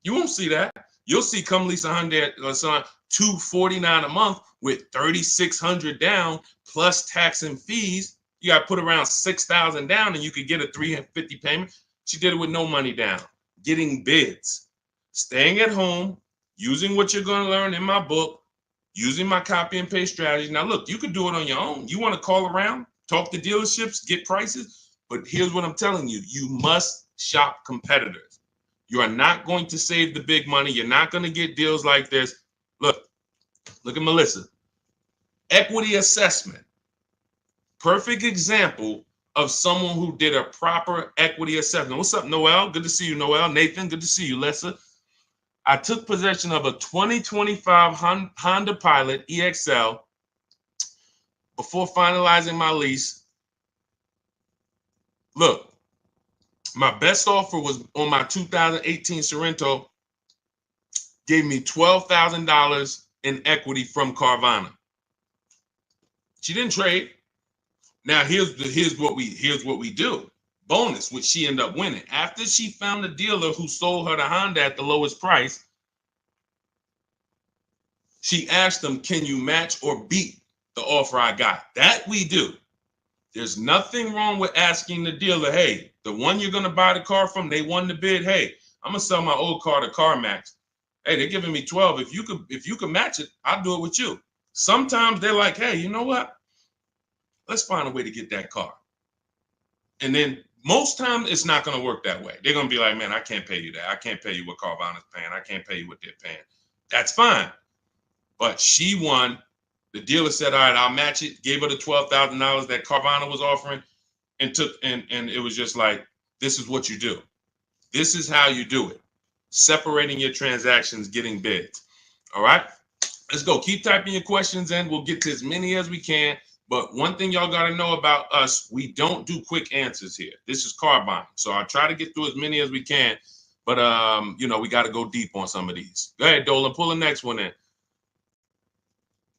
You won't see that. You'll see come lease a Hyundai Elantra, $249 a month with $3,600 down plus tax and fees. You got to put around $6,000 down and you could get a $350 payment. She did it with no money down, getting bids, staying at home, using what you're going to learn in my book, using my copy and paste strategy. Now, look, you could do it on your own. You want to call around, talk to dealerships, get prices. But here's what I'm telling you. You must shop competitors. You are not going to save the big money. You're not going to get deals like this. Look at Melissa. Equity assessment. Perfect example of someone who did a proper equity assessment. What's up, Noel? Good to see you, Noel. Nathan, good to see you, Lessa. I took possession of a 2025 Honda Pilot EXL before finalizing my lease. Look, my best offer was on my 2018 Sorento, gave me $12,000 in equity from Carvana. She didn't trade. Now here's what we do. Bonus, which she ended up winning. After she found the dealer who sold her the Honda at the lowest price, she asked them, "Can you match or beat the offer I got?" That we do. There's nothing wrong with asking the dealer, "Hey, the one you're gonna buy the car from, they won the bid. Hey, I'm gonna sell my old car to CarMax. Hey, they're giving me 12. If you could match it, I'll do it with you." Sometimes they're like, "Hey, you know what? Let's find a way to get that car." And then most times it's not going to work that way. They're going to be like, "Man, I can't pay you that. I can't pay you what Carvana's paying. I can't pay you what they're paying." That's fine. But she won. The dealer said, "All right, I'll match it." Gave her the $12,000 that Carvana was offering, and it was just like, this is what you do. This is how you do it. Separating your transactions, getting bids. All right. Let's go. Keep typing your questions in. We'll get to as many as we can. But one thing y'all got to know about us, we don't do quick answers here. This is car buying. So I'll try to get through as many as we can. But, we got to go deep on some of these. Go ahead, Dolan. Pull the next one in.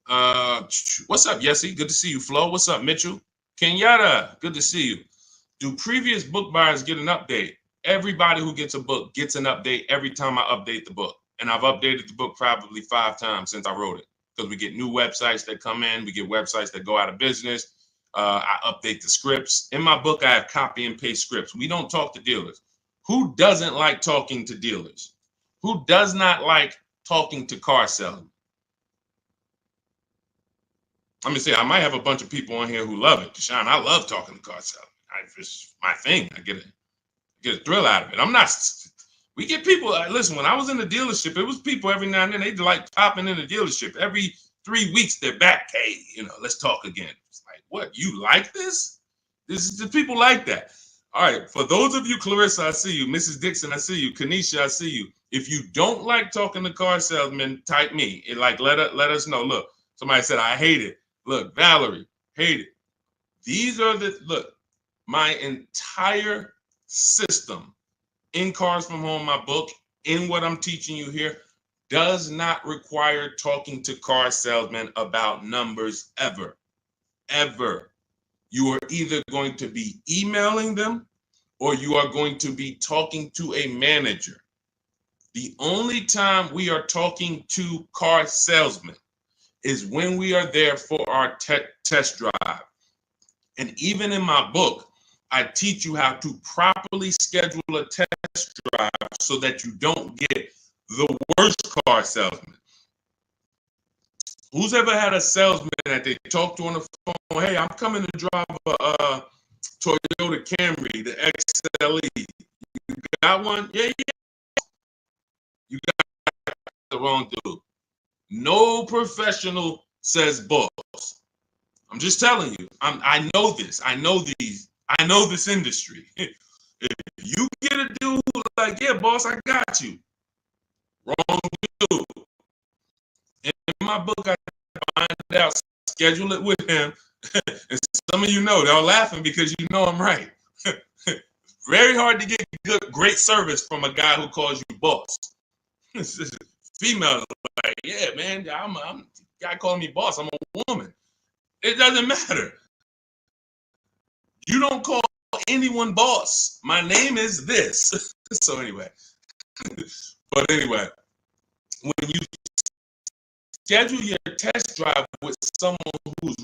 What's up, Yessie? Good to see you. Flo, what's up, Mitchell? Kenyatta, good to see you. Do previous book buyers get an update? Everybody who gets a book gets an update every time I update the book. And I've updated the book probably 5 times since I wrote it, because we get new websites that come in. We get websites that go out of business. I update the scripts. In my book, I have copy and paste scripts. We don't talk to dealers. Who doesn't like talking to dealers? Who does not like talking to car salesmen? Let me say, I might have a bunch of people on here who love it. Deshaun, I love talking to car salesmen. It's my thing. I get a thrill out of it. I'm not. We get people. Listen, when I was in the dealership, it was people every now and then. They'd like popping in the dealership every 3 weeks. They're back. Hey, let's talk again. It's like, what? You like this? This is the people like that. All right. For those of you, Clarissa, I see you. Mrs. Dixon, I see you. Kanisha, I see you. If you don't like talking to car salesmen, type me. Let us know. Look, somebody said I hate it. Look, Valerie, hate it. These are my entire system in Cars from Home, my book, in what I'm teaching you here, does not require talking to car salesmen about numbers ever. Ever. You are either going to be emailing them or you are going to be talking to a manager. The only time we are talking to car salesmen is when we are there for our test drive. And even in my book, I teach you how to properly schedule a test drive so that you don't get the worst car salesman. Who's ever had a salesman that they talk to on the phone? "Hey, I'm coming to drive a Toyota Camry, the XLE. You got one?" "Yeah, yeah." You got the wrong dude. No professional says boss. I'm just telling you. I know this. I know this industry. If you get a dude like, "Yeah, boss, I got you," wrong dude. In my book, I find out, schedule it with him. And some of you know, they're laughing because you know I'm right. Very hard to get great service from a guy who calls you boss. Females are like, "Yeah, man, I'm guy calling me boss. I'm a woman." It doesn't matter. You don't call anyone boss. My name is this. So anyway, when you schedule your test drive with someone who's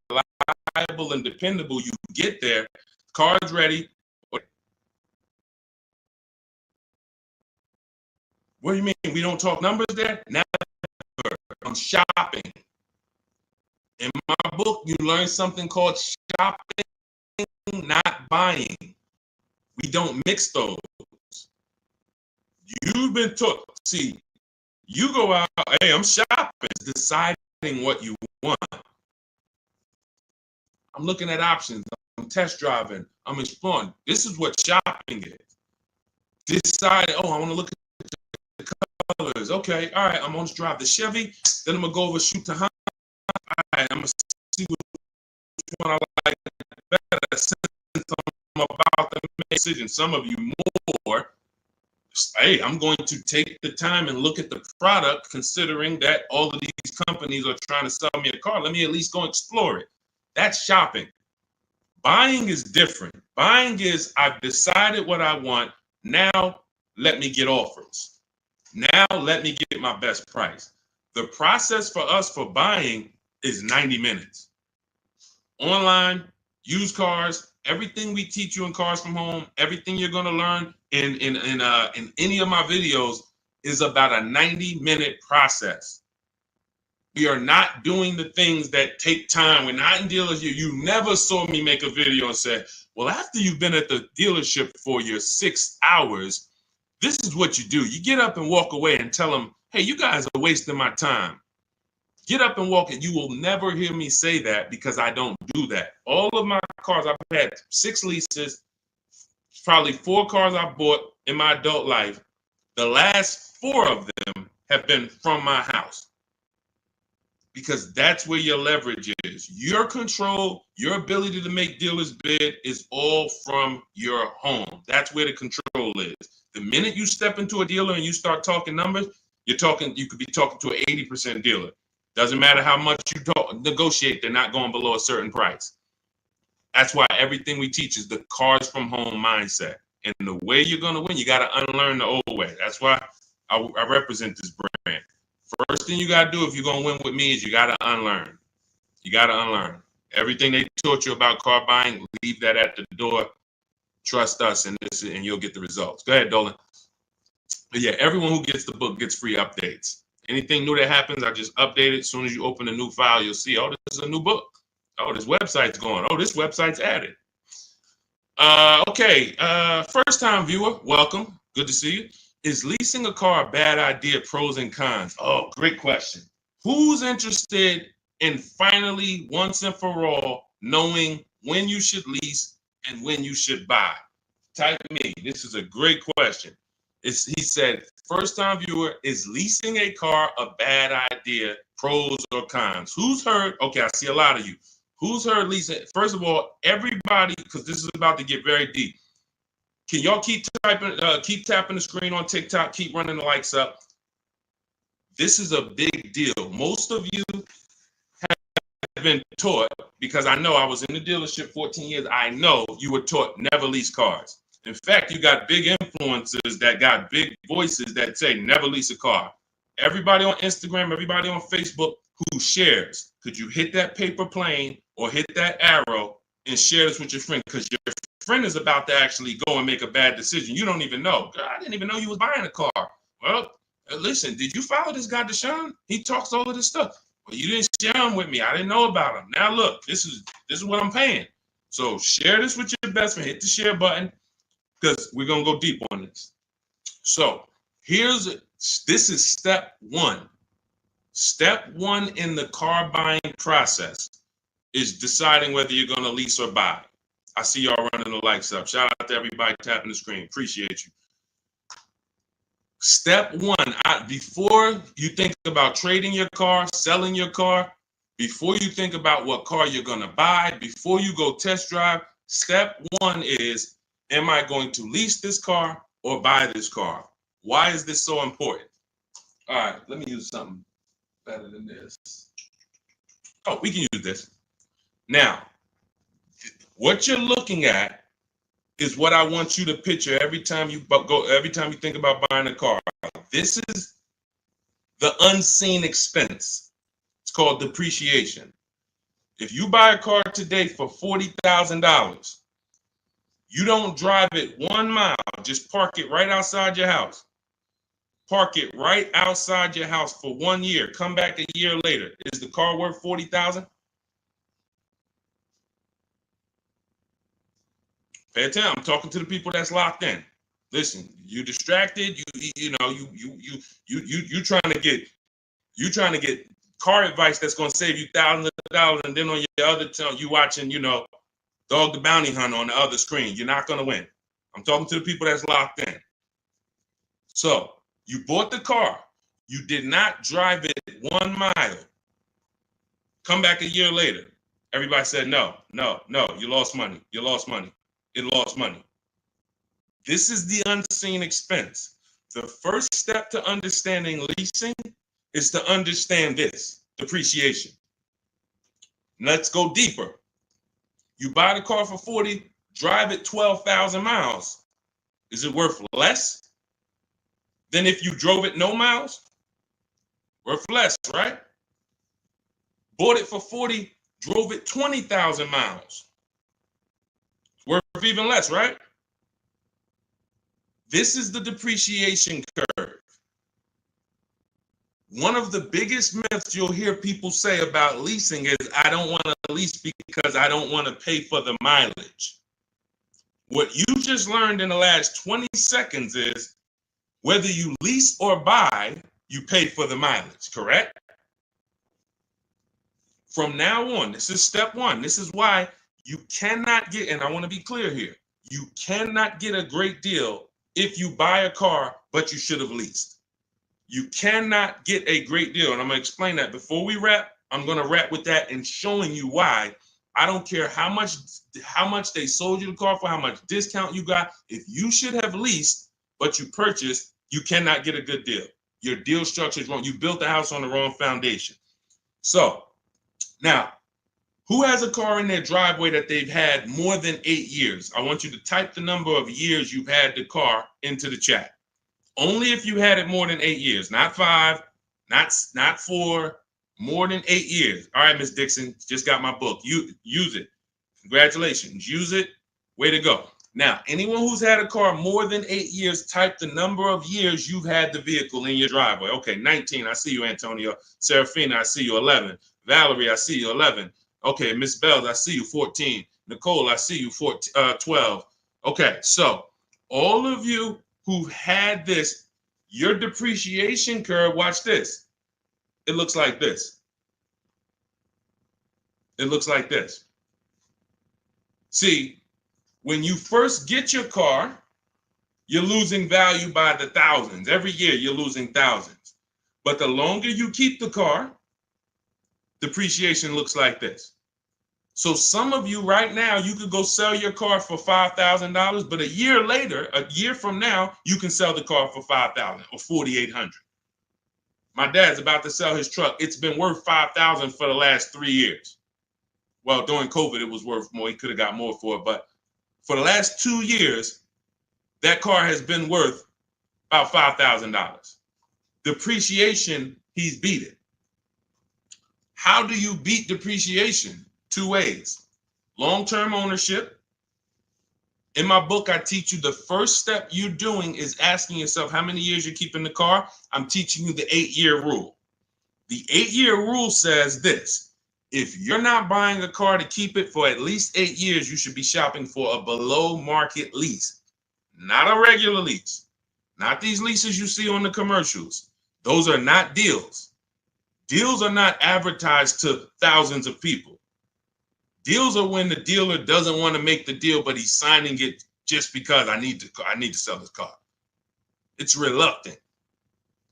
reliable and dependable, you get there, car's ready. What do you mean we don't talk numbers there? Never. I'm shopping. In my book, you learn something called shopping, not buying. We don't mix those. You've been taught. See, you go out, "Hey, I'm shopping," deciding what you want. I'm looking at options. I'm test driving. I'm exploring. This is what shopping is. Decide, "Oh, I want to look at the colors." Okay, all right, I'm going to drive the Chevy. Then I'm going to go over shoot the Honda. All right, I'm going to see which one I like better. Since I'm about to make a decision, some of you more. Hey, I'm going to take the time and look at the product, considering that all of these companies are trying to sell me a car. Let me at least go explore it. That's shopping. Buying is different. Buying is, I've decided what I want. Now let me get offers. Now let me get my best price. The process for us for buying is 90 minutes. Online, used cars, everything we teach you in Cars from Home, everything you're going to learn in any of my videos is about a 90-minute process. We are not doing the things that take time. We're not in dealership. You never saw me make a video and say, well, after you've been at the dealership for your 6 hours, this is what you do. You get up and walk away and tell them, hey, you guys are wasting my time. Get up and walk, and you will never hear me say that because I don't do that. All of my cars, I've had 6 leases, probably 4 cars I bought in my adult life. The last 4 of them have been from my house because that's where your leverage is. Your control, your ability to make dealers bid is all from your home. That's where the control is. The minute you step into a dealer and you start talking numbers, you could be talking to an 80% dealer. Doesn't matter how much you negotiate, they're not going below a certain price. That's why everything we teach is the Cars from Home mindset. And the way you're going to win, you got to unlearn the old way. That's why I represent this brand. First thing you got to do if you're going to win with me is you got to unlearn. You got to unlearn. Everything they taught you about car buying, leave that at the door. Trust us, and you'll get the results. Go ahead, Dolan. But yeah, everyone who gets the book gets free updates. Anything new that happens, I just update it. As soon as you open a new file, you'll see, oh, this is a new book. Oh, this website's going. Oh, this website's added. Okay, first-time viewer, welcome. Good to see you. Is leasing a car a bad idea? Pros and cons. Oh, great question. Who's interested in finally, once and for all, knowing when you should lease and when you should buy? Type me. This is a great question. He said, first-time viewer, is leasing a car a bad idea? Pros or cons? Who's heard? Okay, I see a lot of you. Who's heard leasing? First of all, everybody, because this is about to get very deep. Can y'all keep tapping the screen on TikTok? Keep running the likes up. This is a big deal. Most of you have been taught, because I know I was in the dealership 14 years. I know you were taught never lease cars. In fact, you got big influencers that got big voices that say never lease a car. Everybody on Instagram, everybody on Facebook who shares, could you hit that paper plane or hit that arrow and share this with your friend? Because your friend is about to actually go and make a bad decision. You don't even know. God, I didn't even know you was buying a car. Well, listen, did you follow this guy, Deshone? He talks all of this stuff. Well, you didn't share him with me. I didn't know about him. Now look, this is what I'm paying. So share this with your best friend. Hit the share button because we're gonna go deep on this. So this is step 1. Step 1 in the car buying process is deciding whether you're gonna lease or buy. I see y'all running the likes up. Shout out to everybody tapping the screen. Appreciate you. Step 1, before you think about trading your car, selling your car, before you think about what car you're going to buy, before you go test drive, step 1 is, am I going to lease this car or buy this car? Why is this so important? All right, let me use something better than this. Oh, we can use this. Now, what you're looking at is what I want you to picture every time you think about buying a car. This is the unseen expense. It's called depreciation. If you buy a car today for $40,000, you don't drive it 1 mile, just park it right outside your house. Park it right outside your house for 1 year. Come back a year later. Is the car worth $40,000? Pay attention. I'm talking to the people that's locked in. Listen, you distracted. You trying to get car advice that's going to save you thousands of dollars, and then on your other tongue you watching, Dog the Bounty Hunter on the other screen. You're not going to win. I'm talking to the people that's locked in. So you bought the car. You did not drive it 1 mile. Come back a year later. Everybody said no. You lost money. You lost money. It lost money. This is the unseen expense. The first step to understanding leasing is to understand this, depreciation. Let's go deeper. You buy the car for 40, drive it 12,000 miles. Is it worth less than if you drove it no miles? Worth less, right? Bought it for 40, drove it 20,000 miles. Worth even less, right? This is the depreciation curve. One of the biggest myths you'll hear people say about leasing is, I don't want to lease because I don't want to pay for the mileage. What you just learned in the last 20 seconds is, whether you lease or buy, you pay for the mileage, correct? From now on, this is step one. This is why you cannot get, and I want to be clear here, you cannot get a great deal if you buy a car, but you should have leased. You cannot get a great deal. And I'm going to explain that. Before we wrap, I'm going to wrap with that and showing you why. I don't care how much they sold you the car for, how much discount you got. If you should have leased, but you purchased, you cannot get a good deal. Your deal structure is wrong. You built the house on the wrong foundation. So now, who has a car in their driveway that they've had more than 8 years? I want you to type the number of years you've had the car into the chat. Only if you had it more than 8 years, not 5, not 4, more than 8 years. All right, Miss Dixon, just got my book. You use it. Congratulations. Use it. Way to go. Now, anyone who's had a car more than 8 years, type the number of years you've had the vehicle in your driveway. Okay, 19. I see you, Antonio. Serafina, I see you, 11. Valerie, I see you, 11. Okay, Miss Bells, I see you, 14. Nicole, I see you, 12. Okay, so all of you who had this, your depreciation curve, watch this. It looks like this. It looks like this. See, when you first get your car, you're losing value by the thousands. Every year you're losing thousands. But the longer you keep the car, depreciation looks like this. So some of you right now, you could go sell your car for $5,000, but a year later, a year from now, you can sell the car for $5,000 or $4,800. My dad's about to sell his truck. It's been worth $5,000 for the last 3 years. Well, during COVID, it was worth more. He could have got more for it, but for the last 2 years, that car has been worth about $5,000. Depreciation, he's beat it. How do you beat depreciation? 2 ways. Long-term ownership. In my book, I teach you the first step you're doing is asking yourself how many years you're keeping the car. I'm teaching you the 8-year rule. The 8-year rule says this: if you're not buying a car to keep it for at least 8 years, you should be shopping for a below market lease, not a regular lease, not these leases you see on the commercials. Those are not deals. Deals are not advertised to thousands of people. Deals are when the dealer doesn't want to make the deal, but he's signing it just because I need to sell this car. It's reluctant.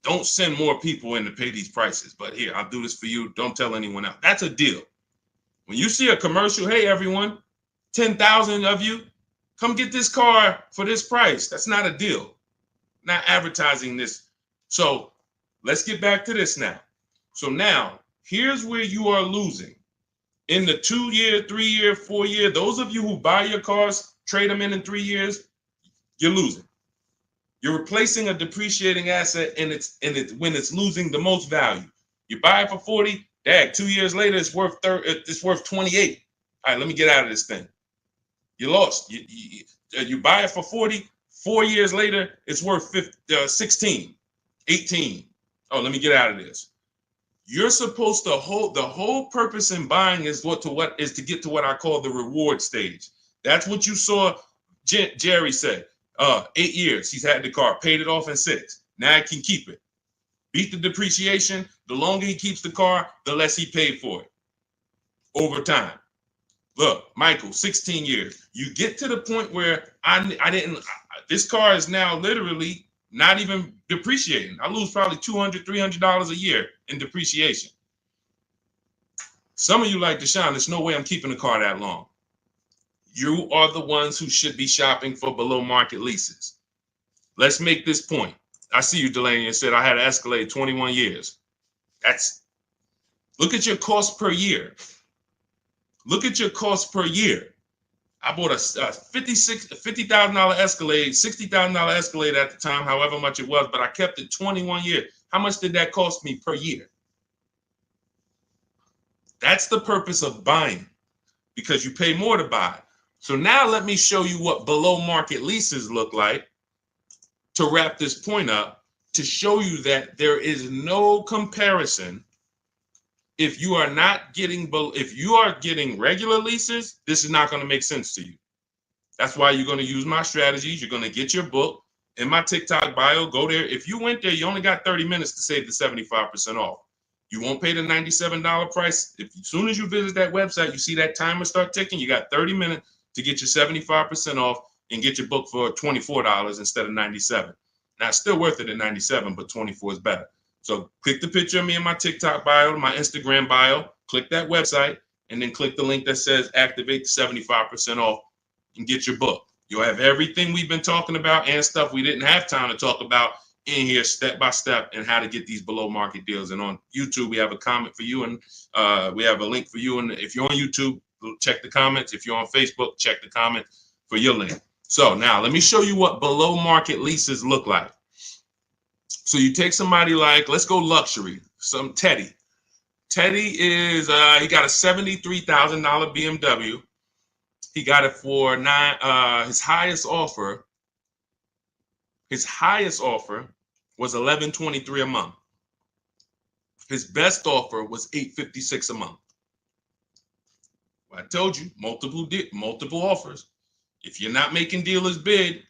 Don't send more people in to pay these prices, but here, I'll do this for you. Don't tell anyone else. That's a deal. When you see a commercial, hey, everyone, 10,000 of you, come get this car for this price. That's not a deal. Not advertising this. So let's get back to this now. So now, here's where you are losing. In the 2-year, 3-year, 4-year, those of you who buy your cars, trade them in 3 years, you're losing. You're replacing a depreciating asset and when it's losing the most value. You buy it for 40, 2 years later, it's worth 28. All right, let me get out of this thing. You lost. You buy it for 40, 4 years later, it's worth 16, 18. Oh, let me get out of this. You're supposed to the whole purpose in buying is to get to what I call the reward stage. That's what you saw Jerry said. 8 years he's had the car, paid it off in 6. Now he can keep it. Beat the depreciation. The longer he keeps the car, the less he paid for it over time. Look, Michael, 16 years. You get to the point where this car is now literally not even depreciating. I lose probably $200, $300 a year in depreciation. Some of you like, Deshone, there's no way I'm keeping the car that long. You are the ones who should be shopping for below market leases. Let's make this point. I see you, Delaney, and said I had an Escalade 21 years. Look at your cost per year. Look at your cost per year. I bought a $50,000 Escalade, $60,000 Escalade at the time, however much it was, but I kept it 21 years. How much did that cost me per year? That's the purpose of buying, because you pay more to buy. So now let me show you what below market leases look like to wrap this point up, to show you that there is no comparison. If you are getting regular leases, this is not going to make sense to you. That's why you're going to use my strategies. You're going to get your book in my TikTok bio. Go there. If you went there, you only got 30 minutes to save the 75% off. You won't pay the $97 price. As soon as you visit that website, you see that timer start ticking. You got 30 minutes to get your 75% off and get your book for $24 instead of $97. Now, it's still worth it at $97, but $24 is better. So click the picture of me in my TikTok bio, my Instagram bio, click that website, and then click the link that says activate the 75% off and get your book. You'll have everything we've been talking about and stuff we didn't have time to talk about in here step by step, and how to get these below market deals. And on YouTube, we have a comment for you, and we have a link for you. And if you're on YouTube, check the comments. If you're on Facebook, check the comment for your link. So now let me show you what below market leases look like. So you take somebody like, let's go luxury, some Teddy. Teddy is, he got a $73,000 BMW. He got it for his highest offer was $1,123 a month. His best offer was $856 a month. Well, I told you, multiple offers. If you're not making dealers bid,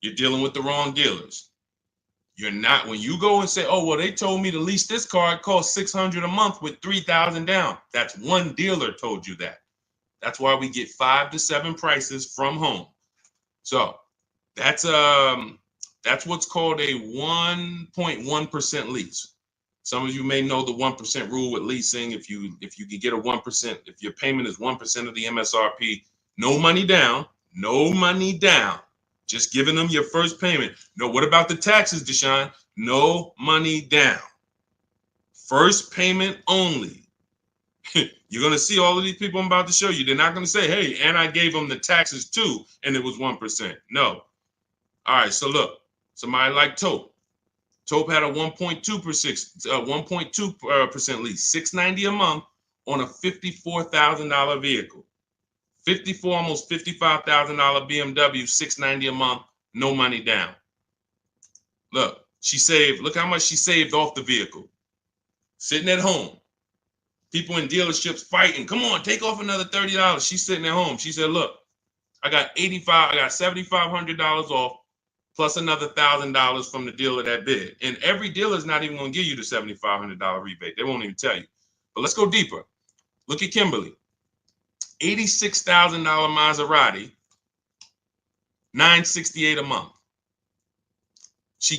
you're dealing with the wrong dealers. You're not, when you go and say, oh, well, they told me to lease this car, it costs $600 a month with $3,000 down. That's one dealer told you that. That's why we get 5 to 7 prices from home. So that's what's called a 1.1% lease. Some of you may know the 1% rule with leasing. If you can get a 1%, if your payment is 1% of the MSRP, no money down, just giving them your first payment. No, what about the taxes, Deshone? No money down. First payment only. You're going to see all of these people I'm about to show you. They're not going to say, hey, and I gave them the taxes too, and it was 1%. No. All right, so look, somebody like Tope. Tope had a 1.2% lease, $690 a month on a $54,000 vehicle. Almost $55,000 BMW, $690 a month, no money down. Look, look how much she saved off the vehicle. Sitting at home. People in dealerships fighting. Come on, take off another $30. She's sitting at home. She said, look, I got $7,500 off plus another $1,000 from the dealer that bid. And every dealer is not even going to give you the $7,500 rebate. They won't even tell you. But let's go deeper. Look at Kimberly. $86,000 Maserati, $968 a month. She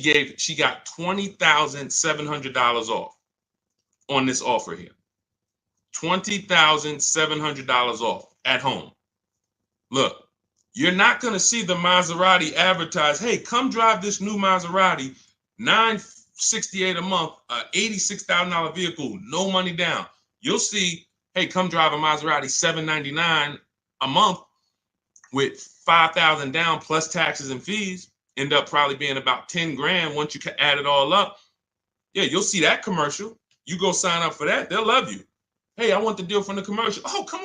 got $20,700 off on this offer here. $20,700 off at home. Look, you're not going to see the Maserati advertise, hey, come drive this new Maserati, $968 a month, $86,000 vehicle, no money down. You'll see, hey, come drive a Maserati, $799 a month with $5,000 down plus taxes and fees. End up probably being about 10 grand once you add it all up. Yeah, you'll see that commercial. You go sign up for that, they'll love you. Hey, I want the deal from the commercial. Oh, come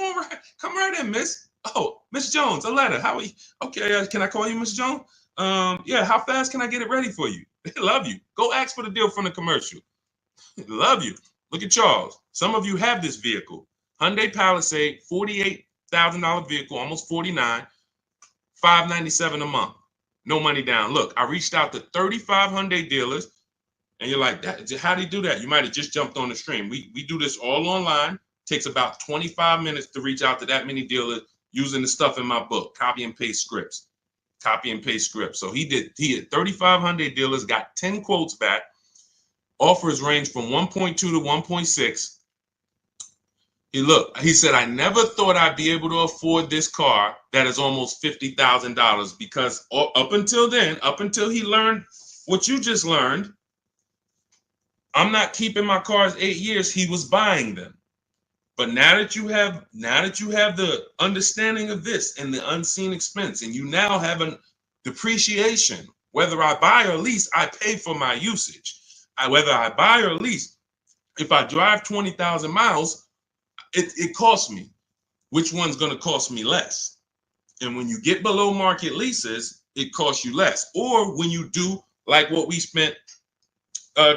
right in, miss. Oh, Miss Jones, a letter. How are you? Okay, can I call you Miss Jones? Yeah, how fast can I get it ready for you? They love you. Go ask for the deal from the commercial. They love you. Look at Charles. Some of you have this vehicle. Hyundai Palisade, $48,000 vehicle, almost $49,000, $597 a month. No money down. Look, I reached out to 35 Hyundai dealers, and you're like, how do you do that? You might have just jumped on the stream. We do this all online. Takes about 25 minutes to reach out to that many dealers using the stuff in my book, copy and paste scripts. So he had 35 Hyundai dealers, got 10 quotes back. Offers range from 1.2 to 1.6. He said, I never thought I'd be able to afford this car that is almost $50,000, because up until he learned what you just learned, I'm not keeping my cars 8 years. He was buying them. But now that you have the understanding of this and the unseen expense, and you now have a depreciation, whether I buy or lease, I pay for my usage. Whether I buy or lease, if I drive 20,000 miles, it costs me. Which one's going to cost me less? And when you get below market leases, it costs you less. Or when you do like what we spent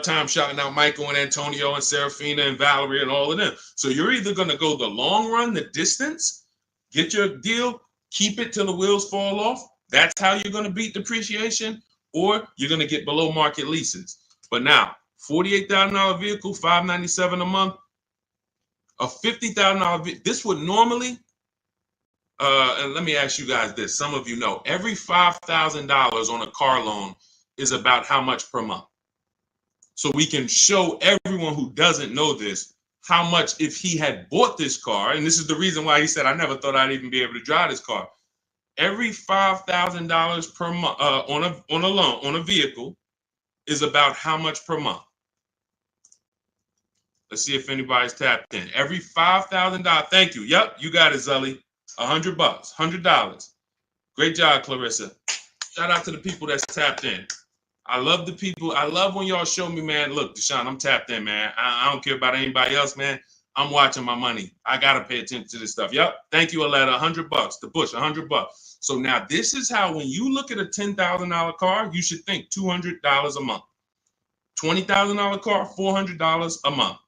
time shouting out Michael and Antonio and Serafina and Valerie and all of them. So you're either going to go the long run, the distance, get your deal, keep it till the wheels fall off. That's how you're going to beat depreciation, or you're going to get below market leases. But now, $48,000 vehicle, $597 a month, a $50,000 vehicle. This would normally, and let me ask you guys this. Some of you know, every $5,000 on a car loan is about how much per month? So we can show everyone who doesn't know this how much if he had bought this car, and this is the reason why he said, I never thought I'd even be able to drive this car. Every $5,000 per month on a loan, on a vehicle, is about how much per month? Let's see if anybody's tapped in. Every $5,000. Thank you. Yep, you got it, Zully. $100, $100. Great job, Clarissa. Shout out to the people that's tapped in. I love the people. I love when y'all show me, man. Look, Deshone, I'm tapped in, man. I don't care about anybody else, man. I'm watching my money. I gotta pay attention to this stuff. Yep. Thank you, Aletta. $100. The Bush, $100. So now this is how, when you look at a $10,000 car, you should think $200 a month. $20,000 car, $400 a month.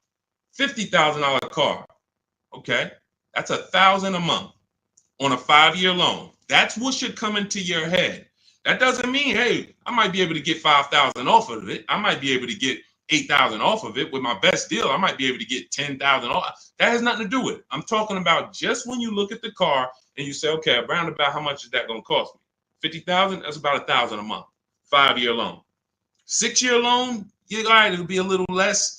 $50,000 car, okay, that's $1,000 a month on a 5-year loan. That's what should come into your head. That doesn't mean, hey, I might be able to get 5,000 off of it. I might be able to get 8,000 off of it with my best deal. I might be able to get 10,000 off. That has nothing to do with it. I'm talking about just when you look at the car and you say, okay, around about how much is that going to cost me? 50,000. That's about $1,000 a month. 5-year loan. 6-year loan, yeah, all right, it'll be a little less,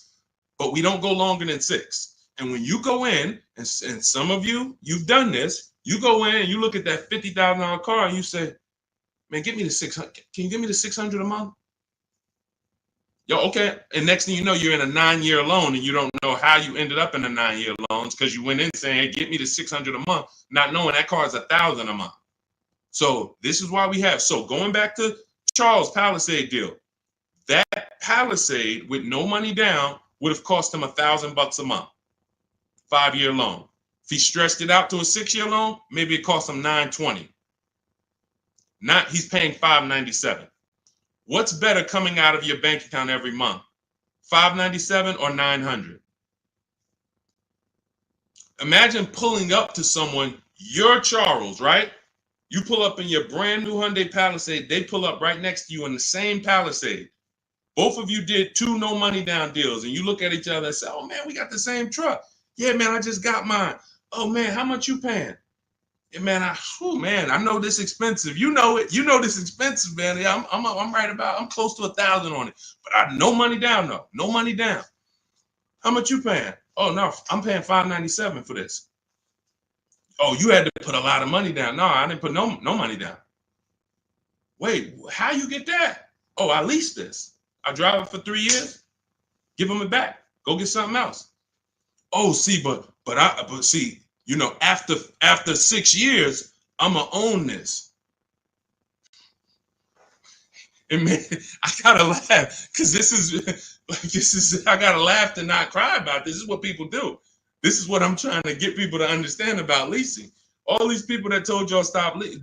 but we don't go longer than 6. And when you go in, and some of you, you've done this, you go in and you look at that $50,000 car and you say, man, get me the 600. Can you give me the 600 a month? Yo, okay. And next thing you know, you're in a 9-year loan and you don't know how you ended up in a 9-year loans because you went in saying, hey, get me the 600 a month, not knowing that car is $1,000 a month. So this is why we have. So going back to Charles' Palisade deal, that Palisade with no money down would have cost him $1,000 a month, 5-year loan. If he stretched it out to a 6-year loan, maybe it cost him $920. Not, he's paying $597. What's better coming out of your bank account every month? $597 or $900? Imagine pulling up to someone, you're Charles, right? You pull up in your brand new Hyundai Palisade, they pull up right next to you in the same Palisade. Both of you did 2 no money down deals, and you look at each other and say, oh man, we got the same truck. Yeah, man, I just got mine. Oh man, how much you paying? Yeah, man, I know this expensive. You know it. You know this expensive, man. Yeah, I'm right about. I'm close to $1,000 on it, but I no money down though. No money down. How much you paying? Oh no, I'm paying $597 for this. Oh, you had to put a lot of money down. No, I didn't put no money down. Wait, how you get that? Oh, I leased this. I drive it for 3 years. Give them it back. Go get something else. Oh, see, but see. You know, after 6 years, I'm gonna own this. And man, I gotta laugh because this is I gotta laugh to not cry about. This is what people do. This is what I'm trying to get people to understand about leasing. All these people that told y'all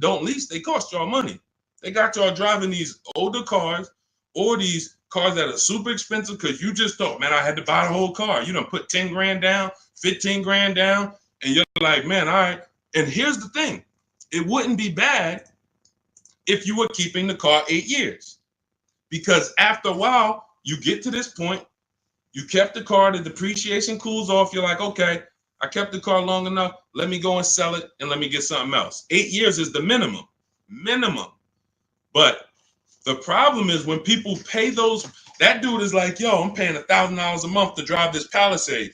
don't lease, they cost y'all money. They got y'all driving these older cars or these cars that are super expensive because you just thought, man, I had to buy the whole car. You done put 10 grand down, 15 grand down. And you're like, man, all right. And here's the thing. It wouldn't be bad if you were keeping the car 8 years. Because after a while, you get to this point, you kept the car, the depreciation cools off. You're like, okay, I kept the car long enough. Let me go and sell it and let me get something else. 8 years is the minimum. But the problem is when people pay those, that dude is like, yo, I'm paying $1,000 a month to drive this Palisade.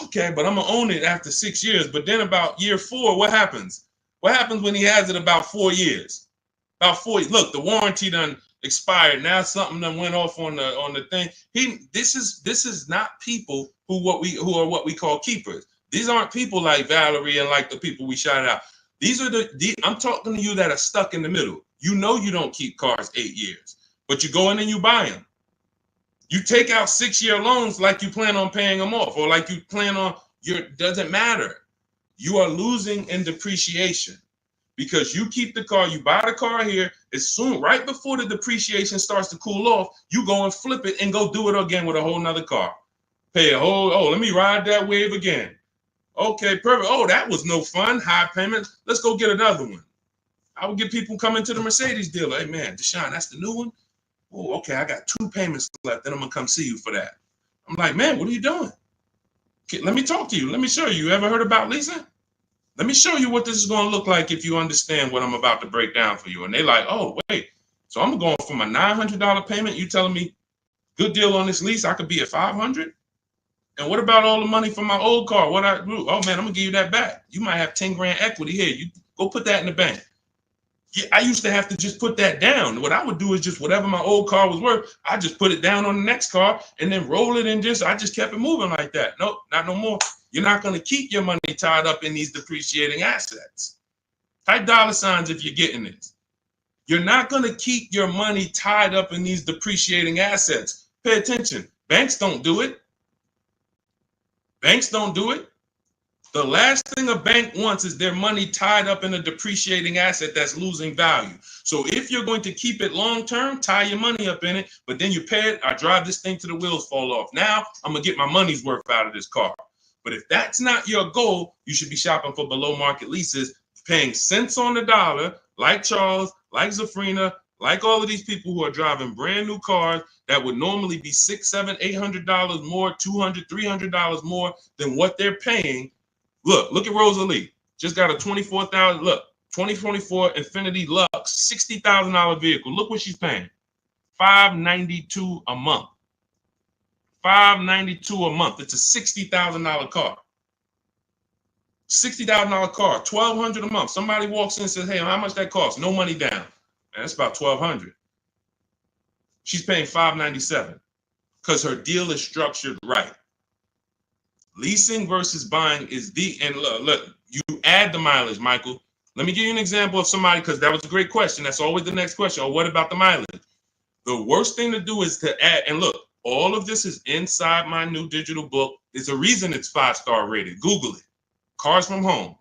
Okay, but I'm gonna own it after 6 years. But then about year 4, what happens? What happens when he has it about 4 years? About 4. Look, the warranty done expired. Now something done went off on the thing. This is not people who are what we call keepers. These aren't people like Valerie and like the people we shouted out. These are I'm talking to you that are stuck in the middle. You know you don't keep cars 8 years, but you go in and you buy them. You take out 6-year loans like you plan on paying them off, or like you plan on doesn't matter. You are losing in depreciation because you keep the car, you buy the car here, as soon, right before the depreciation starts to cool off, you go and flip it and go do it again with a whole nother car. Pay a whole, let me ride that wave again. Okay, perfect. Oh, that was no fun. High payment. Let's go get another one. I would get people coming to the Mercedes dealer. Hey, man, Deshone, that's the new one? Oh, okay, I got 2 payments left. Then I'm going to come see you for that. I'm like, man, what are you doing? Okay, let me talk to you. Let me show you. You ever heard about leasing? Let me show you what this is going to look like if you understand what I'm about to break down for you. And they like, oh, wait. So I'm going from a $900 payment. You telling me good deal on this lease, I could be at $500? And what about all the money from my old car? What I do? Oh, man, I'm going to give you that back. You might have 10 grand equity here. You go put that in the bank. Yeah, I used to have to just put that down. What I would do is just whatever my old car was worth, I just put it down on the next car and then roll it and I just kept it moving like that. Nope, not no more. You're not going to keep your money tied up in these depreciating assets. Type dollar signs if you're getting this. You're not going to keep your money tied up in these depreciating assets. Pay attention. Banks don't do it. Banks don't do it. The last thing a bank wants is their money tied up in a depreciating asset that's losing value. So if you're going to keep it long term, tie your money up in it, but then you pay it, I drive this thing till the wheels fall off. Now I'm going to get my money's worth out of this car. But if that's not your goal, you should be shopping for below market leases, paying cents on the dollar, like Charles, like Zafrina, like all of these people who are driving brand new cars that would normally be $600, $700, $800 more, $200, $300 more than what they're paying. Look at Rosalie. Just got a 2024 Infiniti Lux, $60,000 vehicle. Look what she's paying. $592 a month. $592 a month. It's a $60,000 car. $60,000 car, $1,200 a month. Somebody walks in and says, hey, how much that costs? No money down. Man, that's about $1,200. She's paying $597 because her deal is structured right. Leasing versus buying is and look, you add the mileage, Michael. Let me give you an example of somebody, because that was a great question. That's always the next question. Oh, what about the mileage? The worst thing to do is to add, and look, all of this is inside my new digital book. There's a reason it's 5-star rated. Google it. Cars from Home.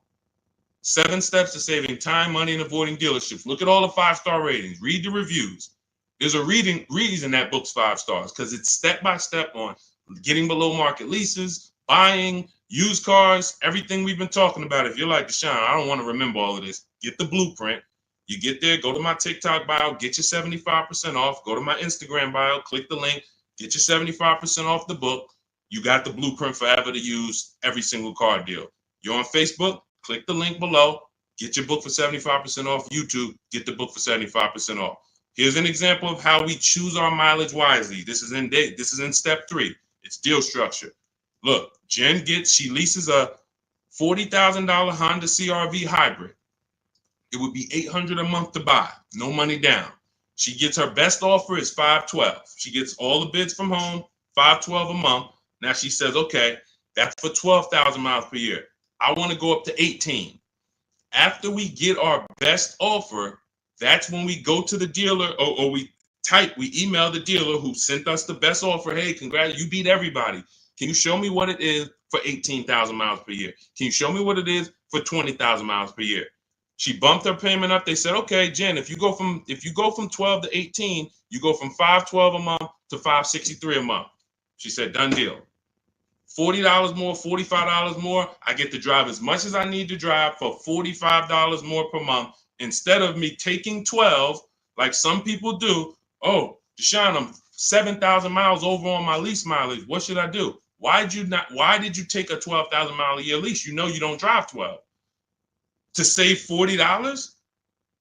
7 steps to saving time, money, and avoiding dealerships. Look at all the 5-star ratings. Read the reviews. There's a reason that book's 5 stars, because it's step-by-step on getting below market leases, buying, used cars, everything we've been talking about. If you're like, Deshone, I don't want to remember all of this, get the blueprint. You get there, go to my TikTok bio, get your 75% off. Go to my Instagram bio, click the link, get your 75% off the book. You got the blueprint forever to use every single car deal. You're on Facebook, click the link below, get your book for 75% off. YouTube, get the book for 75% off. Here's an example of how we choose our mileage wisely. This is in step 3. It's deal structure. Look, Jen she leases a $40,000 Honda CR-V hybrid. It would be $800 a month to buy, no money down. She gets her best offer is $512. She gets all the bids from home, $512 a month. Now she says, okay, that's for 12,000 miles per year. I want to go up to 18. After we get our best offer, that's when we go to the dealer, or we email the dealer who sent us the best offer. Hey, congrats, you beat everybody. Can you show me what it is for 18,000 miles per year? Can you show me what it is for 20,000 miles per year? She bumped her payment up. They said, okay, Jen, if you go from 12 to 18, you go from $512 a month to $563 a month. She said, done deal. $40 more, $45 more. I get to drive as much as I need to drive for $45 more per month, instead of me taking 12 like some people do. Oh, Deshone, I'm 7,000 miles over on my lease mileage. What should I do? Why did you take a 12,000 mile a year lease? You know you don't drive 12. To save $40?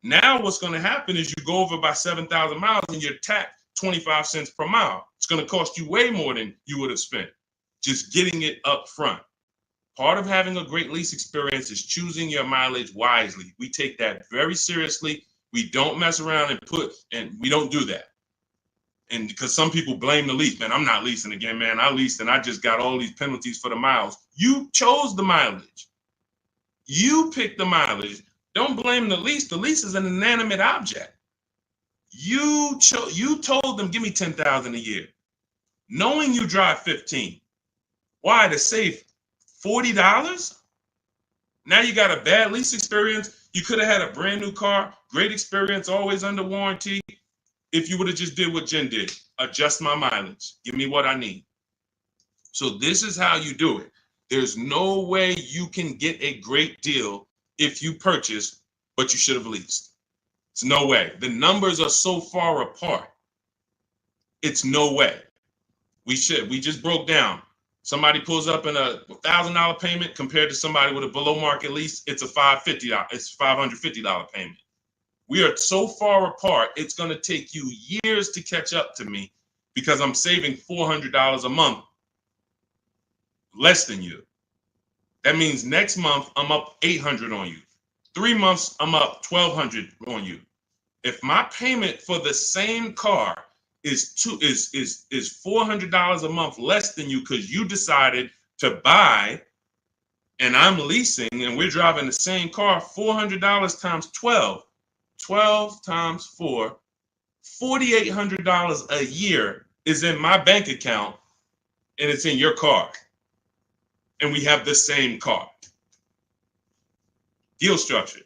Now what's going to happen is you go over by 7,000 miles and you're taxed 25 cents per mile. It's going to cost you way more than you would have spent just getting it up front. Part of having a great lease experience is choosing your mileage wisely. We take that very seriously. We don't mess around and we don't do that. And because some people blame the lease, man, I'm not leasing again, man. I leased and I just got all these penalties for the miles. You chose the mileage. You picked the mileage. Don't blame the lease. The lease is an inanimate object. You told them, give me $10,000 a year, knowing you drive 15. Why? To save $40? Now you got a bad lease experience. You could have had a brand new car, great experience, always under warranty. If you would have just did what Jen did, adjust my mileage, give me what I need. So this is how you do it. There's no way you can get a great deal if you purchase, but you should have leased. It's no way. The numbers are so far apart. It's no way. We just broke down. Somebody pulls up in a $1,000 payment compared to somebody with a below market lease. It's a $550 payment. We are so far apart. It's going to take you years to catch up to me because I'm saving $400 a month less than you. That means next month I'm up $800 on you. 3 months I'm up $1,200 on you. If my payment for the same car is $400 a month less than you because you decided to buy and I'm leasing and we're driving the same car, $400 times 12 times 4, $4,800 a year is in my bank account and it's in your car. And we have the same car. Deal structure.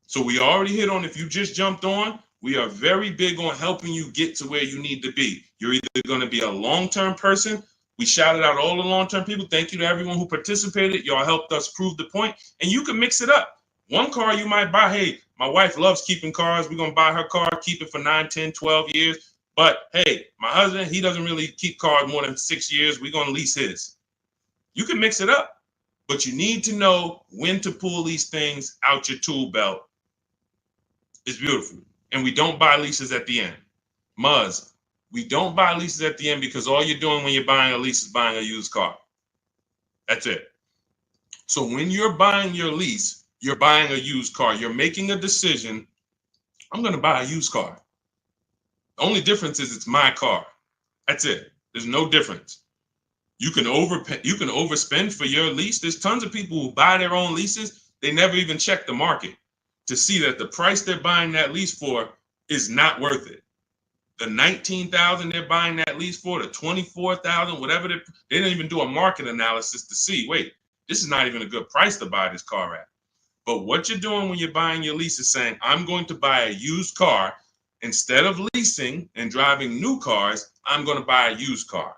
So we already hit on, if you just jumped on, we are very big on helping you get to where you need to be. You're either going to be a long-term person. We shouted out all the long-term people. Thank you to everyone who participated. Y'all helped us prove the point. And you can mix it up. One car you might buy, hey, my wife loves keeping cars. We're going to buy her car, keep it for 9, 10, 12 years. But hey, my husband, he doesn't really keep cars more than 6 years. We're going to lease his. You can mix it up. But you need to know when to pull these things out your tool belt. It's beautiful. And we don't buy leases at the end. Muzz, we don't buy leases at the end because all you're doing when you're buying a lease is buying a used car. That's it. So when you're buying your lease, you're buying a used car. You're making a decision. I'm going to buy a used car. The only difference is it's my car. That's it. There's no difference. You can overspend for your lease. There's tons of people who buy their own leases. They never even check the market to see that the price they're buying that lease for is not worth it. The $19,000 they're buying that lease for, the $24,000, whatever, they didn't even do a market analysis to see, wait, this is not even a good price to buy this car at. But what you're doing when you're buying your lease is saying, I'm going to buy a used car. Instead of leasing and driving new cars, I'm going to buy a used car.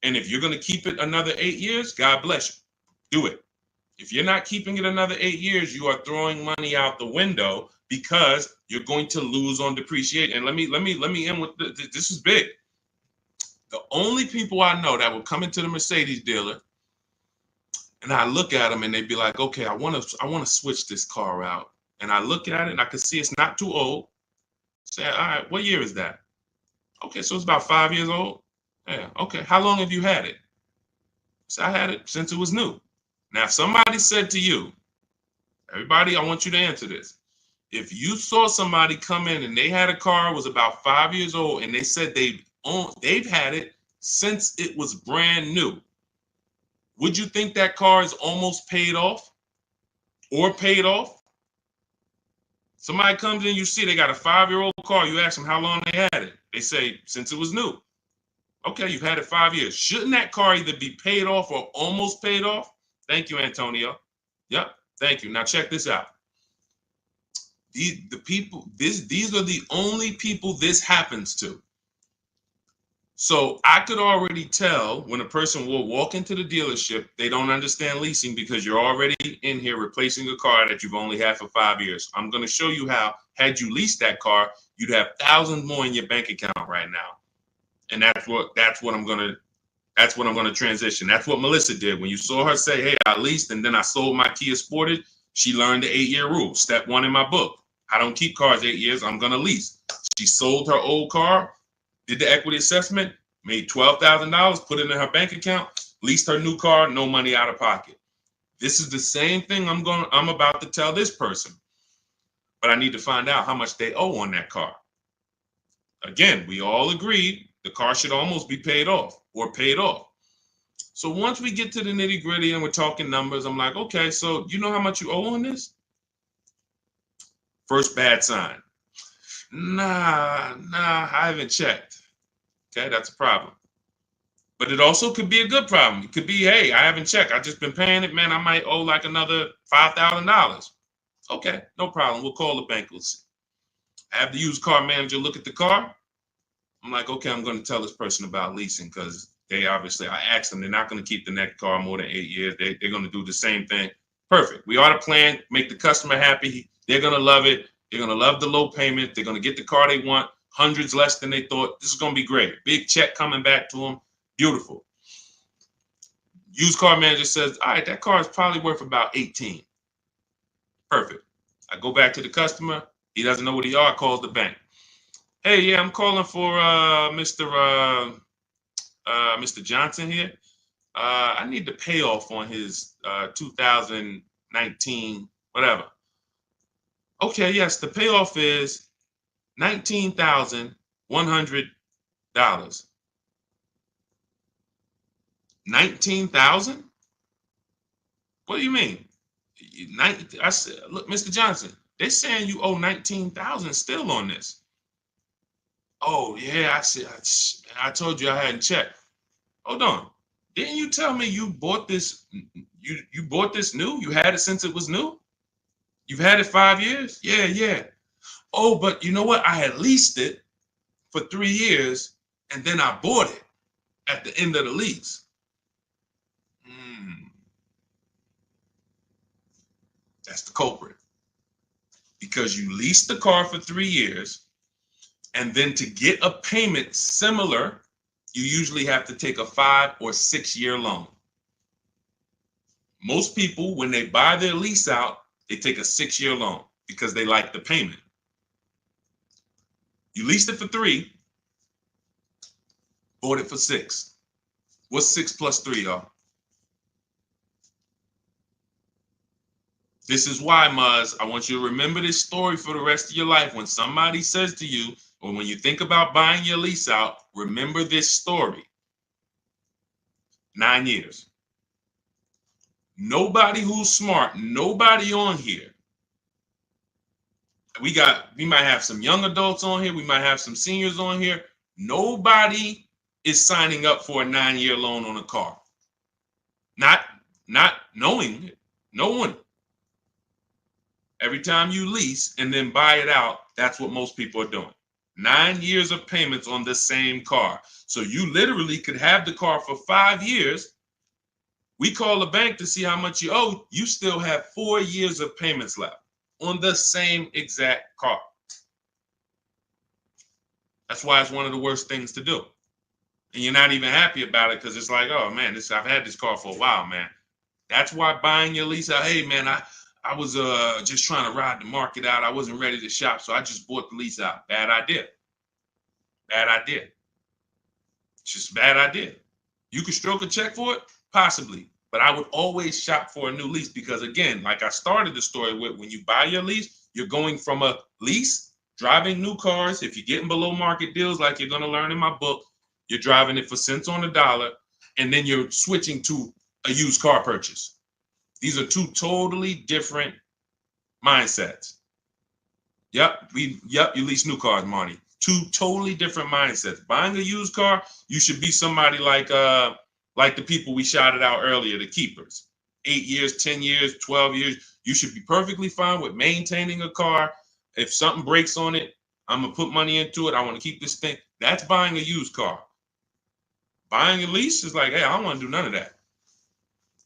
And if you're going to keep it another 8 years, God bless you. Do it. If you're not keeping it another 8 years, you are throwing money out the window because you're going to lose on depreciation. And let me end with this is big. The only people I know that will come into the Mercedes dealer and I look at them and they'd be like, okay, I want to switch this car out. And I look at it and I can see it's not too old. Say, all right, what year is that? Okay, so it's about 5 years old. Yeah, okay. How long have you had it? So I had it since it was new. Now, if somebody said to you, everybody, I want you to answer this. If you saw somebody come in and they had a car, was about 5 years old, and they said they've had it since it was brand new, would you think that car is almost paid off or paid off? Somebody comes in, you see they got a 5-year-old car. You ask them how long they had it. They say, since it was new. Okay, you've had it 5 years. Shouldn't that car either be paid off or almost paid off? Thank you, Antonio. Yep, thank you. Now check this out. These are the only people this happens to. So I could already tell when a person will walk into the dealership, they don't understand leasing because you're already in here replacing a car that you've only had for 5 years. I'm going to show you how, had you leased that car, you'd have thousands more in your bank account right now. And that's what I'm going to transition. That's what Melissa did. When you saw her say, hey, I leased and then I sold my Kia Sportage, she learned the 8-year rule. Step 1 in my book. I don't keep cars 8 years. I'm going to lease. She sold her old car, did the equity assessment, made $12,000, put it in her bank account, leased her new car, no money out of pocket. This is the same thing I'm about to tell this person. But I need to find out how much they owe on that car. Again, we all agreed the car should almost be paid off or paid off. So once we get to the nitty gritty and we're talking numbers, I'm like, okay, so you know how much you owe on this? First bad sign. Nah, I haven't checked. Okay, that's a problem. But it also could be a good problem. It could be, hey, I haven't checked. I've just been paying it, man. I might owe like another $5,000. Okay, no problem. We'll call the bank. We'll see. I have the used car manager look at the car. I'm like, okay, I'm going to tell this person about leasing because they obviously, I asked them, they're not going to keep the next car more than 8 years. They're going to do the same thing. Perfect. We ought to plan, make the customer happy. They're going to love it. They're going to love the low payment. They're going to get the car they want, hundreds less than they thought. This is going to be great. Big check coming back to them. Beautiful. Used car manager says, all right, that car is probably worth about 18. Perfect. I go back to the customer. He doesn't know what he are. Calls the bank. Hey, yeah, I'm calling for Mr. Johnson here. I need the payoff on his 2019 whatever. Okay, yes, the payoff is $19,100. $19,000? What do you mean? I said, look, Mr. Johnson, they're saying you owe $19,000 still on this. Oh yeah, I said, I told you I hadn't checked. Hold on. Didn't you tell me you bought this? You bought this new? You had it since it was new? You've had it 5 years? Yeah. Oh, but you know what? I had leased it for 3 years and then I bought it at the end of the lease. That's the culprit. Because you leased the car for 3 years, and then to get a payment similar, you usually have to take a 5 or 6 year loan. Most people, when they buy their lease out, they take a 6 year loan because they like the payment. You leased it for 3, bought it for 6. What's 6 plus 3, y'all? This is why, Muzz, I want you to remember this story for the rest of your life. When somebody says to you, or when you think about buying your lease out, remember this story. 9 years. Nobody who's smart, nobody on here. We might have some young adults on here. We might have some seniors on here. Nobody is signing up for a 9-year loan on a car. Not knowing it. No one. Every time you lease and then buy it out, that's what most people are doing. 9 years of payments on the same car. So you literally could have the car for 5 years. We call the bank to see how much you owe. You still have 4 years of payments left on the same exact car. That's why it's one of the worst things to do. And you're not even happy about it because it's like, oh man, I've had this car for a while, man. That's why buying your lease out, hey man, I was just trying to ride the market out. I wasn't ready to shop, so I just bought the lease out. Bad idea. Bad idea. It's just a bad idea. You could stroke a check for it? Possibly. But I would always shop for a new lease because, again, like I started the story with, when you buy your lease, you're going from a lease, driving new cars. If you're getting below market deals, like you're going to learn in my book, you're driving it for cents on the dollar, and then you're switching to a used car purchase. These are two totally different mindsets. Yep, you lease new cars, Marty. Two totally different mindsets. Buying a used car, you should be somebody like the people we shouted out earlier, the keepers. 8 years, 10 years, 12 years. You should be perfectly fine with maintaining a car. If something breaks on it, I'm gonna put money into it. I want to keep this thing. That's buying a used car. Buying a lease is like, hey, I don't want to do none of that.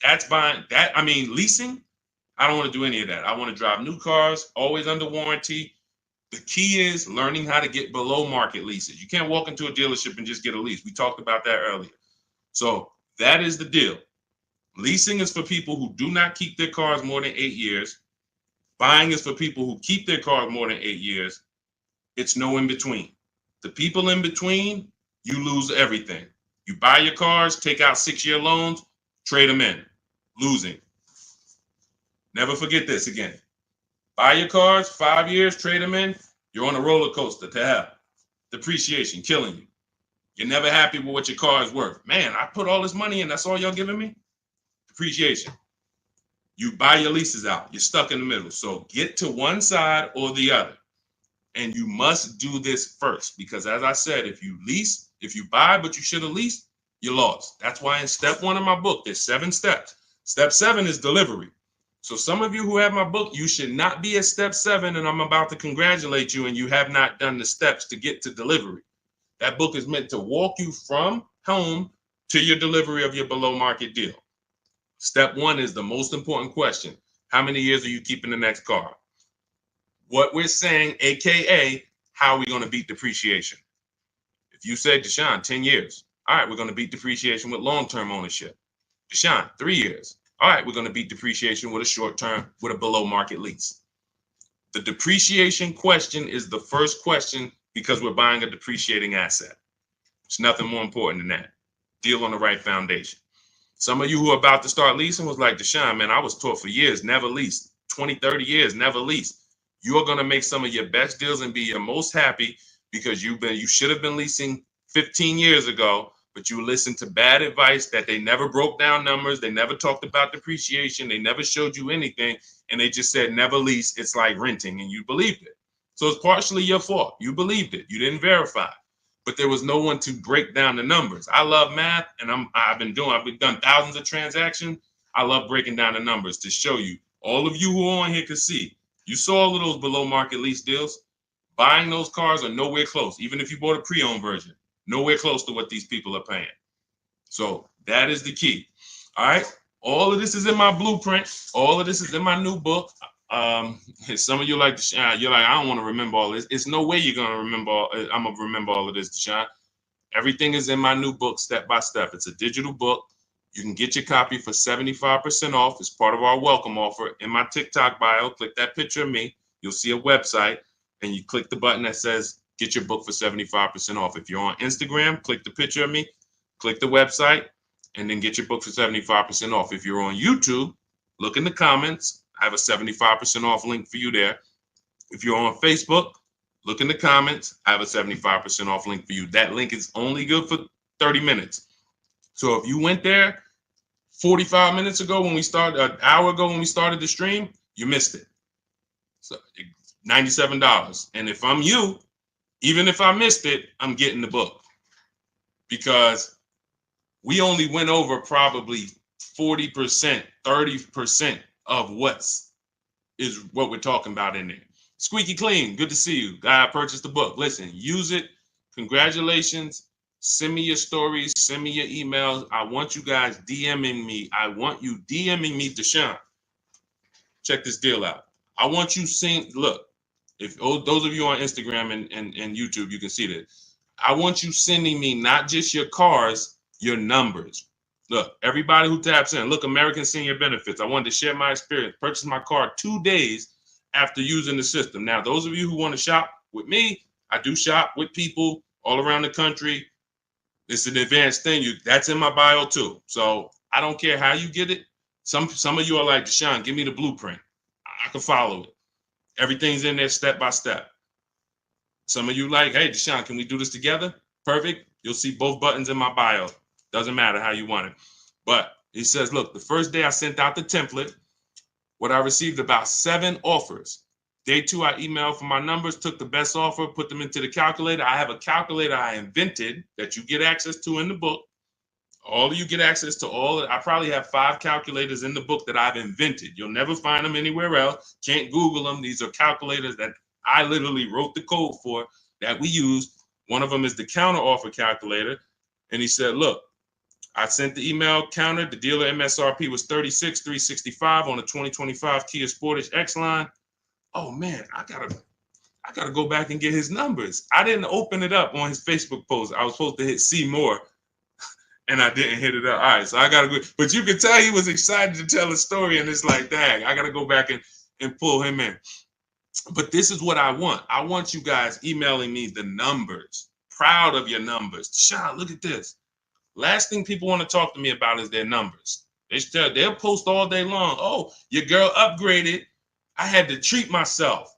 That's buying that. I mean, leasing, I don't want to do any of that. I want to drive new cars, always under warranty. The key is learning how to get below market leases. You can't walk into a dealership and just get a lease. We talked about that earlier. So that is the deal. Leasing is for people who do not keep their cars more than 8 years. Buying is for people who keep their cars more than 8 years. It's no in between. The people in between, you lose everything. You buy your cars, take out 6-year loans, trade them in. Losing. Never forget this again. Buy your cars, 5 years, trade them in. You're on a roller coaster to hell. Depreciation, killing you. You're never happy with what your car is worth. Man, I put all this money in, that's all y'all giving me? Depreciation. You buy your leases out. You're stuck in the middle. So get to one side or the other. And you must do this first, because as I said, if you buy, but you should have leased, you lost. That's why in step 1 of my book, there's 7 steps. Step 7 is delivery. So some of you who have my book, you should not be at step 7, and I'm about to congratulate you, and you have not done the steps to get to delivery. That book is meant to walk you from home to your delivery of your below market deal. Step 1 is the most important question. How many years are you keeping the next car? What we're saying, AKA, how are we going to beat depreciation? If you say, Deshone, 10 years. All right, we're going to beat depreciation with long-term ownership. Deshone, 3 years. All right, we're going to beat depreciation with a short-term, with a below market lease. The depreciation question is the first question because we're buying a depreciating asset. It's nothing more important than that. Deal on the right foundation. Some of you who are about to start leasing was like, Deshone, man, I was taught for years, never lease. 20, 30 years, never lease. You're going to make some of your best deals and be your most happy because you should have been leasing 15 years ago, but you listened to bad advice that they never broke down numbers. They never talked about depreciation. They never showed you anything. And they just said, never lease. It's like renting. And you believed it. So it's partially your fault. You believed it. You didn't verify. But there was no one to break down the numbers. I love math, and I've done thousands of transactions. I love breaking down the numbers to show you. All of you who are on here can see. You saw all of those below market lease deals. Buying those cars are nowhere close. Even if you bought a pre-owned version, nowhere close to what these people are paying. So that is the key. All right. All of this is in my blueprint. All of this is in my new book. Some of you like, you're like, I don't want to remember all this. It's no way you're going to remember. I'm going to remember all of this, Deshone. Everything is in my new book, step by step. It's a digital book. You can get your copy for 75% off. It's part of our welcome offer. In my TikTok bio, click that picture of me. You'll see a website, and you click the button that says get your book for 75% off. If you're on Instagram, click the picture of me, click the website, and then get your book for 75% off. If you're on YouTube, look in the comments. I have a 75% off link for you there. If you're on Facebook, look in the comments. I have a 75% off link for you. That link is only good for 30 minutes. So if you went there 45 minutes ago when we started, an hour ago when we started the stream, you missed it. So $97. And if I'm you, even if I missed it, I'm getting the book, because we only went over probably 40%, 30% of what we're talking about in there. Squeaky Clean, good to see you. Guy purchased the book. Listen, use it. Congratulations. Send me your stories. Send me your emails. I want you guys DMing me. I want you DMing me, Deshone. Check this deal out. I want you seeing, look, if those of you on Instagram and YouTube, you can see this. I want you sending me not just your cars, your numbers. Look, everybody who taps in, look, American Senior Benefits. I wanted to share my experience. Purchased my car 2 days after using the system. Now, those of you who want to shop with me, I do shop with people all around the country. It's an advanced thing. That's in my bio too. So I don't care how you get it. Some of you are like, Deshone, give me the blueprint. I can follow it. Everything's in there step by step. Some of you like, hey, Deshone, can we do this together? Perfect. You'll see both buttons in my bio. Doesn't matter how you want it. But he says, look, the first day I sent out the template, I received about 7 offers. Day 2, I emailed for my numbers, took the best offer, put them into the calculator. I have a calculator I invented that you get access to in the book. All of you get access to all. I probably have 5 calculators in the book that I've invented. You'll never find them anywhere else. Can't Google them. These are calculators that I literally wrote the code for that we use. One of them is the counter offer calculator. And he said, look, I sent the email counter. The dealer MSRP was $36,365 on the 2025 Kia Sportage X line. Oh man, I gotta go back and get his numbers. I didn't open it up on his Facebook post. I was supposed to hit see more, and I didn't hit it up. All right, so I gotta go. But you can tell he was excited to tell a story, and it's like, dang, I gotta go back and pull him in. But this is what I want. I want you guys emailing me the numbers. Proud of your numbers. Deshone, look at this. Last thing people want to talk to me about is their numbers. They'll post all day long. Oh, your girl upgraded. I had to treat myself.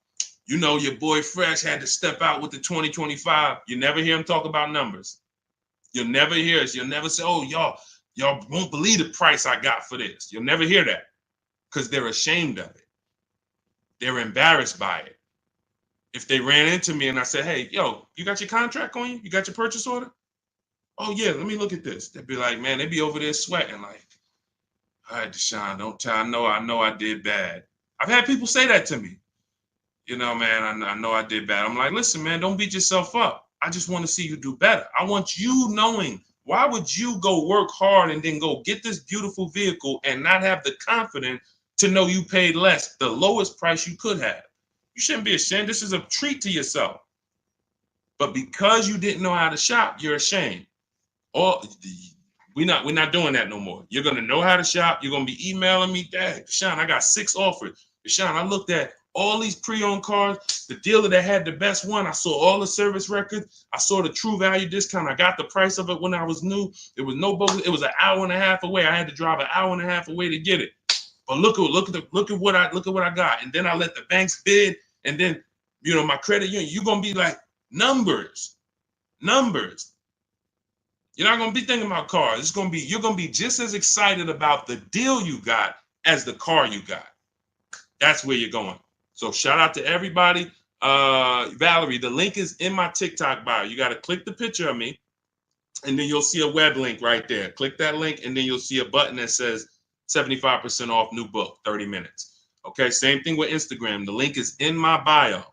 You know, your boy Fresh had to step out with the 2025. You never hear him talk about numbers. You'll never hear us. You'll never say, oh, y'all won't believe the price I got for this. You'll never hear that because they're ashamed of it. They're embarrassed by it. If they ran into me and I said, hey, yo, you got your contract on you? You got your purchase order? Oh, yeah, let me look at this. They'd be like, man, they'd be over there sweating like, all right, Deshone, don't tell. I know I did bad. I've had people say that to me. You know, man, I know I did bad. I'm like, listen, man, don't beat yourself up. I just want to see you do better. I want you knowing, why would you go work hard and then go get this beautiful vehicle and not have the confidence to know you paid less, the lowest price you could have? You shouldn't be ashamed. This is a treat to yourself. But because you didn't know how to shop, you're ashamed. Or we're not doing that no more. You're gonna know how to shop. You're gonna be emailing me, Dad, Deshone, I got 6 offers. Deshone, I looked at all these pre-owned cars. The dealer that had the best one, I saw all the service records. I saw the true value discount. I got the price of it when I was new. It was no bogus. It was an hour and a half away. I had to drive an hour and a half away to get it. But look at what I got. And then I let the banks bid. And then, you know, my credit union, you're gonna be like, numbers. You're not gonna be thinking about cars. You're gonna be just as excited about the deal you got as the car you got. That's where you're going. So shout out to everybody. Valerie, the link is in my TikTok bio. You got to click the picture of me, and then you'll see a web link right there. Click that link, and then you'll see a button that says 75% off new book, 30 minutes. Okay, same thing with Instagram. The link is in my bio.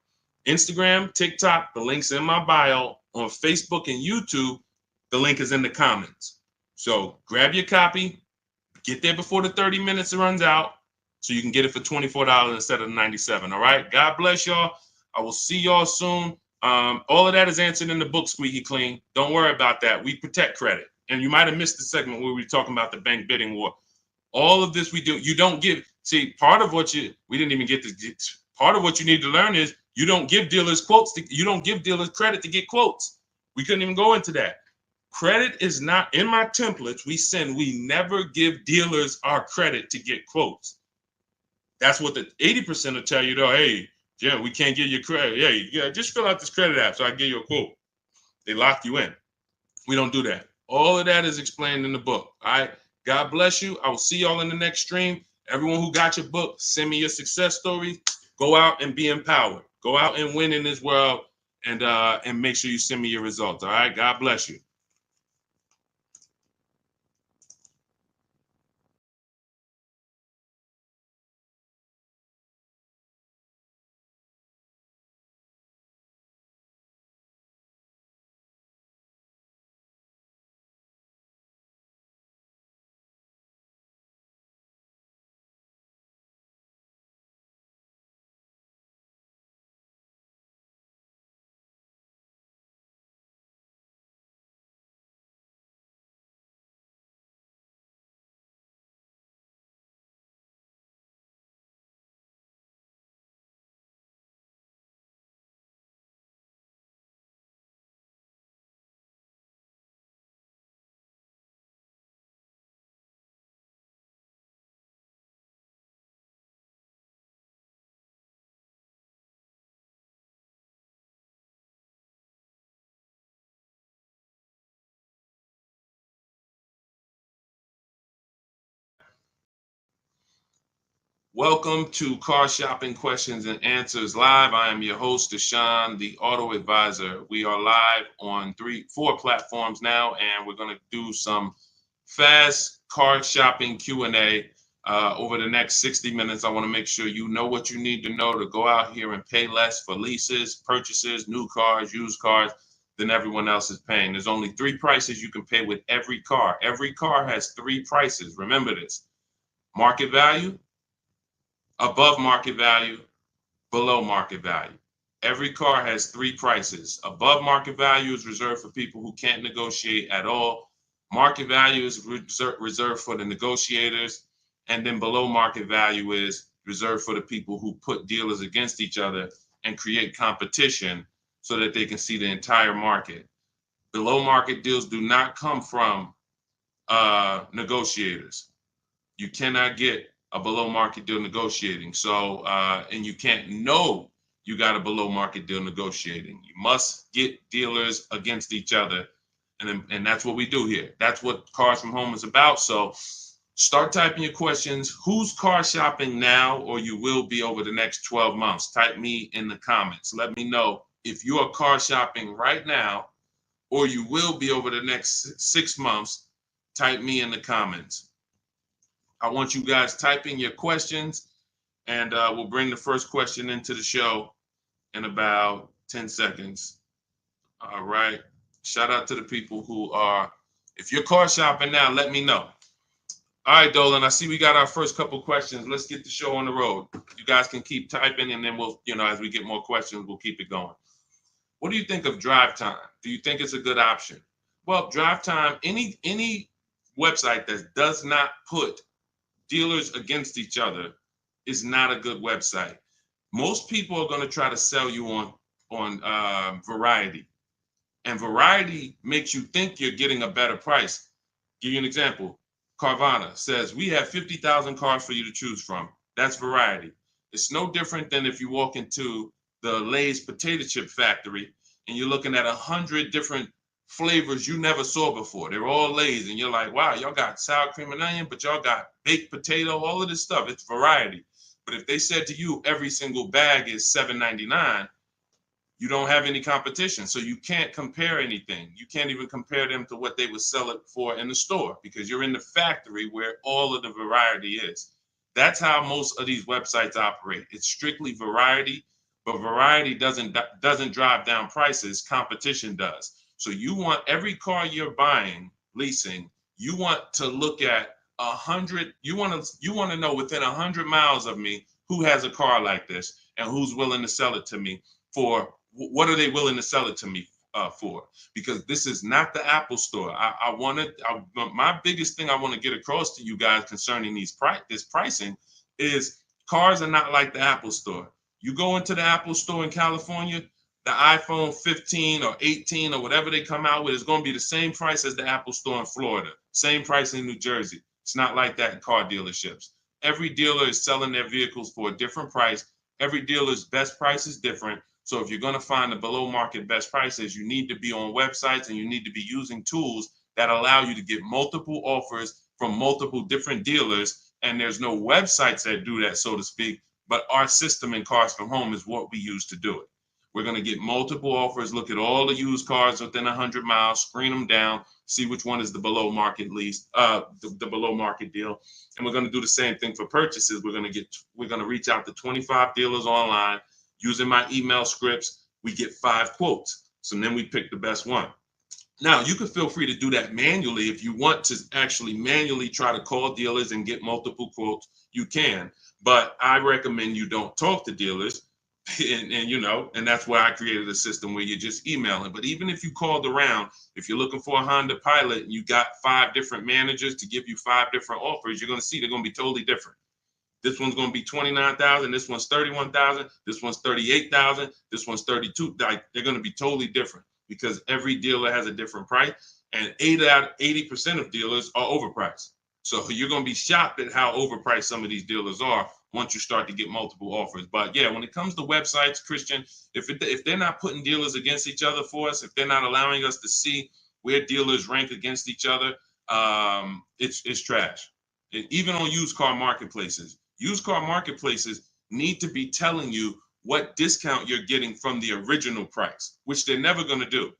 Instagram, TikTok, the link's in my bio. On Facebook and YouTube, the link is in the comments. So grab your copy, get there before the 30 minutes runs out, so you can get it for $24 instead of $97. All right. God bless y'all. I will see y'all soon. All of that is answered in the book, Squeaky Clean. Don't worry about that. We protect credit. And you might have missed the segment where we were talking about the bank bidding war. All of this we do. You don't give. See, part of what we didn't even get this. Part of what you need to learn is you don't give dealers quotes. You don't give dealers credit to get quotes. We couldn't even go into that. Credit is not in my templates. We never give dealers our credit to get quotes. That's what the 80% will tell you, though. Hey, Jim, we can't give you credit. Yeah, just fill out this credit app so I can give you a quote. They lock you in. We don't do that. All of that is explained in the book. All right. God bless you. I will see y'all in the next stream. Everyone who got your book, send me your success stories. Go out and be empowered. Go out and win in this world, and make sure you send me your results. All right. God bless you. Welcome to Car Shopping Questions and Answers Live. I am your host, Deshone, the Auto Advisor. We are live on 4 platforms now, and we're going to do some fast car shopping Q&A over the next 60 minutes. I want to make sure you know what you need to know to go out here and pay less for leases, purchases, new cars, used cars than everyone else is paying. There's only 3 prices you can pay with every car. Every car has 3 prices. Remember this: market value, above market value, below market value. Every car has 3 prices. Above market value is reserved for people who can't negotiate at all. Market value is reserved for the negotiators. And then below market value is reserved for the people who put dealers against each other and create competition so that they can see the entire market. Below market deals do not come from negotiators. You cannot get a below market deal negotiating. So, and you you got a below market deal negotiating. You must get dealers against each other. And that's what we do here. That's what Cars from Home is about. So start typing your questions. Who's car shopping now, or you will be over the next 12 months? Type me in the comments. Let me know if you are car shopping right now, or you will be over the next 6 months. Type me in the comments. I want you guys typing your questions, and we'll bring the first question into the show in about 10 seconds. All right. Shout out to the people who are, if you're car shopping now, let me know. All right, Dolan, I see we got our first couple questions. Let's get the show on the road. You guys can keep typing, and then we'll, as we get more questions, we'll keep it going. What do you think of drive time? Do you think it's a good option? Well, drive time, any website that does not put dealers against each other is not a good website. Most people are going to try to sell you on variety. And variety makes you think you're getting a better price. Give you an example. Carvana says, we have 50,000 cars for you to choose from. That's variety. It's no different than if you walk into the Lay's potato chip factory and you're looking at 100 different flavors you never saw before. They're all Lay's, and you're like, wow, y'all got sour cream and onion, but y'all got baked potato, all of this stuff. It's variety. But if they said to you, every single bag is $7.99, you don't have any competition. So you can't compare anything. You can't even compare them to what they would sell it for in the store, because you're in the factory where all of the variety is. That's how most of these websites operate. It's strictly variety, but variety doesn't drive down prices. Competition does. So you want every car you're buying, leasing, you want to look at 100. You want to know within 100 miles of me who has a car like this and who's willing to sell it to me for. What are they willing to sell it to me for? Because this is not the Apple store. My biggest thing I want to get across to you guys concerning this pricing is cars are not like the Apple store. You go into the Apple store in California, the iPhone 15 or 18 or whatever they come out with is going to be the same price as the Apple store in Florida, same price in New Jersey. It's not like that in car dealerships. Every dealer is selling their vehicles for a different price. Every dealer's best price is different. So if you're going to find the below market best prices, you need to be on websites and you need to be using tools that allow you to get multiple offers from multiple different dealers. And there's no websites that do that, so to speak, but our system in Cars from Home is what we use to do it. We're going to get multiple offers, look at all the used cars within 100 miles, screen them down, see which one is the below market lease, the below market deal. And we're going to do the same thing for purchases. We're going to reach out to 25 dealers online. Using my email scripts, we get 5 quotes. So then we pick the best one. Now, you can feel free to do that manually. If you want to actually manually try to call dealers and get multiple quotes, you can. But I recommend you don't talk to dealers. And that's why I created a system where you're just emailing. But even if you called around, if you're looking for a Honda Pilot and you got 5 different managers to give you 5 different offers, you're going to see they're going to be totally different. This one's going to be $29,000. This one's $31,000. This one's $38,000. This one's $32,000. Like, they're going to be totally different because every dealer has a different price, and 80% of dealers are overpriced. So you're going to be shocked at how overpriced some of these dealers are once you start to get multiple offers. But yeah, when it comes to websites, Christian, if they're not putting dealers against each other for us, if they're not allowing us to see where dealers rank against each other, it's trash. Even on used car marketplaces. Used car marketplaces need to be telling you what discount you're getting from the original price, which they're never going to do.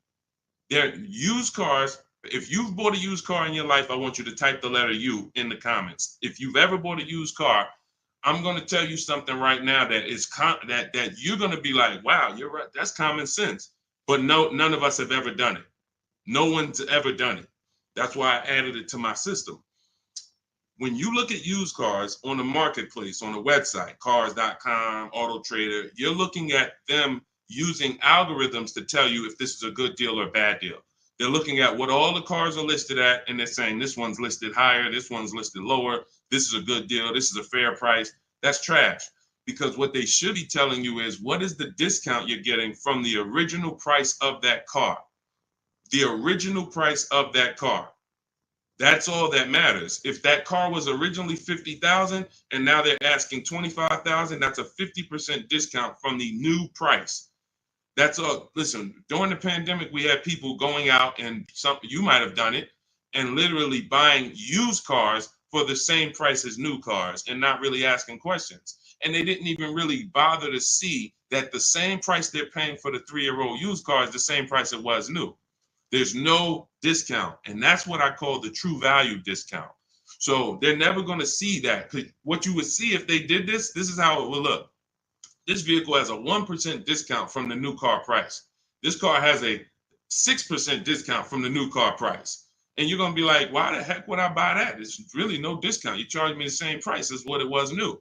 They're used cars. If you've bought a used car in your life, I want you to type the letter U in the comments. If you've ever bought a used car, I'm going to tell you something right now that is that you're going to be like, wow, you're right. That's common sense. But no, none of us have ever done it. No one's ever done it. That's why I added it to my system. When you look at used cars on the marketplace, on the website, cars.com, Auto Trader, you're looking at them using algorithms to tell you if this is a good deal or a bad deal. They're looking at what all the cars are listed at, and they're saying this one's listed higher, this one's listed lower, this is a good deal, this is a fair price. That's trash, because what they should be telling you is what is the discount you're getting from the original price of that car. The original price of that car. That's all that matters. If that car was originally 50,000 and now they're asking 25,000, that's a 50% discount from the new price. That's all. Listen, during the pandemic, we had people going out, and you might have done it, and literally buying used cars for the same price as new cars and not really asking questions. And they didn't even really bother to see that the same price they're paying for the 3-year-old used car is the same price it was new. There's no discount. And that's what I call the true value discount. So they're never going to see that. What you would see if they did this is how it would look. This vehicle has a 1% discount from the new car price. This car has a 6% discount from the new car price. And you're going to be like, why the heck would I buy that? It's really no discount. You charge me the same price as what it was new.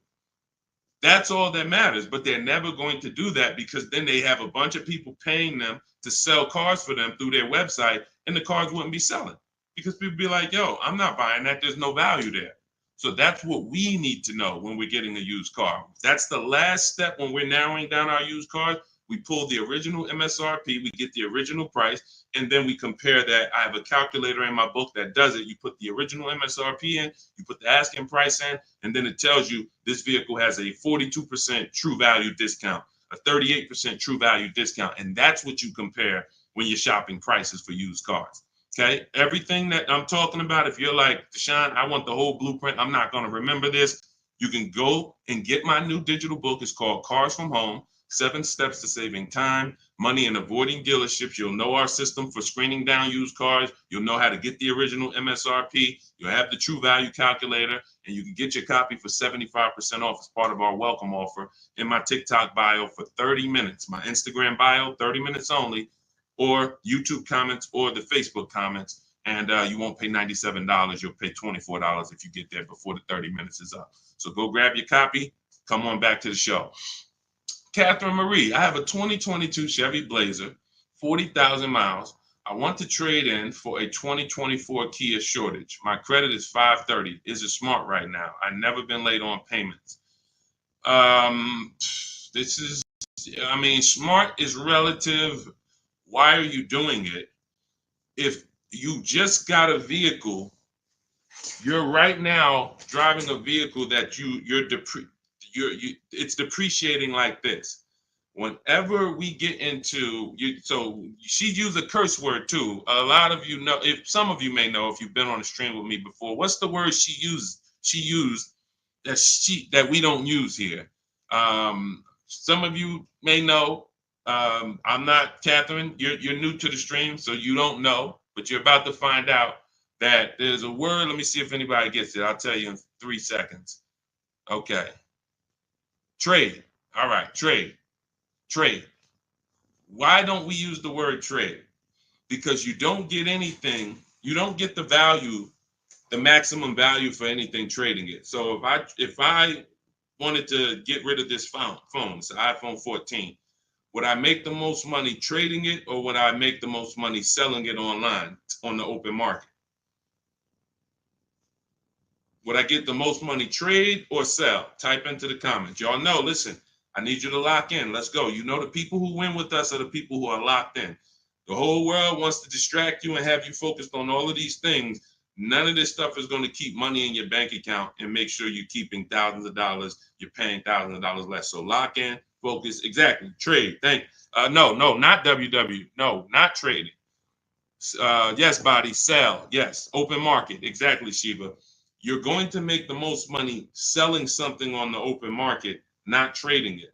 That's all that matters. But they're never going to do that, because then they have a bunch of people paying them to sell cars for them through their website, and the cars wouldn't be selling because people be like, yo, I'm not buying that. There's no value there. So that's what we need to know when we're getting a used car. That's the last step when we're narrowing down our used cars. We pull the original MSRP, we get the original price, and then we compare that. I have a calculator in my book that does it. You put the original MSRP in, you put the asking price in, and then it tells you this vehicle has a 42% true value discount, a 38% true value discount. And that's what you compare when you're shopping prices for used cars. Okay, everything that I'm talking about, if you're like, Deshone, I want the whole blueprint, I'm not going to remember this, you can go and get my new digital book. It's called Cars from Home, 7 Steps to Saving Time, Money, and Avoiding Dealerships. You'll know our system for screening down used cars. You'll know how to get the original MSRP. You'll have the true value calculator, and you can get your copy for 75% off as part of our welcome offer in my TikTok bio for 30 minutes, my Instagram bio, 30 minutes only, or YouTube comments or the Facebook comments. And you won't pay $97. You'll pay $24 if you get there before the 30 minutes is up. So go grab your copy. Come on back to the show. Catherine Marie, I have a 2022 Chevy Blazer, 40,000 miles. I want to trade in for a 2024 Kia Sportage. My credit is 530. Is it smart right now? I've never been late on payments. Smart is relative. Why are you doing it? If you just got a vehicle, you're right now driving a vehicle that it's depreciating like this. Whenever we get into so she used a curse word too. A lot of you know, if some of you may know if you've been on a stream with me before, what's the word she used that we don't use here? Some of you may know. I'm not, Catherine, you're new to the stream, so you don't know, but you're about to find out that there's a word. Let me see if anybody gets it. I'll tell you in 3 seconds. Okay. Trade. All right, trade. Why don't we use the word trade? Because you don't get anything, you don't get the value, the maximum value for anything trading it. So if I wanted to get rid of this phone, it's an iPhone 14, would I make the most money trading it, or would I make the most money selling it online on the open market? Would I get the most money trade or sell? Type into the comments. Y'all know, listen, I need you to lock in. Let's go. You know, the people who win with us are the people who are locked in. The whole world wants to distract you and have you focused on all of these things. None of this stuff is going to keep money in your bank account and make sure you're keeping thousands of dollars. You're paying thousands of dollars less. So lock in, focus, exactly. Trade. No, not WW. No, not trading. Yes, body, sell. Yes, open market. Exactly, Shiva. You're going to make the most money selling something on the open market, not trading it.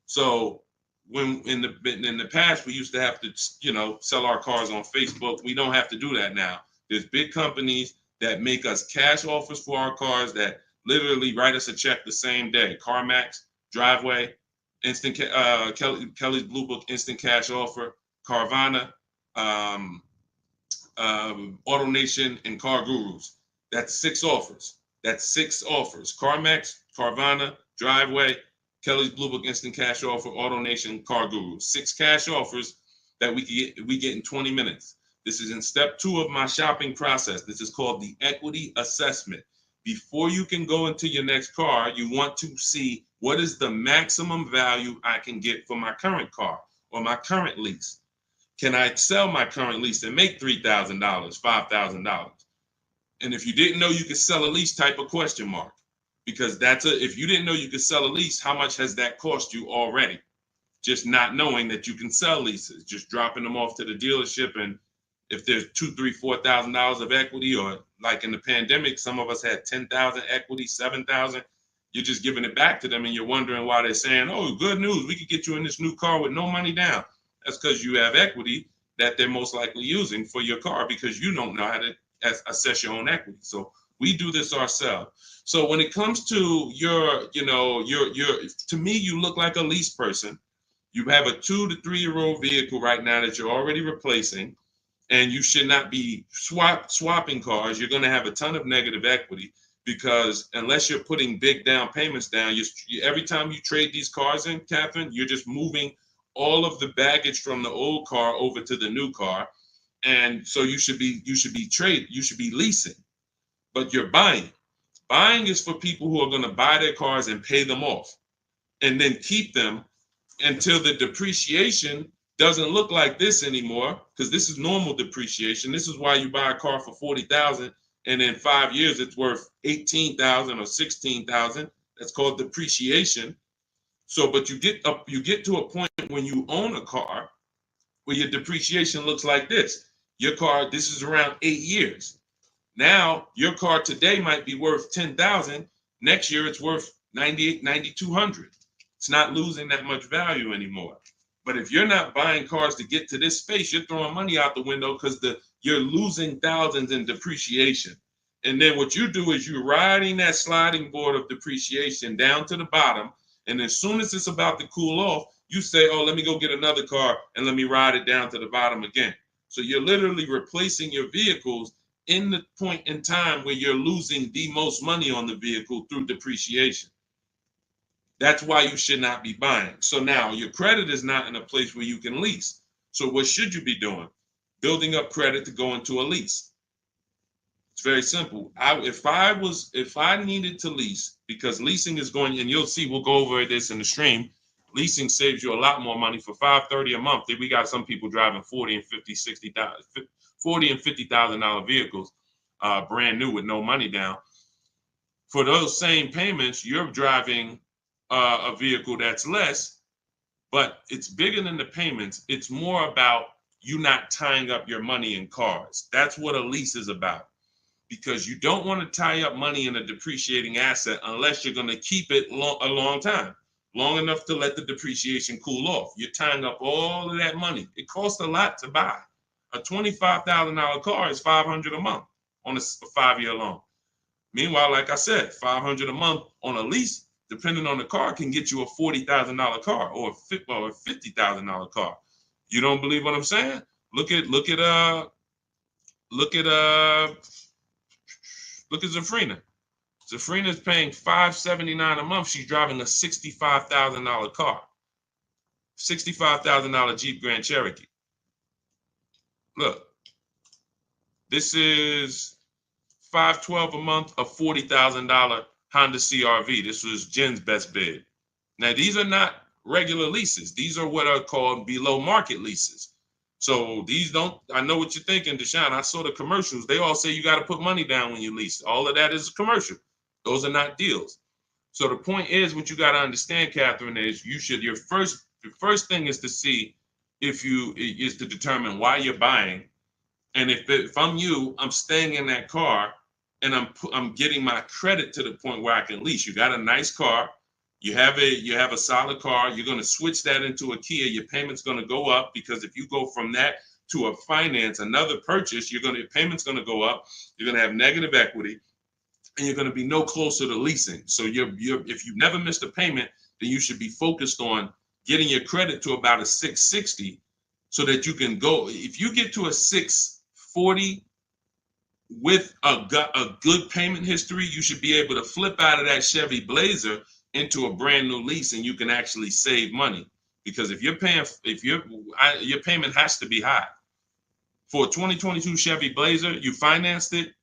So when in the past we used to have to, sell our cars on Facebook. We don't have to do that now. There's big companies that make us cash offers for our cars that literally write us a check the same day. CarMax, Driveway, Instant Kelly's Blue Book, Instant Cash Offer, Carvana, Auto Nation, and Car Gurus. That's 6 offers. CarMax, Carvana, Driveway, Kelly's Blue Book, Instant Cash Offer, Auto Nation, Car Gurus. 6 cash offers that we get in 20 minutes. This is in step 2 of my shopping process. This is called the equity assessment. Before you can go into your next car, you want to see what is the maximum value I can get for my current car or my current lease. Can I sell my current lease and make $3,000, $5,000? And if you didn't know you could sell a lease, type a question mark, because if you didn't know you could sell a lease, how much has that cost you already? Just not knowing that you can sell leases, just dropping them off to the dealership. And if there's $2,000, $3,000, $4,000 of equity, or like in the pandemic, some of us had 10,000 equity, 7,000, you're just giving it back to them, and you're wondering why they're saying, "Oh, good news, we could get you in this new car with no money down." That's because you have equity that they're most likely using for your car, because you don't know how to assess your own equity. So we do this ourselves. So when it comes to your, to me, you look like a lease person. You have a 2 to 3 year old vehicle right now that you're already replacing, and you should not be swapping cars. You're going to have a ton of negative equity, because unless you're putting big down payments down, every time you trade these cars in, Catherine, you're just moving all of the baggage from the old car over to the new car. And so you should be leasing, but you're buying. Buying is for people who are going to buy their cars and pay them off and then keep them until the depreciation doesn't look like this anymore, because this is normal depreciation. This is why you buy a car for $40,000 and in 5 years it's worth $18,000 or $16,000. That's called depreciation. So, but you get to a point when you own a car where your depreciation looks like this. Your car, this is around 8 years. Now, your car today might be worth $10,000. Next year, it's worth $9,800, $9,200. It's not losing that much value anymore. But if you're not buying cars to get to this space, you're throwing money out the window, because you're losing thousands in depreciation. And then what you do is you're riding that sliding board of depreciation down to the bottom. And as soon as it's about to cool off, you say, "Oh, let me go get another car and let me ride it down to the bottom again." So you're literally replacing your vehicles in the point in time where you're losing the most money on the vehicle through depreciation. That's why you should not be buying. So now your credit is not in a place where you can lease. So what should you be doing? Building up credit to go into a lease. It's very simple. If I needed to lease, because leasing is going, and you'll see, we'll go over this in the stream. Leasing saves you a lot more money. For $530 a month, we got some people driving $40 and $50,000 vehicles, brand new with no money down. For those same payments, you're driving a vehicle that's less, but it's bigger than the payments. It's more about you not tying up your money in cars. That's what a lease is about, because you don't want to tie up money in a depreciating asset unless you're going to keep it a long time, long enough to let the depreciation cool off. You're tying up all of that money. It costs a lot to buy. A $25,000 car is $500 a month on a 5-year loan. Meanwhile, like I said, $500 a month on a lease, depending on the car, can get you a $40,000 car or a $50,000 car. You don't believe what I'm saying? Look at Zafrina. Zafrina's paying $579 a month. She's driving a $65,000 car, $65,000 Jeep Grand Cherokee. Look, this is $512 a month, a $40,000 Honda CRV. This was Jen's best bid. Now, these are not regular leases. These are what are called below market leases. So these don't, I know what you're thinking, Deshone. I saw the commercials. They all say you got to put money down when you lease. All of that is a commercial. Those are not deals. So the point is, what you got to understand, Catherine, is your first thing is to see is to determine why you're buying. And if I'm you, I'm staying in that car, and I'm getting my credit to the point where I can lease. You got a nice car, you have a solid car. You're going to switch that into a Kia. Your payment's going to go up, because if you go from that to a finance, another purchase, your payment's going to go up. You're going to have negative equity, and you're going to be no closer to leasing. So if you've never missed a payment, then you should be focused on getting your credit to about a 660, so that you can go. If you get to a 640 with a good payment history, you should be able to flip out of that Chevy Blazer into a brand new lease, and you can actually save money. Because if your payment has to be high. For a 2022 Chevy Blazer, you financed it,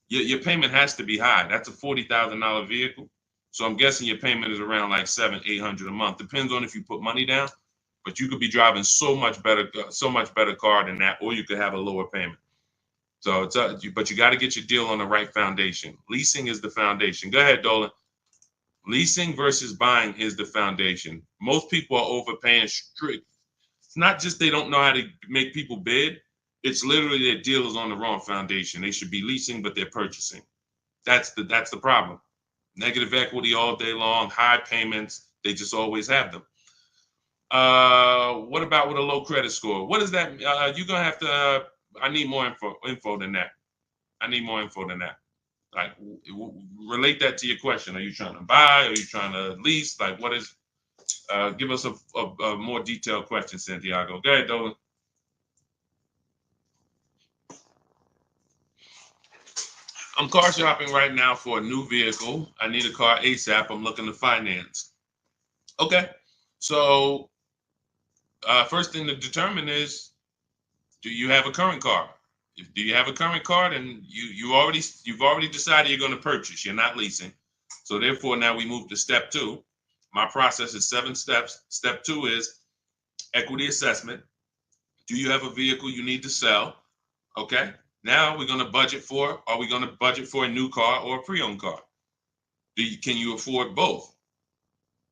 your payment has to be high. That's a $40,000 vehicle. So I'm guessing your payment is around like $700-800 a month. Depends on if you put money down, but you could be driving so much better car than that, or you could have a lower payment. So it's but you got to get your deal on the right foundation. Leasing is the foundation. Go ahead, Dolan. Leasing versus buying is the foundation. Most people are overpaying strict. It's not just they don't know how to make people bid. It's literally their deal is on the wrong foundation. They should be leasing, but they're purchasing. That's the problem. Negative equity all day long, high payments. They just always have them. What about with a low credit score? What is that? You're gonna have to. I need more info than that. I need more info than that. Like, relate that to your question. Are you trying to buy? Are you trying to lease? Like, what is? Give us a more detailed question, Santiago. Go ahead, Dolan. I'm car shopping right now for a new vehicle. I need a car ASAP. I'm looking to finance. Okay, so first thing to determine is, do you have a current car? If do you have a current car, then you've already decided you're going to purchase. You're not leasing. So therefore, now we move to step two. My process is 7 steps. Step 2 is equity assessment. Do you have a vehicle you need to sell? Okay. Now we're going to budget for. Are we going to budget for a new car or a pre-owned car? Can you afford both?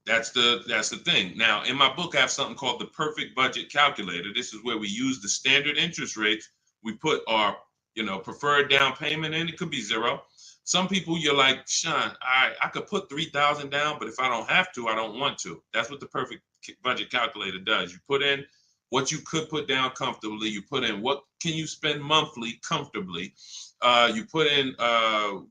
That's the thing. Now, in my book, I have something called the perfect budget calculator. This is where we use the standard interest rates. We put our, preferred down payment in. It could be 0. Some people, you're like, Sean, I could put 3,000 down, but if I don't have to, I don't want to. That's what the perfect budget calculator does. You put in what you could put down comfortably. You put in what can you spend monthly comfortably. You put in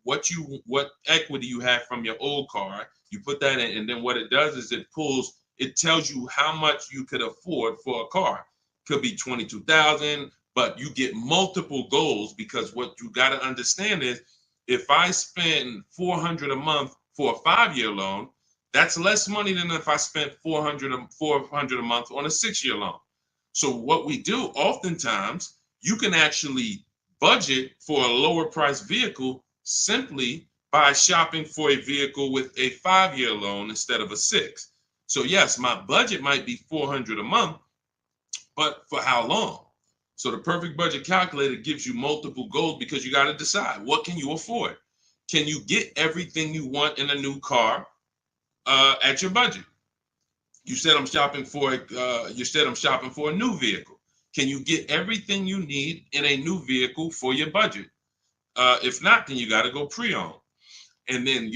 what equity you have from your old car. You put that in, and then what it does is it tells you how much you could afford for a car. Could be 22,000, but you get multiple goals, because what you got to understand is, if I spend $400 a month for a 5-year loan, that's less money than if I spent $400 a month on a 6-year loan. So what we do oftentimes, you can actually budget for a lower price vehicle simply by shopping for a vehicle with a 5-year loan instead of a 6. So yes, my budget might be $400 a month, but for how long? So the perfect budget calculator gives you multiple goals, because you got to decide, what can you afford? Can you get everything you want in a new car at your budget? You said I'm shopping for a new vehicle. Can you get everything you need in a new vehicle for your budget? If not, then you got to go pre-owned. And then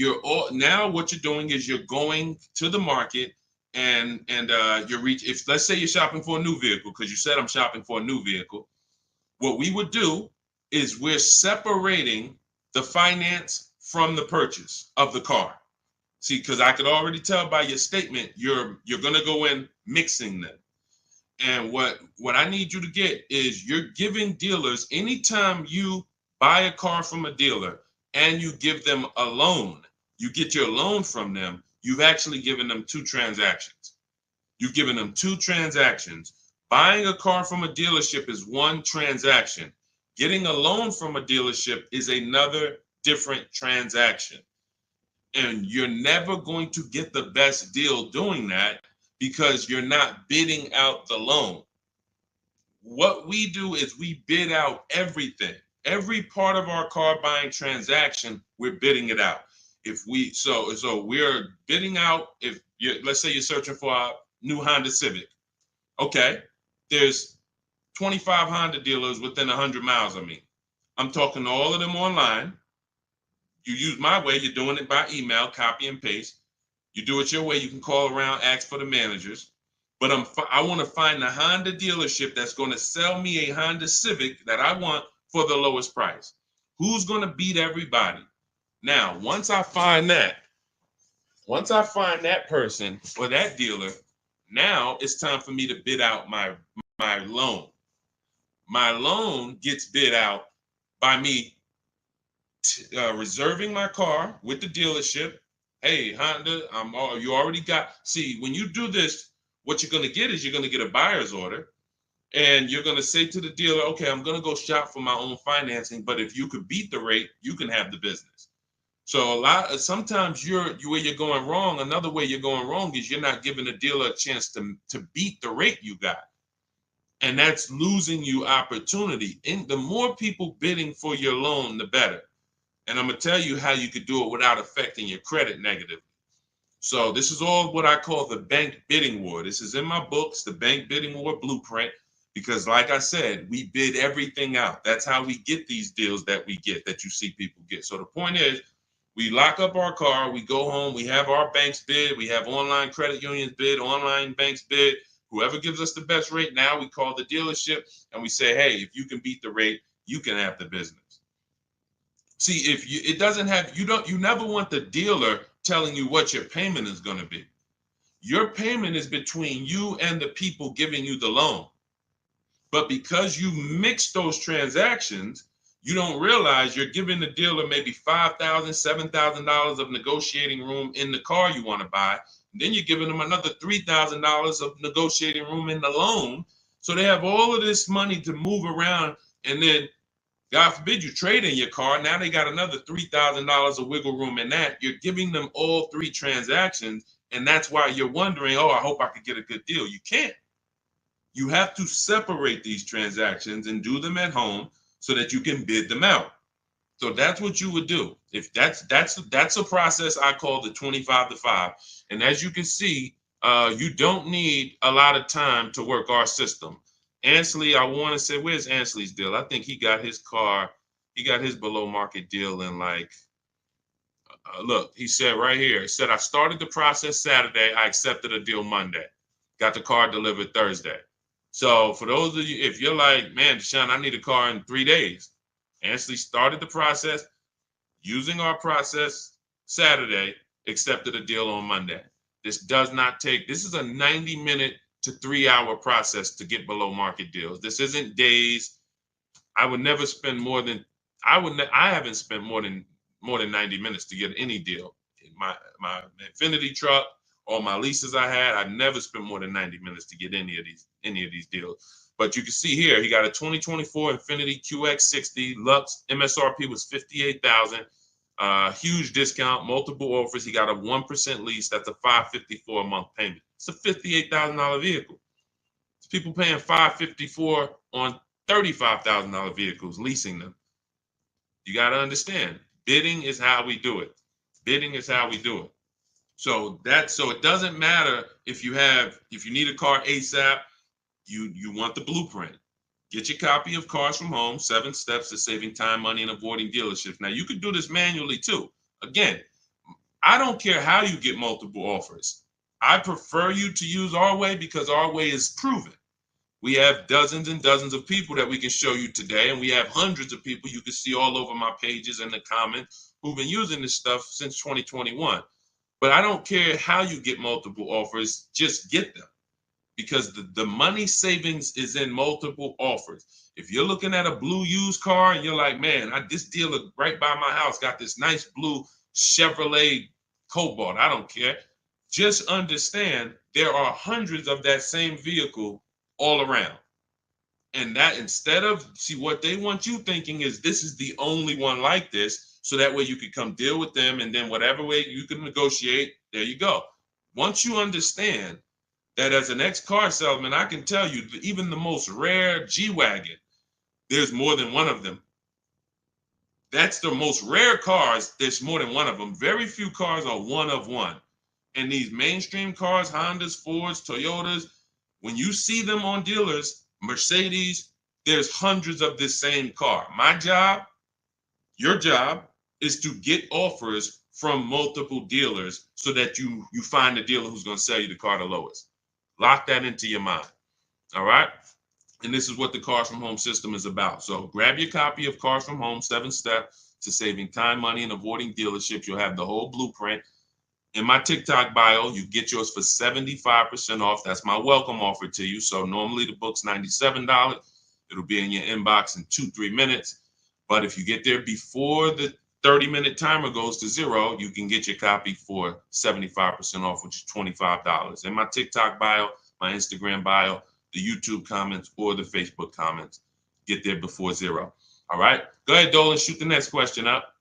now what you're doing is you're going to the market and if let's say you're shopping for a new vehicle, because you said I'm shopping for a new vehicle, what we would do is we're separating the finance from the purchase of the car. See, because I could already tell by your statement, you're going to go in mixing them. And what I need you to get is, you're giving dealers, anytime you buy a car from a dealer and you give them a loan, you get your loan from them, you've actually given them 2 transactions. You've given them 2 transactions. Buying a car from a dealership is one transaction. Getting a loan from a dealership is another different transaction. And you're never going to get the best deal doing that, because you're not bidding out the loan. What we do is we bid out everything. Every part of our car buying transaction, we're bidding it out. So we're bidding out, let's say you're searching for a new Honda Civic. Okay, there's 25 Honda dealers within 100 miles of me. I'm talking to all of them online. You use my way, you're doing it by email, copy and paste. You do it your way, you can call around, ask for the managers. But I want to find the Honda dealership that's going to sell me a Honda Civic that I want for the lowest price. Who's going to beat everybody? Now, once I find that person or that dealer, now it's time for me to bid out my loan. My loan gets bid out by me reserving my car with the dealership. Hey, Honda, you already got. See, when you do this, what you're going to get is you're going to get a buyer's order, and you're going to say to the dealer, okay, I'm going to go shop for my own financing, but if you could beat the rate, you can have the business. So sometimes where you're going wrong. Another way you're going wrong is you're not giving the dealer a chance to beat the rate you got. And that's losing you opportunity. And the more people bidding for your loan, the better. And I'm going to tell you how you could do it without affecting your credit negatively. So this is all what I call the bank bidding war. This is in my books, the bank bidding war blueprint, because like I said, we bid everything out. That's how we get these deals that we get, that you see people get. So the point is, we lock up our car, we go home, we have our banks bid, we have online credit unions bid, online banks bid. Whoever gives us the best rate, now we call the dealership and we say, hey, if you can beat the rate, you can have the business. See, if you, it doesn't have, you never want the dealer telling you what your payment is going to be. Your payment is between you and the people giving you the loan. But because you mix those transactions, you don't realize you're giving the dealer maybe $5,000, $7,000 of negotiating room in the car you want to buy. And then you're giving them another $3,000 of negotiating room in the loan. So they have all of this money to move around, and then God forbid you trade in your car. Now they got another $3,000 of wiggle room in that. You're giving them all three transactions. And that's why you're wondering, oh, I hope I could get a good deal. You can't. You have to separate these transactions and do them at home so that you can bid them out. So that's what you would do. If that's a process I call the 25 to 5. And as you can see, you don't need a lot of time to work our system. Ansley, I want to say, where's Ansley's deal? I think he got his car, he got his below market deal in like, look, he said right here, he said, I started the process Saturday. I accepted a deal Monday. Got the car delivered Thursday. So for those of you, if you're like, man, Deshaun, I need a car in 3 days. Ansley started the process using our process Saturday, accepted a deal on Monday. This does not take, this is a 90-minute to 3-hour process to get below market deals. This isn't days. I would never spend more than, I haven't spent more than 90 minutes to get any deal. My Infinity truck, all my leases I had, I never spent more than 90 minutes to get any of these deals. But you can see here, he got a 2024 Infinity QX60 Lux. MSRP was $58,000. Huge discount, multiple offers. He got a 1% lease. That's a $554 a month payment. It's a $58,000 vehicle. It's people paying $554 on $35,000 vehicles, leasing them. You got to understand, bidding is how we do it. Bidding is how we do it. So it doesn't matter if you need a car ASAP, you want the blueprint. Get your copy of Cars from Home, 7 Steps to Saving Time, Money, and Avoiding Dealerships. Now, you could do this manually too. Again, I don't care how you get multiple offers. I prefer you to use our way because our way is proven. We have dozens and dozens of people that we can show you today, and we have hundreds of people you can see all over my pages and the comments who've been using this stuff since 2021. But I don't care how you get multiple offers, just get them. Because the money savings is in multiple offers. If you're looking at a blue used car and you're like, man, this dealer right by my house got this nice blue Chevrolet Cobalt, I don't care. Just understand there are hundreds of that same vehicle all around. And that instead of, see, what they want you thinking is this is the only one like this, so that way you can come deal with them, and then whatever way you can negotiate, there you go. Once you understand that as an ex-car salesman, I can tell you, even the most rare G-Wagon, there's more than one of them. That's the most rare cars, there's more than one of them. Very few cars are one of one. And these mainstream cars, Hondas, Fords, Toyotas, when you see them on dealers, Mercedes, there's hundreds of this same car. My job, your job, is to get offers from multiple dealers so that you find a dealer who's going to sell you the car the lowest. Lock that into your mind. All right. And this is what the Cars from Home system is about. So grab your copy of Cars from Home, 7 Steps to Saving Time, Money, and Avoiding Dealerships. You'll have the whole blueprint. In my TikTok bio, you get yours for 75% off. That's my welcome offer to you. So normally the book's $97. It'll be in your inbox in 2-3 minutes. But if you get there before the 30-minute timer goes to 0, you can get your copy for 75% off, which is $25. In my TikTok bio, my Instagram bio, the YouTube comments, or the Facebook comments, get there before 0. All right? Go ahead, Dolan, shoot the next question up.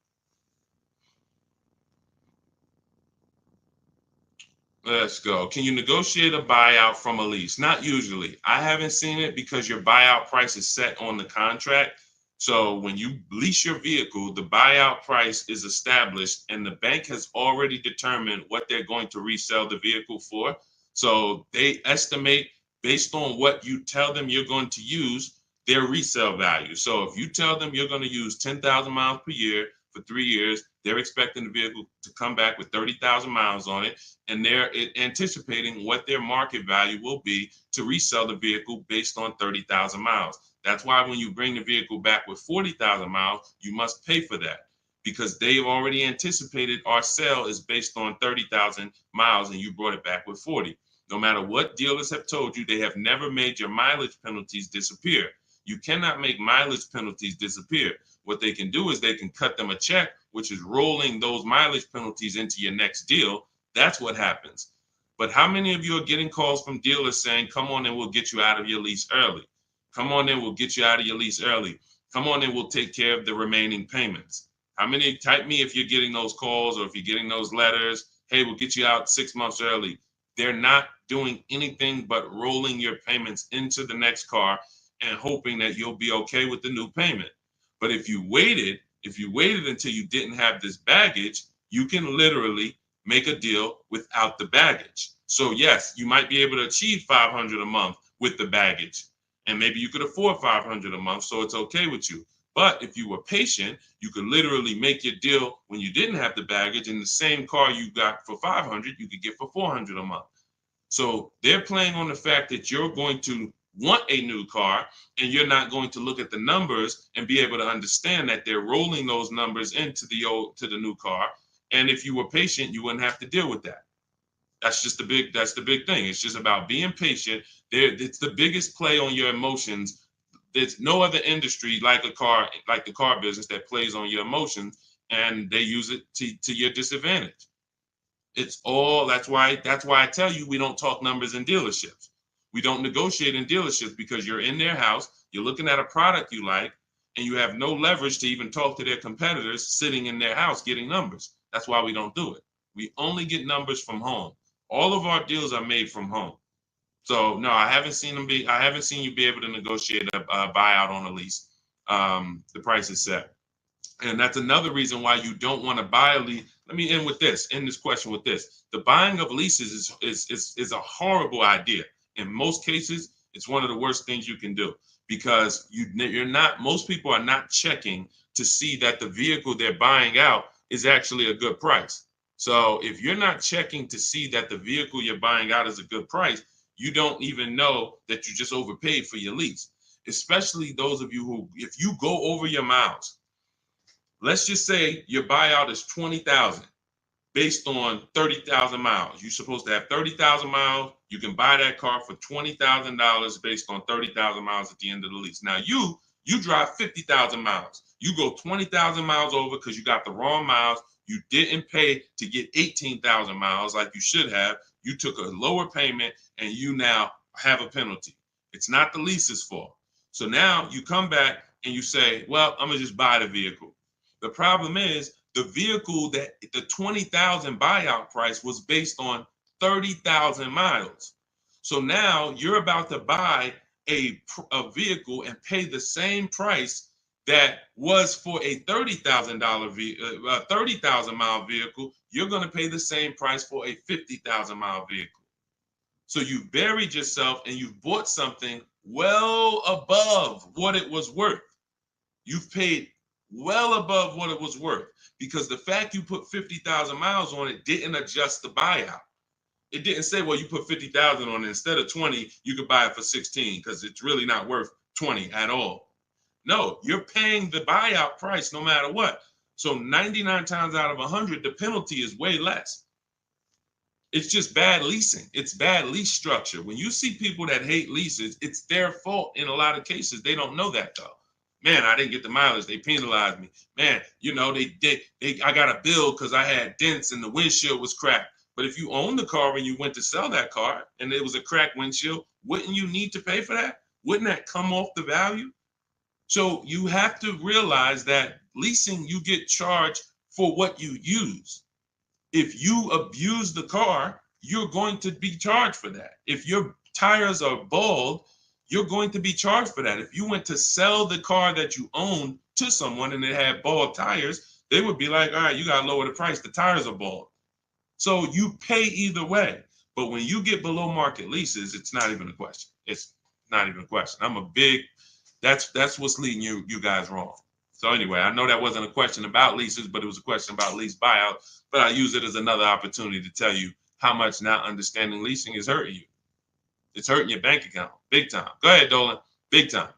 Let's go. Can you negotiate a buyout from a lease? Not usually. I haven't seen it because your buyout price is set on the contract. So when you lease your vehicle, the buyout price is established and the bank has already determined what they're going to resell the vehicle for. So they estimate based on what you tell them you're going to use their resale value. So if you tell them you're going to use 10,000 miles per year for 3 years, they're expecting the vehicle to come back with 30,000 miles on it, and they're anticipating what their market value will be to resell the vehicle based on 30,000 miles. That's why when you bring the vehicle back with 40,000 miles, you must pay for that because they've already anticipated our sale is based on 30,000 miles and you brought it back with 40. No matter what dealers have told you, they have never made your mileage penalties disappear. You cannot make mileage penalties disappear. What they can do is they can cut them a check, which is rolling those mileage penalties into your next deal. That's what happens. But how many of you are getting calls from dealers saying, come on and we'll get you out of your lease early? Come on and we'll get you out of your lease early. Come on and we'll take care of the remaining payments. How many? Type me if you're getting those calls or if you're getting those letters. Hey, we'll get you out 6 months early. They're not doing anything but rolling your payments into the next car and hoping that you'll be okay with the new payment. But if you waited until you didn't have this baggage, you can literally make a deal without the baggage. So yes, you might be able to achieve 500 a month with the baggage, and maybe you could afford 500 a month, so it's okay with you. But if you were patient, you could literally make your deal when you didn't have the baggage, and the same car you got for 500, you could get for 400 a month. So they're playing on the fact that you're going to want a new car and you're not going to look at the numbers and be able to understand that they're rolling those numbers into the new car. And if you were patient, you wouldn't have to deal with that. That's the big thing. It's just about being patient. It's the biggest play on your emotions. There's no other industry like the car business that plays on your emotions, and they use it to your disadvantage. It's all that's why I tell you we don't talk numbers in dealerships. We don't negotiate in dealerships because you're in their house, you're looking at a product you like, and you have no leverage to even talk to their competitors sitting in their house getting numbers. That's why we don't do it. We only get numbers from home. All of our deals are made from home. So no, I haven't seen you be able to negotiate a buyout on a lease. The price is set. And that's another reason why you don't want to buy a lease. Let me end this question with this. The buying of leases is a horrible idea. In most cases, it's one of the worst things you can do because most people are not checking to see that the vehicle they're buying out is actually a good price. So if you're not checking to see that the vehicle you're buying out is a good price, you don't even know that you just overpaid for your lease. Especially those of you who, if you go over your miles, let's just say your buyout is 20,000 based on 30,000 miles. You're supposed to have 30,000 miles. You can buy that car for $20,000 based on 30,000 miles at the end of the lease. Now you drive 50,000 miles. You go 20,000 miles over because you got the wrong miles. You didn't pay to get 18,000 miles like you should have. You took a lower payment and you now have a penalty. It's not the lease's fault. So now you come back and you say, well, I'm going to just buy the vehicle. The problem is the vehicle that the 20,000 buyout price was based on 30,000 miles. So now you're about to buy a vehicle and pay the same price that was for a $30,000 30,000 mile vehicle. You're going to pay the same price for a 50,000 mile vehicle. So you buried yourself and you've bought something well above what it was worth. You've paid well above what it was worth because the fact you put 50,000 miles on it didn't adjust the buyout. It didn't say, well, you put 50,000 on it. Instead of 20, you could buy it for 16 because it's really not worth 20 at all. No, you're paying the buyout price no matter what. So 99 times out of 100, the penalty is way less. It's just bad leasing. It's bad lease structure. When you see people that hate leases, it's their fault in a lot of cases. They don't know that though. Man, I didn't get the mileage. They penalized me. Man, I got a bill because I had dents and the windshield was cracked. But if you own the car and you went to sell that car and it was a cracked windshield, wouldn't you need to pay for that? Wouldn't that come off the value? So you have to realize that leasing, you get charged for what you use. If you abuse the car, you're going to be charged for that. If your tires are bald, you're going to be charged for that. If you went to sell the car that you own to someone and it had bald tires, they would be like, all right, you got to lower the price. The tires are bald. So you pay either way. But when you get below market leases, it's not even a question. It's not even a question. That's what's leading you guys wrong. So anyway, I know that wasn't a question about leases, but it was a question about lease buyout. But I use it as another opportunity to tell you how much not understanding leasing is hurting you. It's hurting your bank account big time. Go ahead, Dolan. Big time,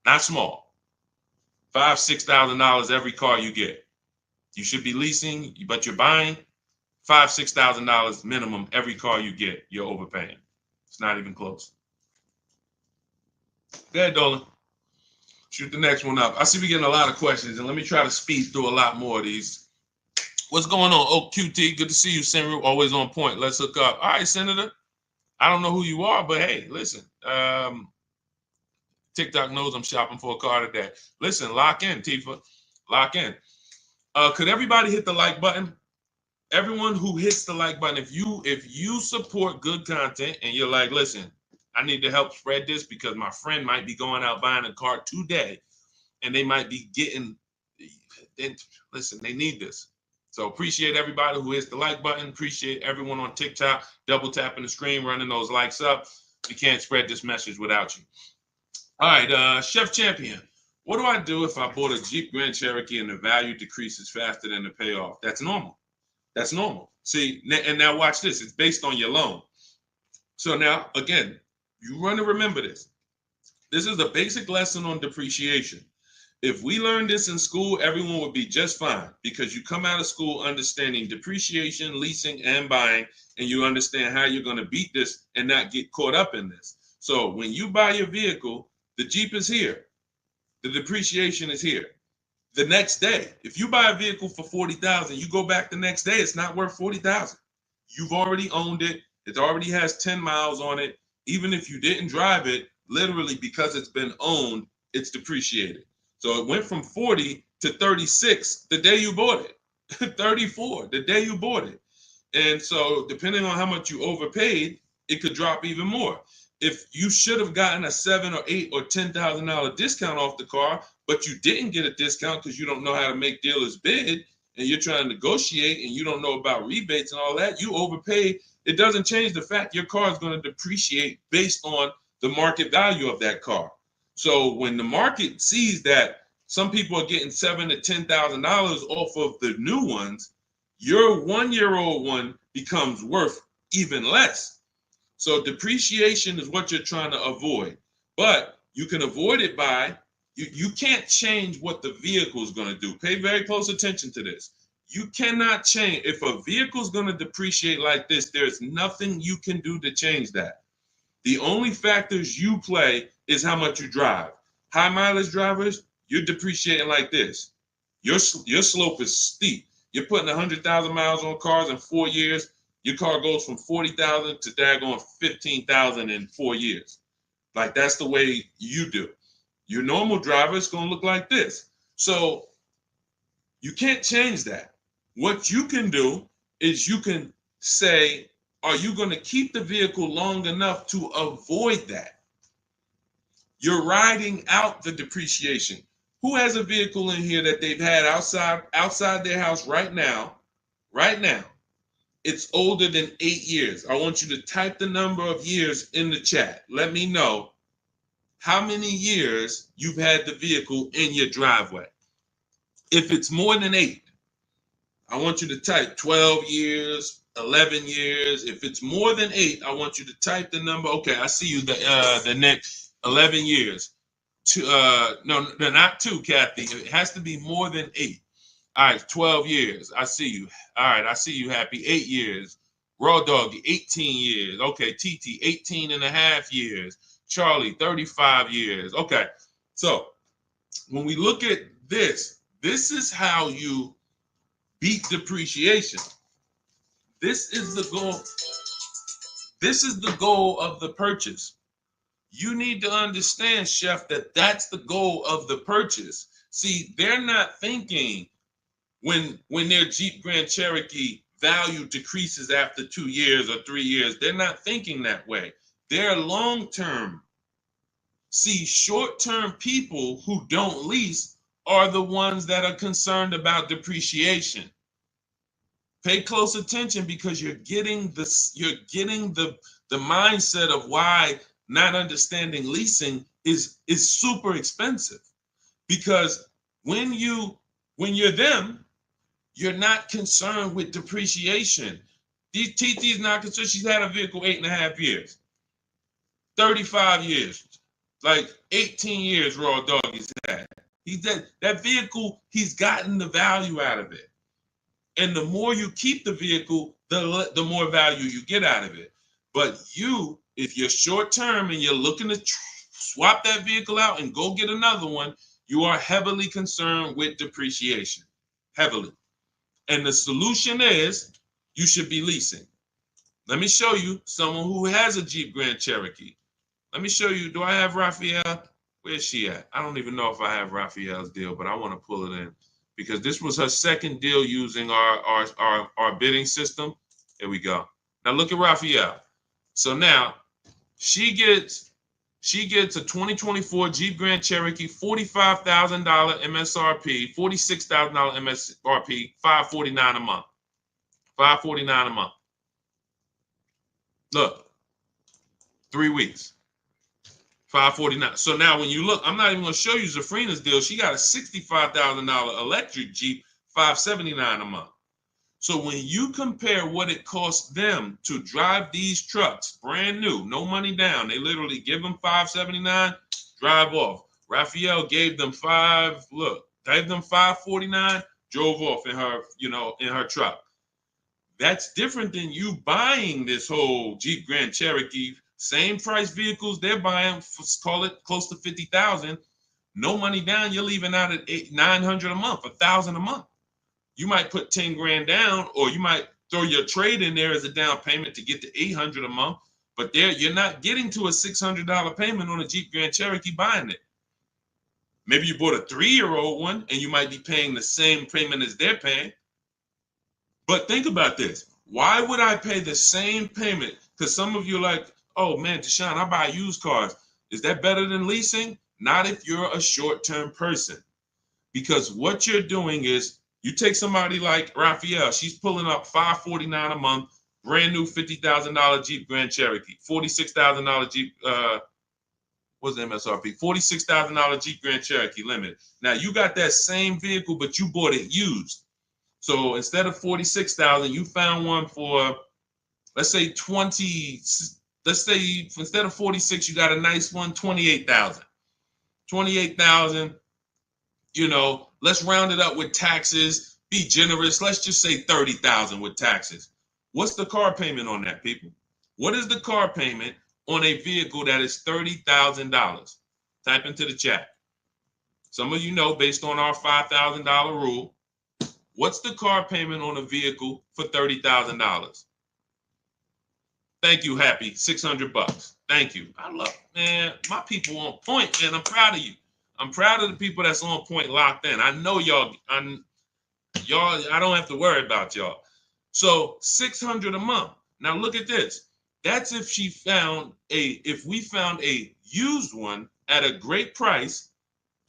not small. $5,000-$6,000 every car you get. You should be leasing, but you're buying. $5,000-$6,000 minimum every car you get. You're overpaying. It's not even close. Go ahead, Dolan. Shoot the next one up. I see we're getting a lot of questions, and let me try to speed through a lot more of these. What's going on? Oh, QT, good to see you, Senator. Always on point. Let's hook up. All right, Senator. I don't know who you are, but hey, listen. TikTok knows I'm shopping for a car today. Listen, lock in, Tifa. Lock in. Could everybody hit the like button? Everyone who hits the like button, if you support good content and you're like, listen, I need to help spread this because my friend might be going out buying a car today and they might be getting, listen, they need this. So appreciate everybody who hits the like button. Appreciate everyone on TikTok, double tapping the screen, running those likes up. We can't spread this message without you. All right, Chef Champion. What do I do if I bought a Jeep Grand Cherokee and the value decreases faster than the payoff? That's normal. That's normal. See, and now watch this. It's based on your loan. So now, again, you want to remember this. This is a basic lesson on depreciation. If we learned this in school, everyone would be just fine because you come out of school understanding depreciation, leasing, and buying, and you understand how you're going to beat this and not get caught up in this. So when you buy your vehicle, the Jeep is here. The depreciation is here. The next day, if you buy a vehicle for $40,000, you go back the next day, it's not worth $40,000. You've already owned it. It already has 10 miles on it. Even if you didn't drive it, literally because it's been owned, it's depreciated. So it went from 40 to 36 the day you bought it, 34 the day you bought it. And so depending on how much you overpaid, it could drop even more. If you should have gotten a $7,000 or $8,000 or $10,000 discount off the car, but you didn't get a discount because you don't know how to make dealers bid and you're trying to negotiate and you don't know about rebates and all that, you overpaid. It doesn't change the fact your car is going to depreciate based on the market value of that car. So when the market sees that some people are getting $7,000 to $10,000 off of the new ones, your 1-year-old one becomes worth even less. So depreciation is what you're trying to avoid, but you can avoid it by, you can't change what the vehicle is going to do. Pay very close attention to this. You cannot change. If a vehicle is going to depreciate like this, there's nothing you can do to change that. The only factors you play is how much you drive. High mileage drivers, you're depreciating like this. Your slope is steep. You're putting 100,000 miles on cars in 4 years. Your car goes from 40,000 to daggone 15,000 in 4 years. Like that's the way you do. Your normal driver is going to look like this. So you can't change that. What you can do is you can say, are you going to keep the vehicle long enough to avoid that? You're riding out the depreciation. Who has a vehicle in here that they've had outside their house right now? Right now. It's older than 8 years. I want you to type the number of years in the chat. Let me know how many years you've had the vehicle in your driveway. If it's more than 8, I want you to type 12 years, 11 years. If it's more than 8, I want you to type the number. Okay, I see you. The next 11 years. No, not 2, Kathy. It has to be more than 8. All right, 12 years. I see you. All right, I see you, Happy. 8 years. Raw Doggy, 18 years. Okay, TT, 18 and a half years. Charlie, 35 years. Okay, so when we look at this, this is how you beat depreciation. This is the goal. This is the goal of the purchase. You need to understand, Chef, that that's the goal of the purchase. See, they're not thinking when their Jeep Grand Cherokee value decreases after 2 years or 3 years. They're not thinking that way. They're long-term. See, short-term people who don't lease are the ones that are concerned about depreciation. Pay close attention, because you're getting the mindset of why not understanding leasing is super expensive. Because when you're them, you're not concerned with depreciation. TT's not concerned. She's had a vehicle 8.5 years, 35 years, like 18 years raw dog he's had. That vehicle, he's gotten the value out of it. And the more you keep the vehicle, the more value you get out of it. But if you're short term and you're looking to swap that vehicle out and go get another one, you are heavily concerned with depreciation, heavily. And the solution is you should be leasing. Let me show you someone who has a Jeep Grand Cherokee. Let me show you. Do I have Raphael? Where's she at? I don't even know if I have Raphael's deal, but I want to pull it in, because this was her second deal using our bidding system. Here we go. Now look at Raphael. So now she gets a 2024 Jeep Grand Cherokee, $45,000 MSRP, $46,000 MSRP, $549 a month. $549 a month. Look, 3 weeks. $549. So now when you look, I'm not even going to show you Zafrina's deal. She got a $65,000 electric Jeep, $579 a month. So when you compare what it costs them to drive these trucks, brand new, no money down, they literally give them $579, drive off. Raphael gave them $549, drove off in her truck. That's different than you buying this whole Jeep Grand Cherokee. Same price vehicles they're buying, call it close to $50,000. No money down, you're leaving out at $900 a month, $1,000 a month. You might put 10 grand down, or you might throw your trade in there as a down payment to get to $800 a month. But you're not getting to a $600 payment on a Jeep Grand Cherokee buying it. Maybe you bought a 3-year-old one and you might be paying the same payment as they're paying. But think about this. Why would I pay the same payment? Because some of you are like, oh man, Deshone, I buy used cars. Is that better than leasing? Not if you're a short-term person. Because what you're doing is, you take somebody like Raphael, she's pulling up $549 a month, brand new $50,000 Jeep Grand Cherokee, $46,000 Jeep, what's the MSRP? $46,000 Jeep Grand Cherokee Limited. Now you got that same vehicle, but you bought it used. So instead of $46,000, you found one for, let's say 20. Let's say instead of 46, you got a nice one, 28,000. 28,000. Let's round it up with taxes. Be generous. Let's just say 30,000 with taxes. What's the car payment on that, people? What is the car payment on a vehicle that is $30,000? Type into the chat. Some of you know, based on our $5,000 rule, what's the car payment on a vehicle for $30,000? Thank you, Happy. $600. Thank you. I love, man, my people on point, man. I'm proud of you. I'm proud of the people that's on point, locked in. I know y'all. I don't have to worry about y'all. So $600 a month. Now look at this. That's if we found a used one at a great price,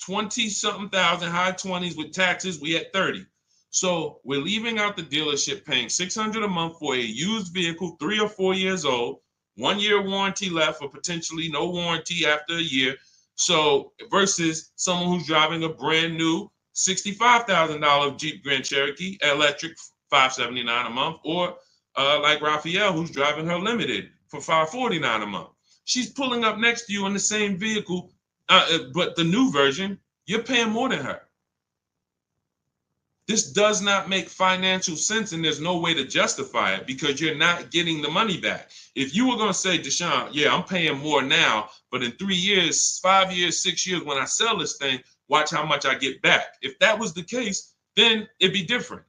20-something thousand, high 20s with taxes. We at 30. So we're leaving out the dealership paying $600 a month for a used vehicle, 3 or 4 years old, 1 year warranty left, or potentially no warranty after a year. So versus someone who's driving a brand new $65,000 Jeep Grand Cherokee electric, $579 a month, or like Raphael, who's driving her limited for $549 a month. She's pulling up next to you in the same vehicle, but the new version, you're paying more than her. This does not make financial sense, and there's no way to justify it because you're not getting the money back. If you were going to say, Deshone, yeah, I'm paying more now, but in 3 years, 5 years, 6 years, when I sell this thing, watch how much I get back. If that was the case, then it'd be different.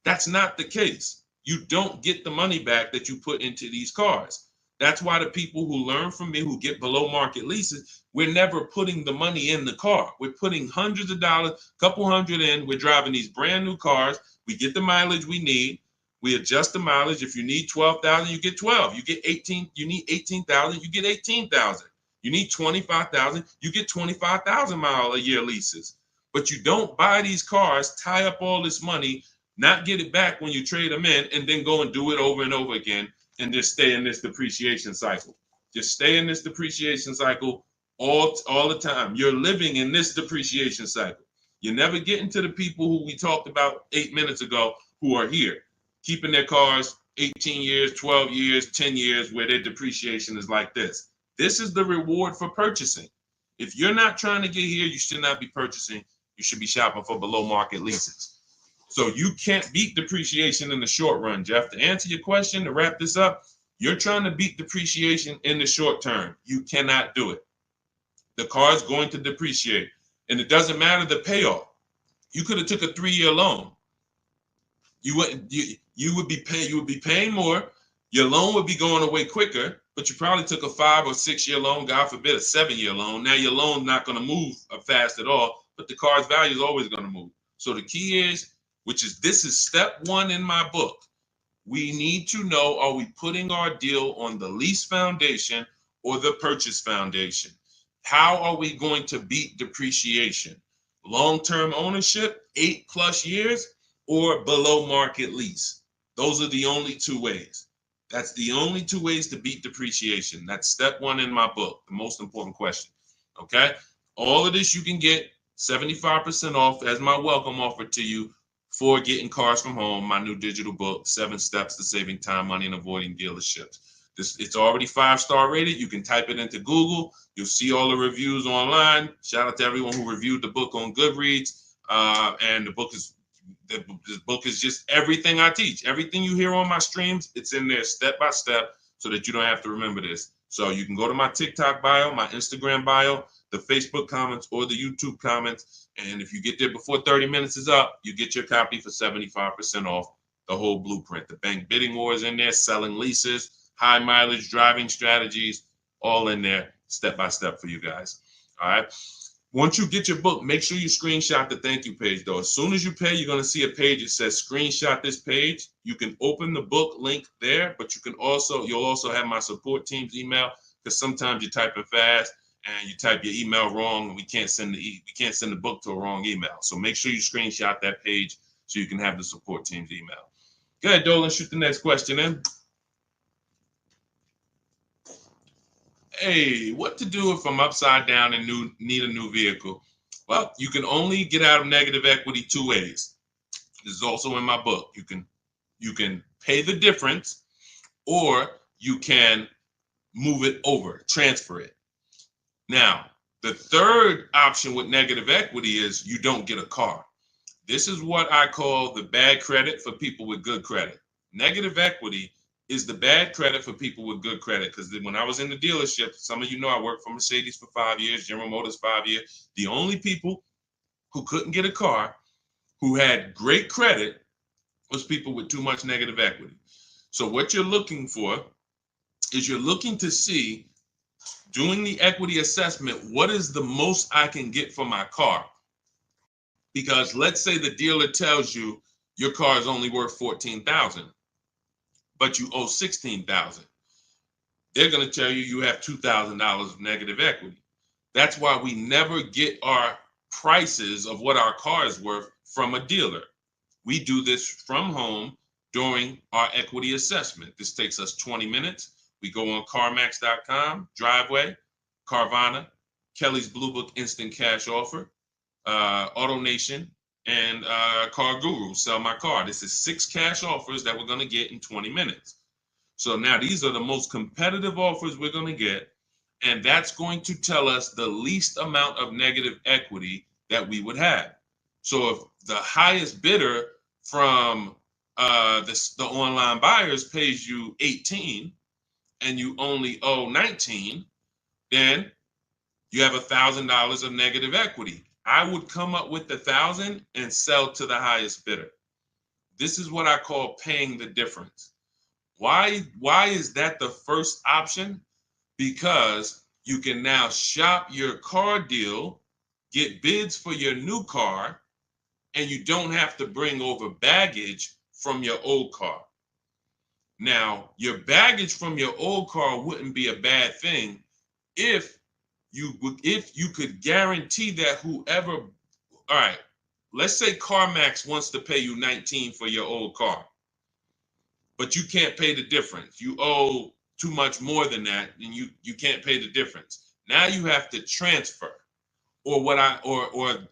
That's not the case. You don't get the money back that you put into these cars. That's why the people who learn from me, who get below market leases, we're never putting the money in the car. We're putting hundreds of dollars, couple hundred in. We're driving these brand new cars. We get the mileage we need. We adjust the mileage. If you need 12,000, you get 12. You get 18. You need 18,000, you get 18,000. You need 25,000, you get 25,000 mile a year leases. But you don't buy these cars, tie up all this money, not get it back when you trade them in, and then go and do it over and over again and just stay in this depreciation cycle. Just stay in this depreciation cycle all the time. You're living in this depreciation cycle. You're never getting to the people who we talked about 8 minutes ago who are here, keeping their cars 18 years, 12 years, 10 years, where their depreciation is like this. This is the reward for purchasing. If you're not trying to get here, you should not be purchasing. You should be shopping for below market leases. So you can't beat depreciation in the short run, Jeff. To answer your question, to wrap this up, you're trying to beat depreciation in the short term. You cannot do it. The car is going to depreciate, and it doesn't matter the payoff. You could have took a 3-year loan. You would be paying more. Your loan would be going away quicker, but you probably took a 5 or 6 year loan, God forbid a 7-year loan. Now your loan's not going to move fast at all, but the car's value is always going to move. So the key is, this is step 1 in my book. We need to know, are we putting our deal on the lease foundation or the purchase foundation? How are we going to beat depreciation? Long-term ownership, 8+ years, or below market lease? Those are the only 2 ways. That's the only 2 ways to beat depreciation. That's step 1 in my book, the most important question. Okay? All of this you can get 75% off as my welcome offer to you for getting cars from home, my new digital book, 7 Steps to Saving Time, Money, and Avoiding Dealerships. It's already 5-star rated. You can type it into Google. You'll see all the reviews online. Shout out to everyone who reviewed the book on Goodreads. And the book is just everything I teach. Everything you hear on my streams, it's in there step by step so that you don't have to remember this. So you can go to my TikTok bio, my Instagram bio, the Facebook comments, or the YouTube comments. And if you get there before 30 minutes is up, you get your copy for 75% off the whole blueprint. The bank bidding war is in there, selling leases, high mileage driving strategies, all in there step by step for you guys. All right. Once you get your book, make sure you screenshot the thank you page, though. As soon as you pay, you're going to see a page that says screenshot this page. You can open the book link there, but you'll also have my support team's email, because sometimes you're typing fast and you type your email wrong, and we can't send the book to a wrong email. So make sure you screenshot that page so you can have the support team's email. Go ahead, Dolan, shoot the next question in. Hey, what to do if I'm upside down and need a new vehicle? Well, you can only get out of negative equity 2 ways. This is also in my book. You can pay the difference, or you can move it over, transfer it. Now, the third option with negative equity is you don't get a car. This is what I call the bad credit for people with good credit. Negative equity is the bad credit for people with good credit. Because when I was in the dealership, some of you know I worked for Mercedes for 5 years, General Motors 5 years. The only people who couldn't get a car, who had great credit, was people with too much negative equity. So what you're looking for is you're looking to see, doing the equity assessment, what is the most I can get for my car? Because let's say the dealer tells you your car is only worth $14,000. but you owe $16,000. They're going to tell you you have $2,000 of negative equity. That's why we never get our prices of what our car is worth from a dealer. We do this from home during our equity assessment. This takes us 20 minutes. We go on CarMax.com, Driveway, Carvana, Kelly's Blue Book Instant Cash Offer, AutoNation, and Car Guru, Sell My Car. This is 6 cash offers that we're going to get in 20 minutes. So now these are the most competitive offers we're going to get, and that's going to tell us the least amount of negative equity that we would have. So if the highest bidder from the online buyers pays you 18 and you only owe 19, then you have $1,000 of negative equity. I would come up with 1,000 and sell to the highest bidder. This is what I call paying the difference. Why is that the first option? Because you can now shop your car deal, get bids for your new car, and you don't have to bring over baggage from your old car. Now, your baggage from your old car wouldn't be a bad thing if you could guarantee that whoever, all right, let's say CarMax wants to pay you 19 for your old car, but you can't pay the difference. You owe too much more than that, and you can't pay the difference. Now you have to transfer, or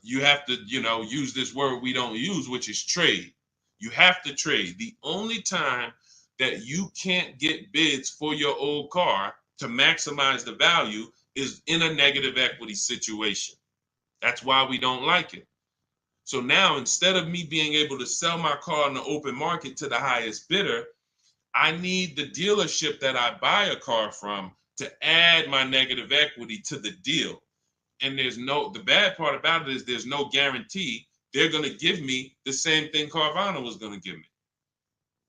you have to, use this word we don't use, which is trade. You have to trade. The only time that you can't get bids for your old car to maximize the value is in a negative equity situation. That's why we don't like it. So now, instead of me being able to sell my car in the open market to the highest bidder, I need the dealership that I buy a car from to add my negative equity to the deal. And the bad part about it is there's no guarantee they're going to give me the same thing Carvana was going to give me.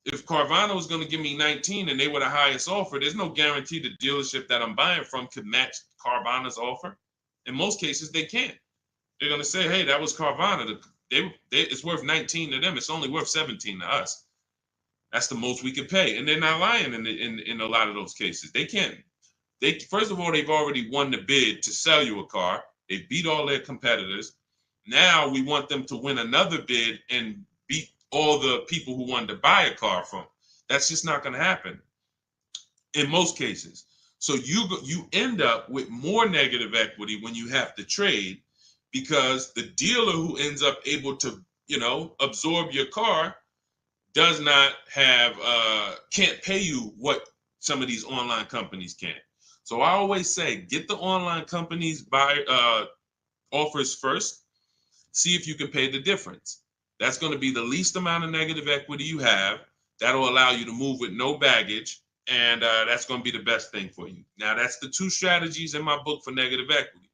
If Carvana was going to give me 19 and they were the highest offer, there's no guarantee the dealership that I'm buying from could match Carvana's offer. In most cases, they can't. They're going to say, hey, that was Carvana. It's worth 19 to them. It's only worth 17 to us. That's the most we could pay. And they're not lying in a lot of those cases. They can't. First of all, they've already won the bid to sell you a car. They beat all their competitors. Now we want them to win another bid and beat all the people who wanted to buy a car from. That's just not going to happen in most cases. So you end up with more negative equity when you have to trade, because the dealer who ends up able to, absorb your car does not can't pay you what some of these online companies can. So I always say, get the online companies offers first. See if you can pay the difference. That's going to be the least amount of negative equity you have. That'll allow you to move with no baggage, and that's going to be the best thing for you. Now, that's the 2 strategies in my book for negative equity.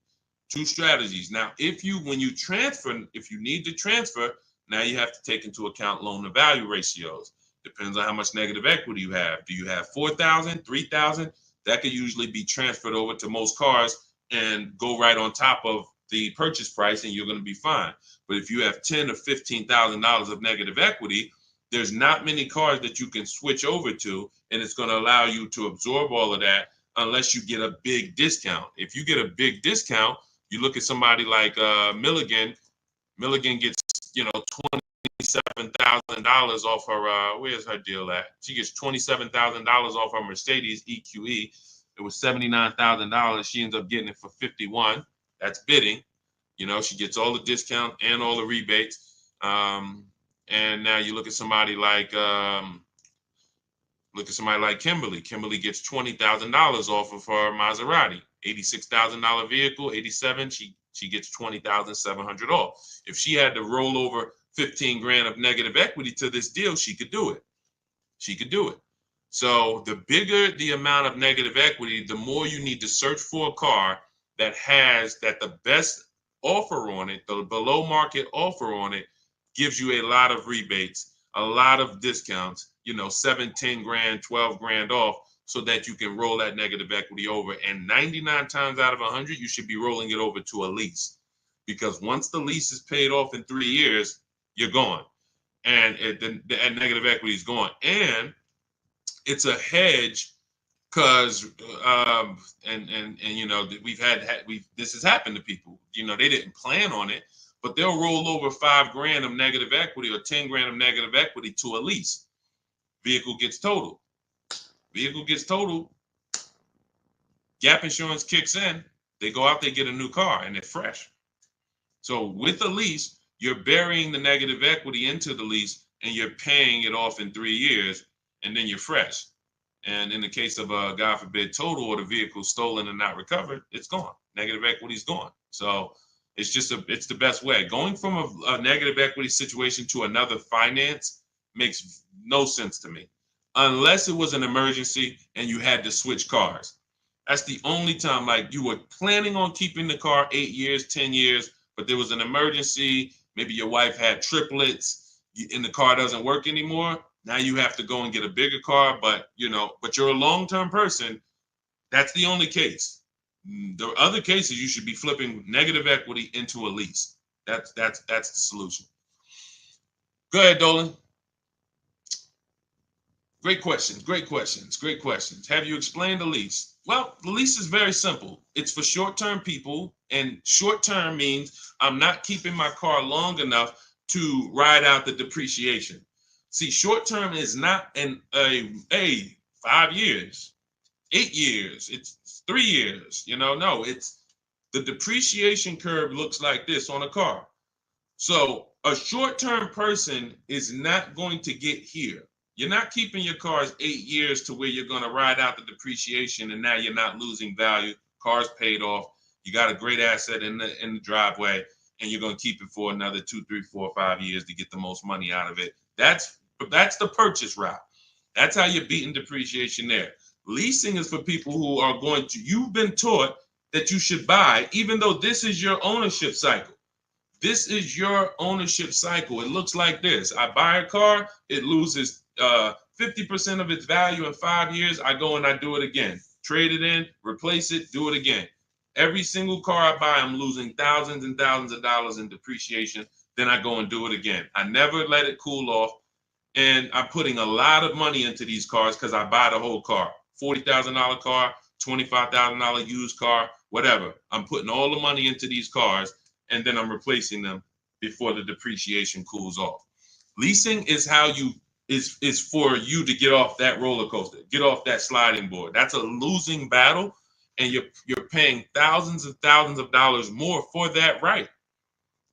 2 strategies. Now, if you need to transfer, now you have to take into account loan to value ratios. Depends on how much negative equity you have. Do you have 4,000, 3,000? That could usually be transferred over to most cars and go right on top of the purchase price, and you're going to be fine. But if you have $10,000 or $15,000 of negative equity, there's not many cars that you can switch over to, and it's going to allow you to absorb all of that unless you get a big discount. If you get a big discount, you look at somebody like Milligan. Milligan gets, $27,000 off her. Where's her deal at? She gets $27,000 off her Mercedes EQE. It was $79,000. She ends up getting it for $51,000. That's bidding. She gets all the discount and all the rebates. And now you look at somebody like Kimberly. Kimberly gets $20,000 off of her Maserati. $86,000 vehicle, 87. She gets $20,700 off. If she had to roll over 15 grand of negative equity to this deal, she could do it. So the bigger the amount of negative equity, the more you need to search for a car that has the best offer on it, the below market offer on it, gives you a lot of rebates, a lot of discounts, 7, 10 grand, 12 grand off, so that you can roll that negative equity over. And 99 times out of 100, you should be rolling it over to a lease, because once the lease is paid off in 3 years, you're gone, and the negative equity is gone. And it's a hedge, because this has happened to people. They didn't plan on it, but they'll roll over 5 grand of negative equity or 10 grand of negative equity to a lease. Vehicle gets totaled. Gap insurance kicks in. They go out, they get a new car, and it's fresh. So with a lease, you're burying the negative equity into the lease, and you're paying it off in 3 years, and then you're fresh. And in the case of a, God forbid, total, or the vehicle stolen and not recovered, it's gone. Negative equity is gone. So it's the best way. Going from a negative equity situation to another finance makes no sense to me, unless it was an emergency and you had to switch cars. That's the only time, like you were planning on keeping the car 8 years, 10 years, but there was an emergency. Maybe your wife had triplets and the car doesn't work anymore. Now you have to go and get a bigger car, but you're a long-term person. That's the only case. The other cases, you should be flipping negative equity into a lease. That's the solution. Go ahead, Dolan. Great questions, great questions, great questions. Have you explained the lease? Well, the lease is very simple. It's for short-term people, and short-term means I'm not keeping my car long enough to ride out the depreciation. See, short-term is not a 5 years, 8 years, it's 3 years, no, it's the depreciation curve looks like this on a car. So a short-term person is not going to get here. You're not keeping your cars 8 years to where you're going to ride out the depreciation and now you're not losing value. Car's paid off. You got a great asset in the driveway and you're going to keep it for another 2, 3, 4, 5 years to get the most money out of it. That's the purchase route. That's how you're beating depreciation there. Leasing is for people who are going to, you've been taught that you should buy, even though this is your ownership cycle. This is your ownership cycle. It looks like this. I buy a car, it loses 50% of its value in 5 years. I go and I do it again. Trade it in, replace it, do it again. Every single car I buy, I'm losing thousands and thousands of dollars in depreciation. Then I go and do it again. I never let it cool off. And I'm putting a lot of money into these cars because I buy the whole car. $40,000 car, $25,000 used car, whatever. I'm putting all the money into these cars and then I'm replacing them before the depreciation cools off. Leasing is how is for you to get off that roller coaster, get off that sliding board. That's a losing battle, and you're paying thousands and thousands of dollars more for that right.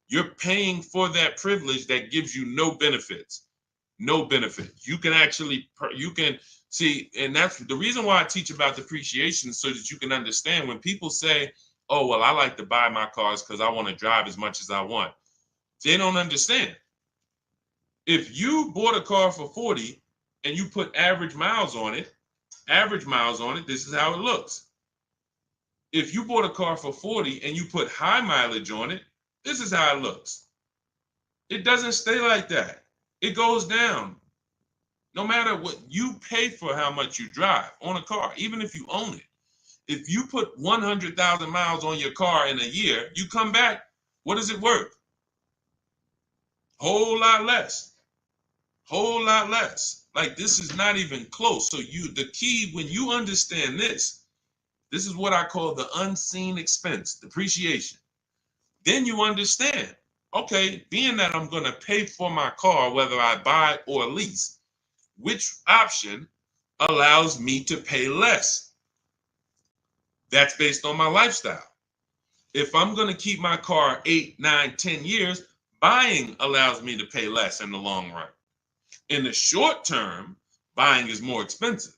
You're paying for that privilege that gives you no benefits. No benefits. You can see, and that's the reason why I teach about depreciation, so that you can understand when people say, oh, well, I like to buy my cars because I want to drive as much as I want. They don't understand. If you bought a car for 40 and you put average miles on it, this is how it looks. If you bought a car for 40 and you put high mileage on it, this is how it looks. It doesn't stay like that. It goes down. No matter what you pay for how much you drive on a car, even if you own it. If you put 100,000 miles on your car in a year, you come back, what is it worth? Whole lot less. Whole lot less. Like, this is not even close. So the key, when you understand this is what I call the unseen expense, depreciation. Then you understand, okay, being that I'm going to pay for my car, whether I buy or lease, which option allows me to pay less? That's based on my lifestyle. If I'm going to keep my car 8, 9, 10 years, buying allows me to pay less in the long run. In the short term, buying is more expensive.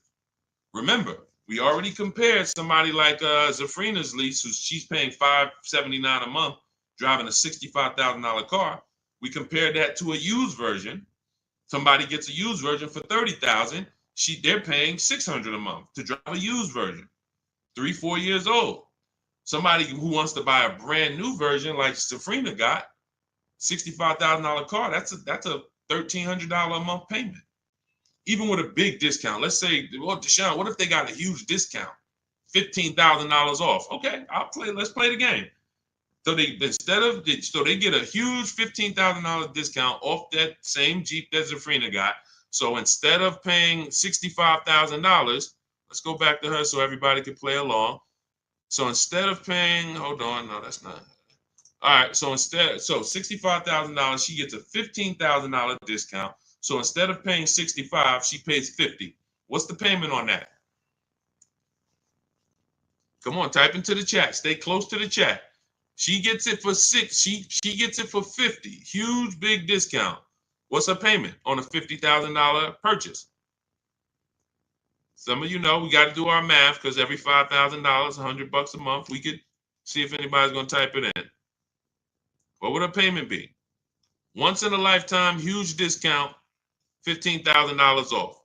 Remember, we already compared somebody like Zafrina's lease, she's paying $579 a month, driving a $65,000 car. We compared that to a used version. Somebody gets a used version for $30,000. They're paying $600 a month to drive a used version, 3, 4 years old. Somebody who wants to buy a brand new version like Zafrina got, $65,000 car, that's a $1,300 a month payment. Even with a big discount. Let's say, well, Deshone, what if they got a huge discount? $15,000 off. Okay, let's play the game. So they get a huge $15,000 discount off that same Jeep that Zafrina got. So instead of paying $65,000, let's go back to her so everybody can play along. So instead of paying, hold on, no, that's not. All right, so $65,000, she gets a $15,000 discount. So instead of paying 65, she pays 50. What's the payment on that? Come on, type into the chat. Stay close to the chat. She gets it for 6. She gets it for 50. Huge, big discount. What's her payment on a $50,000 purchase? Some of you know we got to do our math, because every $5,000, $100 a month, we could see if anybody's going to type it in. What would her payment be? Once in a lifetime, huge discount, $15,000 off.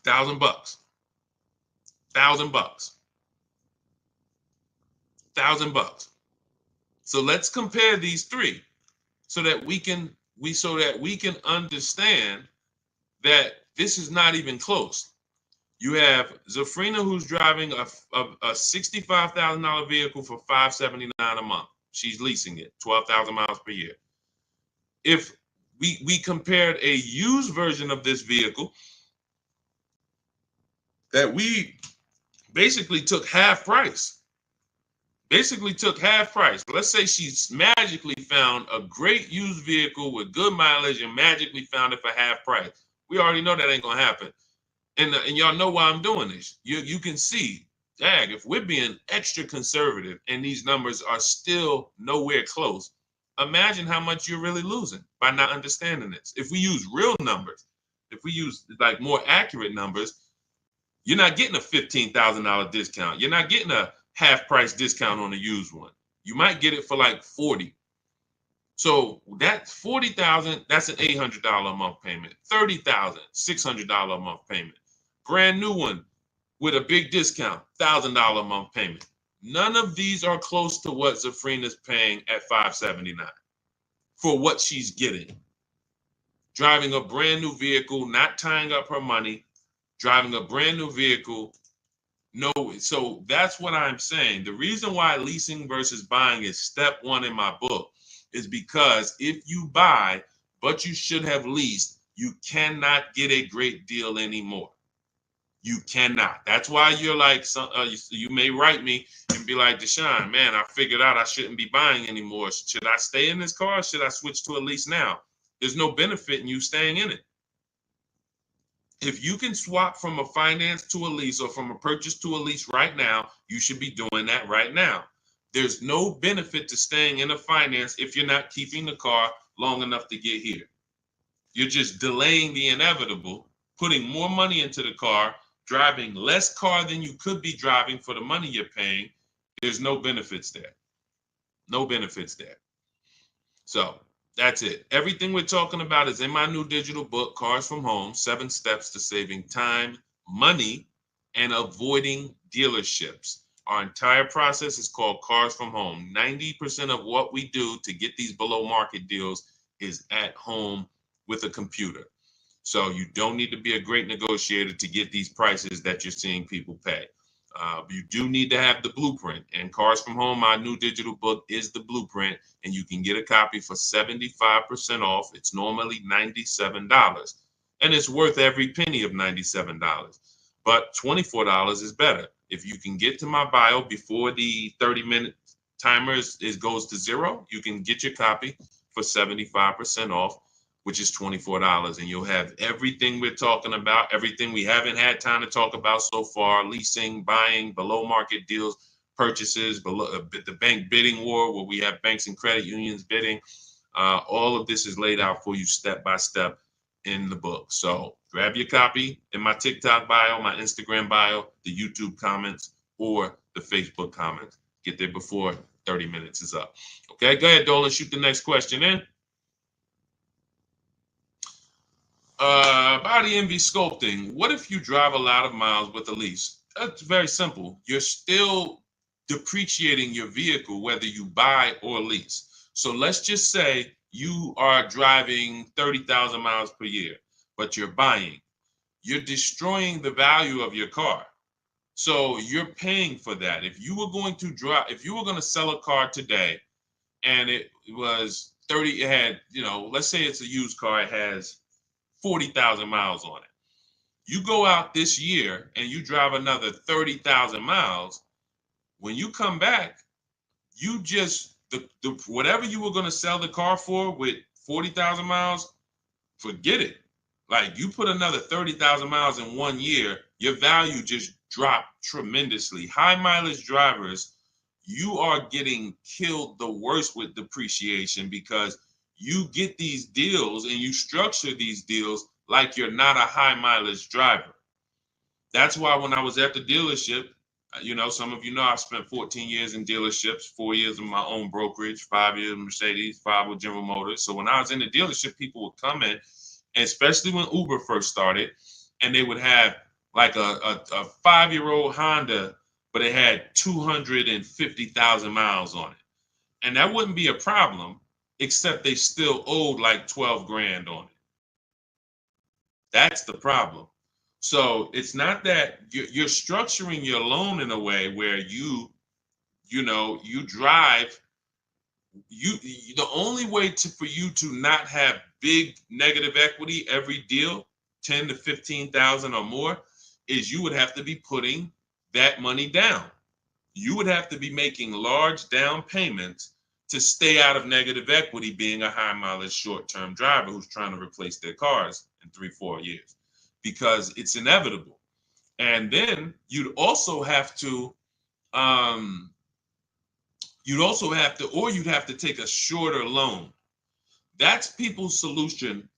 $1,000. $1,000. $1,000. So let's compare these three so that we can understand that this is not even close. You have Zafrina, who's driving a $65,000 vehicle for $579 a month. She's leasing it, 12,000 miles per year. If we compared a used version of this vehicle, that we basically took half price. Let's say she's magically found a great used vehicle with good mileage and magically found it for half price. We already know that ain't gonna happen. And y'all know why I'm doing this. You can see, dang, if we're being extra conservative and these numbers are still nowhere close, imagine how much you're really losing by not understanding this. If we use real numbers, if we use like more accurate numbers, you're not getting a $15,000 discount. You're not getting a half price discount on a used one. You might get it for like 40. So that's 40,000, that's an $800 a month payment. 30,000, $600 a month payment. Brand new one with a big discount, $1,000 a month payment. None of these are close to what Zafrina's paying at $579 for what she's getting. Driving a brand new vehicle, not tying up her money, driving a brand new vehicle. No, so that's what I'm saying. The reason why leasing versus buying is step one in my book is because if you buy, but you should have leased, you cannot get a great deal anymore. You cannot. That's why you're like, you may write me and be like, Deshone, man, I figured out I shouldn't be buying anymore. Should I stay in this car? Or should I switch to a lease now? There's no benefit in you staying in it. If you can swap from a finance to a lease or from a purchase to a lease right now, you should be doing that right now. There's no benefit to staying in a finance if you're not keeping the car long enough to get here. You're just delaying the inevitable, putting more money into the car, driving less car than you could be driving for the money you're paying. There's no benefits there. No benefits there. So that's it. Everything we're talking about is in my new digital book, Cars from Home, 7 Steps to Saving Time, Money, and Avoiding Dealerships. Our entire process is called Cars from Home. 90% of what we do to get these below market deals is at home with a computer. So you don't need to be a great negotiator to get these prices that you're seeing people pay. You do need to have the blueprint, and Cars from Home, my new digital book, is the blueprint, and you can get a copy for 75% off. It's normally $97, and it's worth every penny of $97, but $24 is better. If you can get to my bio before the 30-minute timer goes to 0, you can get your copy for 75% off, which is $24, and you'll have everything we're talking about, everything we haven't had time to talk about so far: leasing, buying, below market deals, purchases, the bank bidding war, where we have banks and credit unions bidding. All of this is laid out for you step by step in the book. So grab your copy in my TikTok bio, my Instagram bio, the YouTube comments, or the Facebook comments. Get there before 30 minutes is up. Okay, go ahead, Dolan, shoot the next question in. Body envy sculpting. What if you drive a lot of miles with a lease? That's very simple. You're still depreciating your vehicle whether you buy or lease. So let's just say you are driving 30,000 miles per year, but you're buying. You're destroying the value of your car. So you're paying for that. If you were going to sell a car today and it was 30, it had, let's say it's a used car, it has 40,000 miles on it. You go out this year and you drive another 30,000 miles. When you come back, you just, whatever you were going to sell the car for with 40,000 miles, forget it. Like, you put another 30,000 miles in 1 year, your value just dropped tremendously. High mileage drivers, you are getting killed the worst with depreciation, because you get these deals and you structure these deals like you're not a high mileage driver. That's why when I was at the dealership, some of you know I've spent 14 years in dealerships, 4 years in my own brokerage, 5 years in Mercedes, 5 with General Motors. So when I was in the dealership, people would come in, and especially when Uber first started, and they would have like a 5-year-old Honda, but it had 250,000 miles on it. And that wouldn't be a problem, except they still owed like 12 grand on it. That's the problem. So it's not that you're structuring your loan in a way where you drive. The only way for you to not have big negative equity every deal, 10 to 15,000 or more, is you would have to be putting that money down. You would have to be making large down payments to stay out of negative equity, being a high mileage short-term driver who's trying to replace their cars in 3-4 years, because it's inevitable. And then you'd also have to or you'd have to take a shorter loan. That's people's solution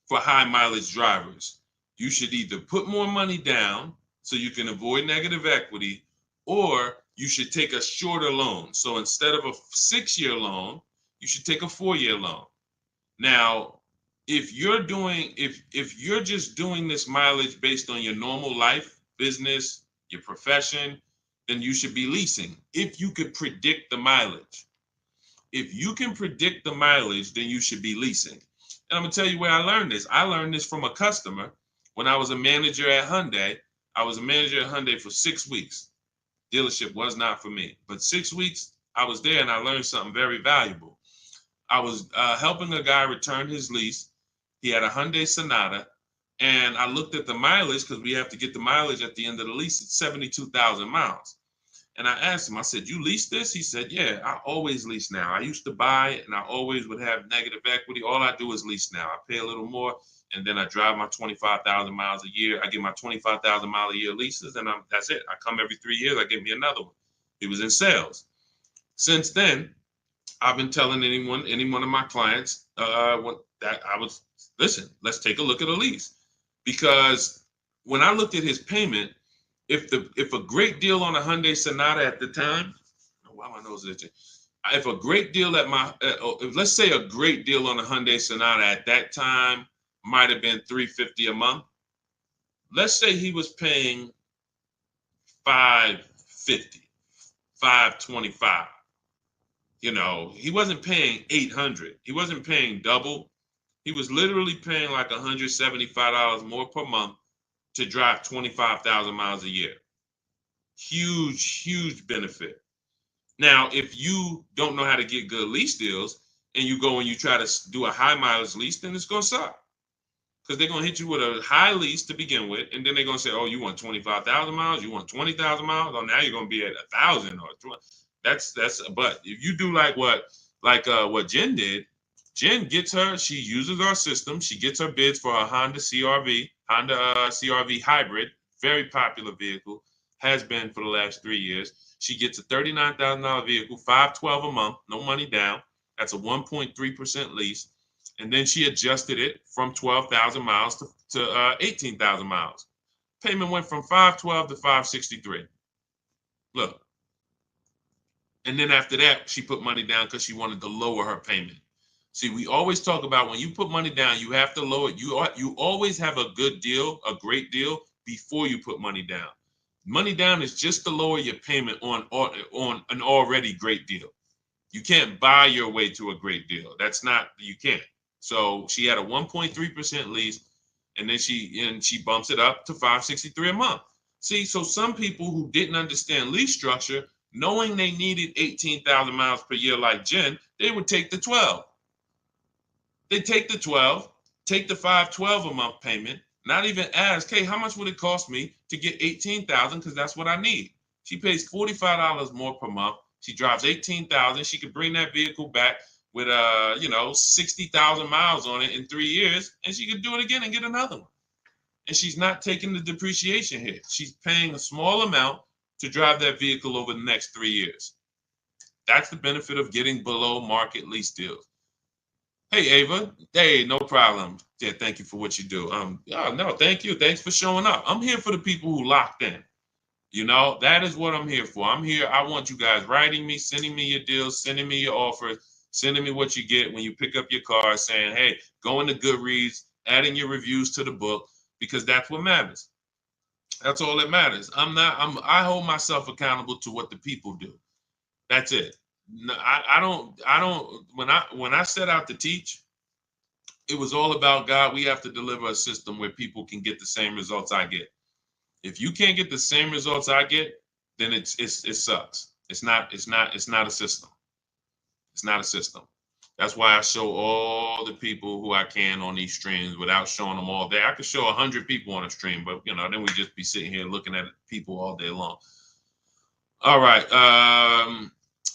for high mileage drivers. You should either put more money down so you can avoid negative equity, or you should take a shorter loan. So instead of a 6-year loan, you should take a 4-year loan. Now, if you're just doing this mileage based on your normal life, business, your profession, then you should be leasing. If you could predict the mileage. If you can predict the mileage, then you should be leasing. And I'm gonna tell you where I learned this. I learned this from a customer when I was a manager at Hyundai. I was a manager at Hyundai for 6 weeks. Dealership was not for me, but 6 weeks I was there and I learned something very valuable. I was helping a guy return his lease. He had a Hyundai Sonata, and I looked at the mileage because we have to get the mileage at the end of the lease. It's 72,000 miles. And I asked him, I said, you lease this? He said, yeah, I always lease now. I used to buy it and I always would have negative equity. All I do is lease now. I pay a little more and then I drive my 25,000 miles a year. I get my 25,000 mile a year leases and that's it. I come every 3 years, I get me another one. He was in sales. Since then, I've been telling any one of my clients listen, let's take a look at a lease. Because when I looked at his payment, if a great deal on a Hyundai Sonata at the time, why my nose itching? If a great deal let's say a great deal on a Hyundai Sonata at that time might have been $350 a month. Let's say he was paying $550, $525. You know, he wasn't paying $800. He wasn't paying double. He was literally paying like $175 more per month to drive 25,000 miles a year. Huge, huge benefit. Now, if you don't know how to get good lease deals and you go and you try to do a high mileage lease, then it's going to suck. Because they're going to hit you with a high lease to begin with. And then they're going to say, oh, you want 25,000 miles? You want 20,000 miles? Oh, now you're going to be at 1,000 or 20. But if you do like what Jen did, Jen she uses our system. She gets her bids for her Honda CRV hybrid, very popular vehicle, has been for the last 3 years. She gets a $39,000 vehicle, $512 a month, no money down. That's a 1.3% lease. And then she adjusted it from 12,000 miles to 18,000 miles. Payment went from $512 to $563. Look. And then after that, she put money down because she wanted to lower her payment. See, we always talk about when you put money down, you have to lower it. You always have a good deal, a great deal, before you put money down. Money down is just to lower your payment on an already great deal. You can't buy your way to a great deal. You can't. So she had a 1.3% lease, and then she bumps it up to $563 a month. See, so some people who didn't understand lease structure, knowing they needed 18,000 miles per year like Jen, they would take the 12. They take the 12, take the $512 a month payment, not even ask, hey, how much would it cost me to get 18,000? Because that's what I need. She pays $45 more per month. She drives 18,000. She could bring that vehicle back with 60,000 miles on it in 3 years, and she could do it again and get another one. And she's not taking the depreciation hit. She's paying a small amount to drive that vehicle over the next 3 years. That's the benefit of getting below market lease deals. Hey, Ava. Hey, no problem. Yeah, thank you for what you do. No, thank you. Thanks for showing up. I'm here for the people who locked in. You know, that is what I'm here for. I'm here. I want you guys writing me, sending me your deals, sending me your offers, sending me what you get when you pick up your car, saying, hey, go into Goodreads, adding your reviews to the book, because that's what matters. That's all that matters. I hold myself accountable to what the people do. That's it. No, I don't, when I set out to teach, it was all about, God, we have to deliver a system where people can get the same results I get. If you can't get the same results I get, then it sucks. It's not a system. It's not a system. That's why I show all the people who I can on these streams without showing them all day. I could show 100 people on a stream, but then we just be sitting here looking at people all day long. All right.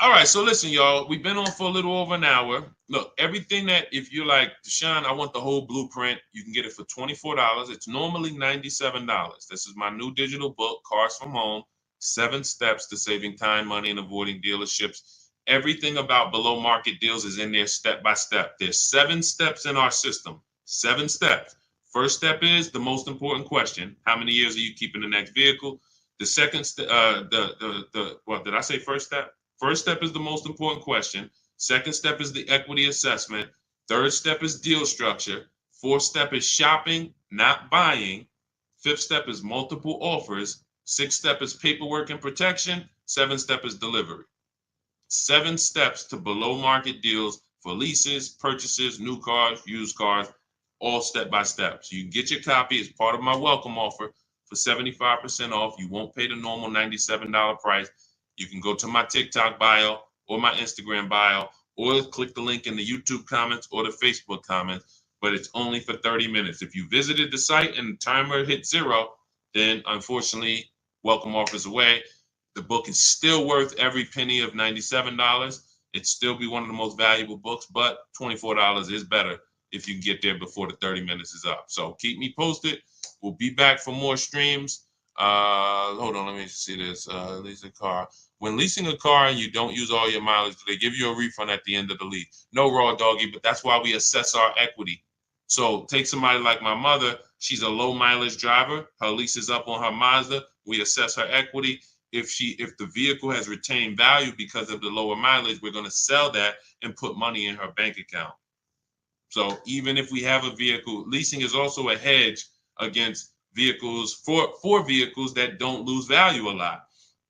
All right. So listen, y'all, we've been on for a little over an hour. Look, everything that if you're like, Deshaun, I want the whole blueprint, you can get it for $24. It's normally $97. This is my new digital book, Cars from Home, 7 Steps to Saving Time, Money, and Avoiding Dealerships. Everything about below market deals is in there step by step. There's 7 steps in our system. 7 steps. First step is the most important question. How many years are you keeping the next vehicle? The second step, what did I say? First step? First step is the most important question. Second step is the equity assessment. Third step is deal structure. Fourth step is shopping, not buying. Fifth step is multiple offers. Sixth step is paperwork and protection. Seventh step is delivery. 7 steps to below market deals for leases, purchases, new cars, used cars, all step by step. So you can get your copy as part of my welcome offer for 75% off. You won't pay the normal $97 price. You can go to my TikTok bio or my Instagram bio, or click the link in the YouTube comments or the Facebook comments, but it's only for 30 minutes. If you visited the site and the timer hit 0, then unfortunately, welcome offers away. The book is still worth every penny of $97. It'd still be one of the most valuable books, but $24 is better if you can get there before the 30 minutes is up. So keep me posted. We'll be back for more streams. Hold on, let me see this. Lease a car. When leasing a car and you don't use all your mileage, do they give you a refund at the end of the lease? No, Raw Doggy, but that's why we assess our equity. So take somebody like my mother. She's a low mileage driver. Her lease is up on her Mazda. We assess her equity. If the vehicle has retained value because of the lower mileage, we're going to sell that and put money in her bank account. So even if we have a vehicle, leasing is also a hedge against vehicles for vehicles that don't lose value a lot,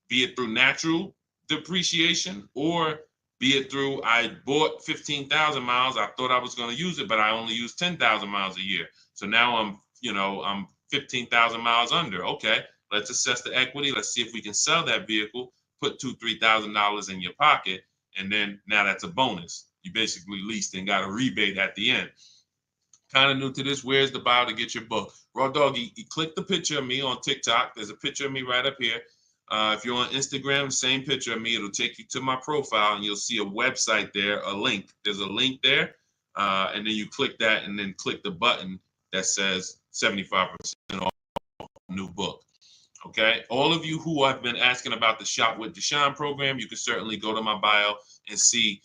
be it through natural depreciation or be it through I bought 15,000 miles. I thought I was going to use it, but I only use 10,000 miles a year. So now I'm 15,000 miles under. Okay. Let's assess the equity. Let's see if we can sell that vehicle, put $2,000-$3,000 in your pocket, and then now that's a bonus. You basically leased and got a rebate at the end. Kind of new to this, where's the bio to get your book? Raw Doggy, you click the picture of me on TikTok. There's a picture of me right up here. If you're on Instagram, same picture of me. It'll take you to my profile, and you'll see a website there, a link. There's a link there, and then you click that, and then click the button that says 75% off new book. Okay, all of you who have been asking about the Shop with Deshaun program, you can certainly go to my bio and see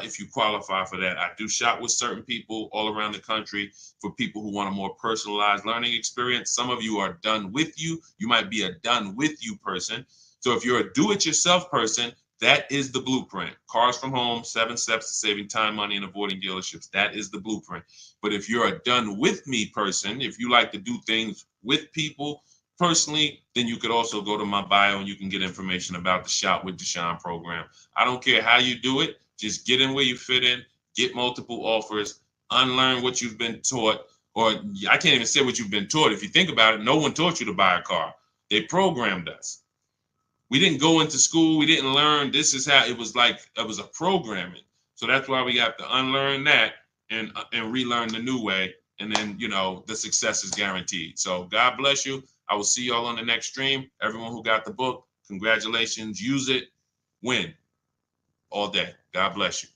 if you qualify for that. I do shop with certain people all around the country for people who want a more personalized learning experience. Some of you are done with you. You might be a done with you person. So if you're a do-it-yourself person, that is the blueprint. Cars from Home, 7 steps to saving time, money, and avoiding dealerships. That is the blueprint. But if you're a done with me person, if you like to do things with people, personally, then you could also go to my bio and you can get information about the Shop with Deshaun program. I don't care how you do it. Just get in where you fit in, get multiple offers, unlearn what you've been taught, or I can't even say what you've been taught. If you think about it, no one taught you to buy a car. They programmed us. We didn't go into school. We didn't learn. This is how it was like. It was a programming. So that's why we have to unlearn that and relearn the new way. And then, the success is guaranteed. So God bless you. I will see y'all on the next stream. Everyone who got the book, congratulations. Use it. Win all day. God bless you.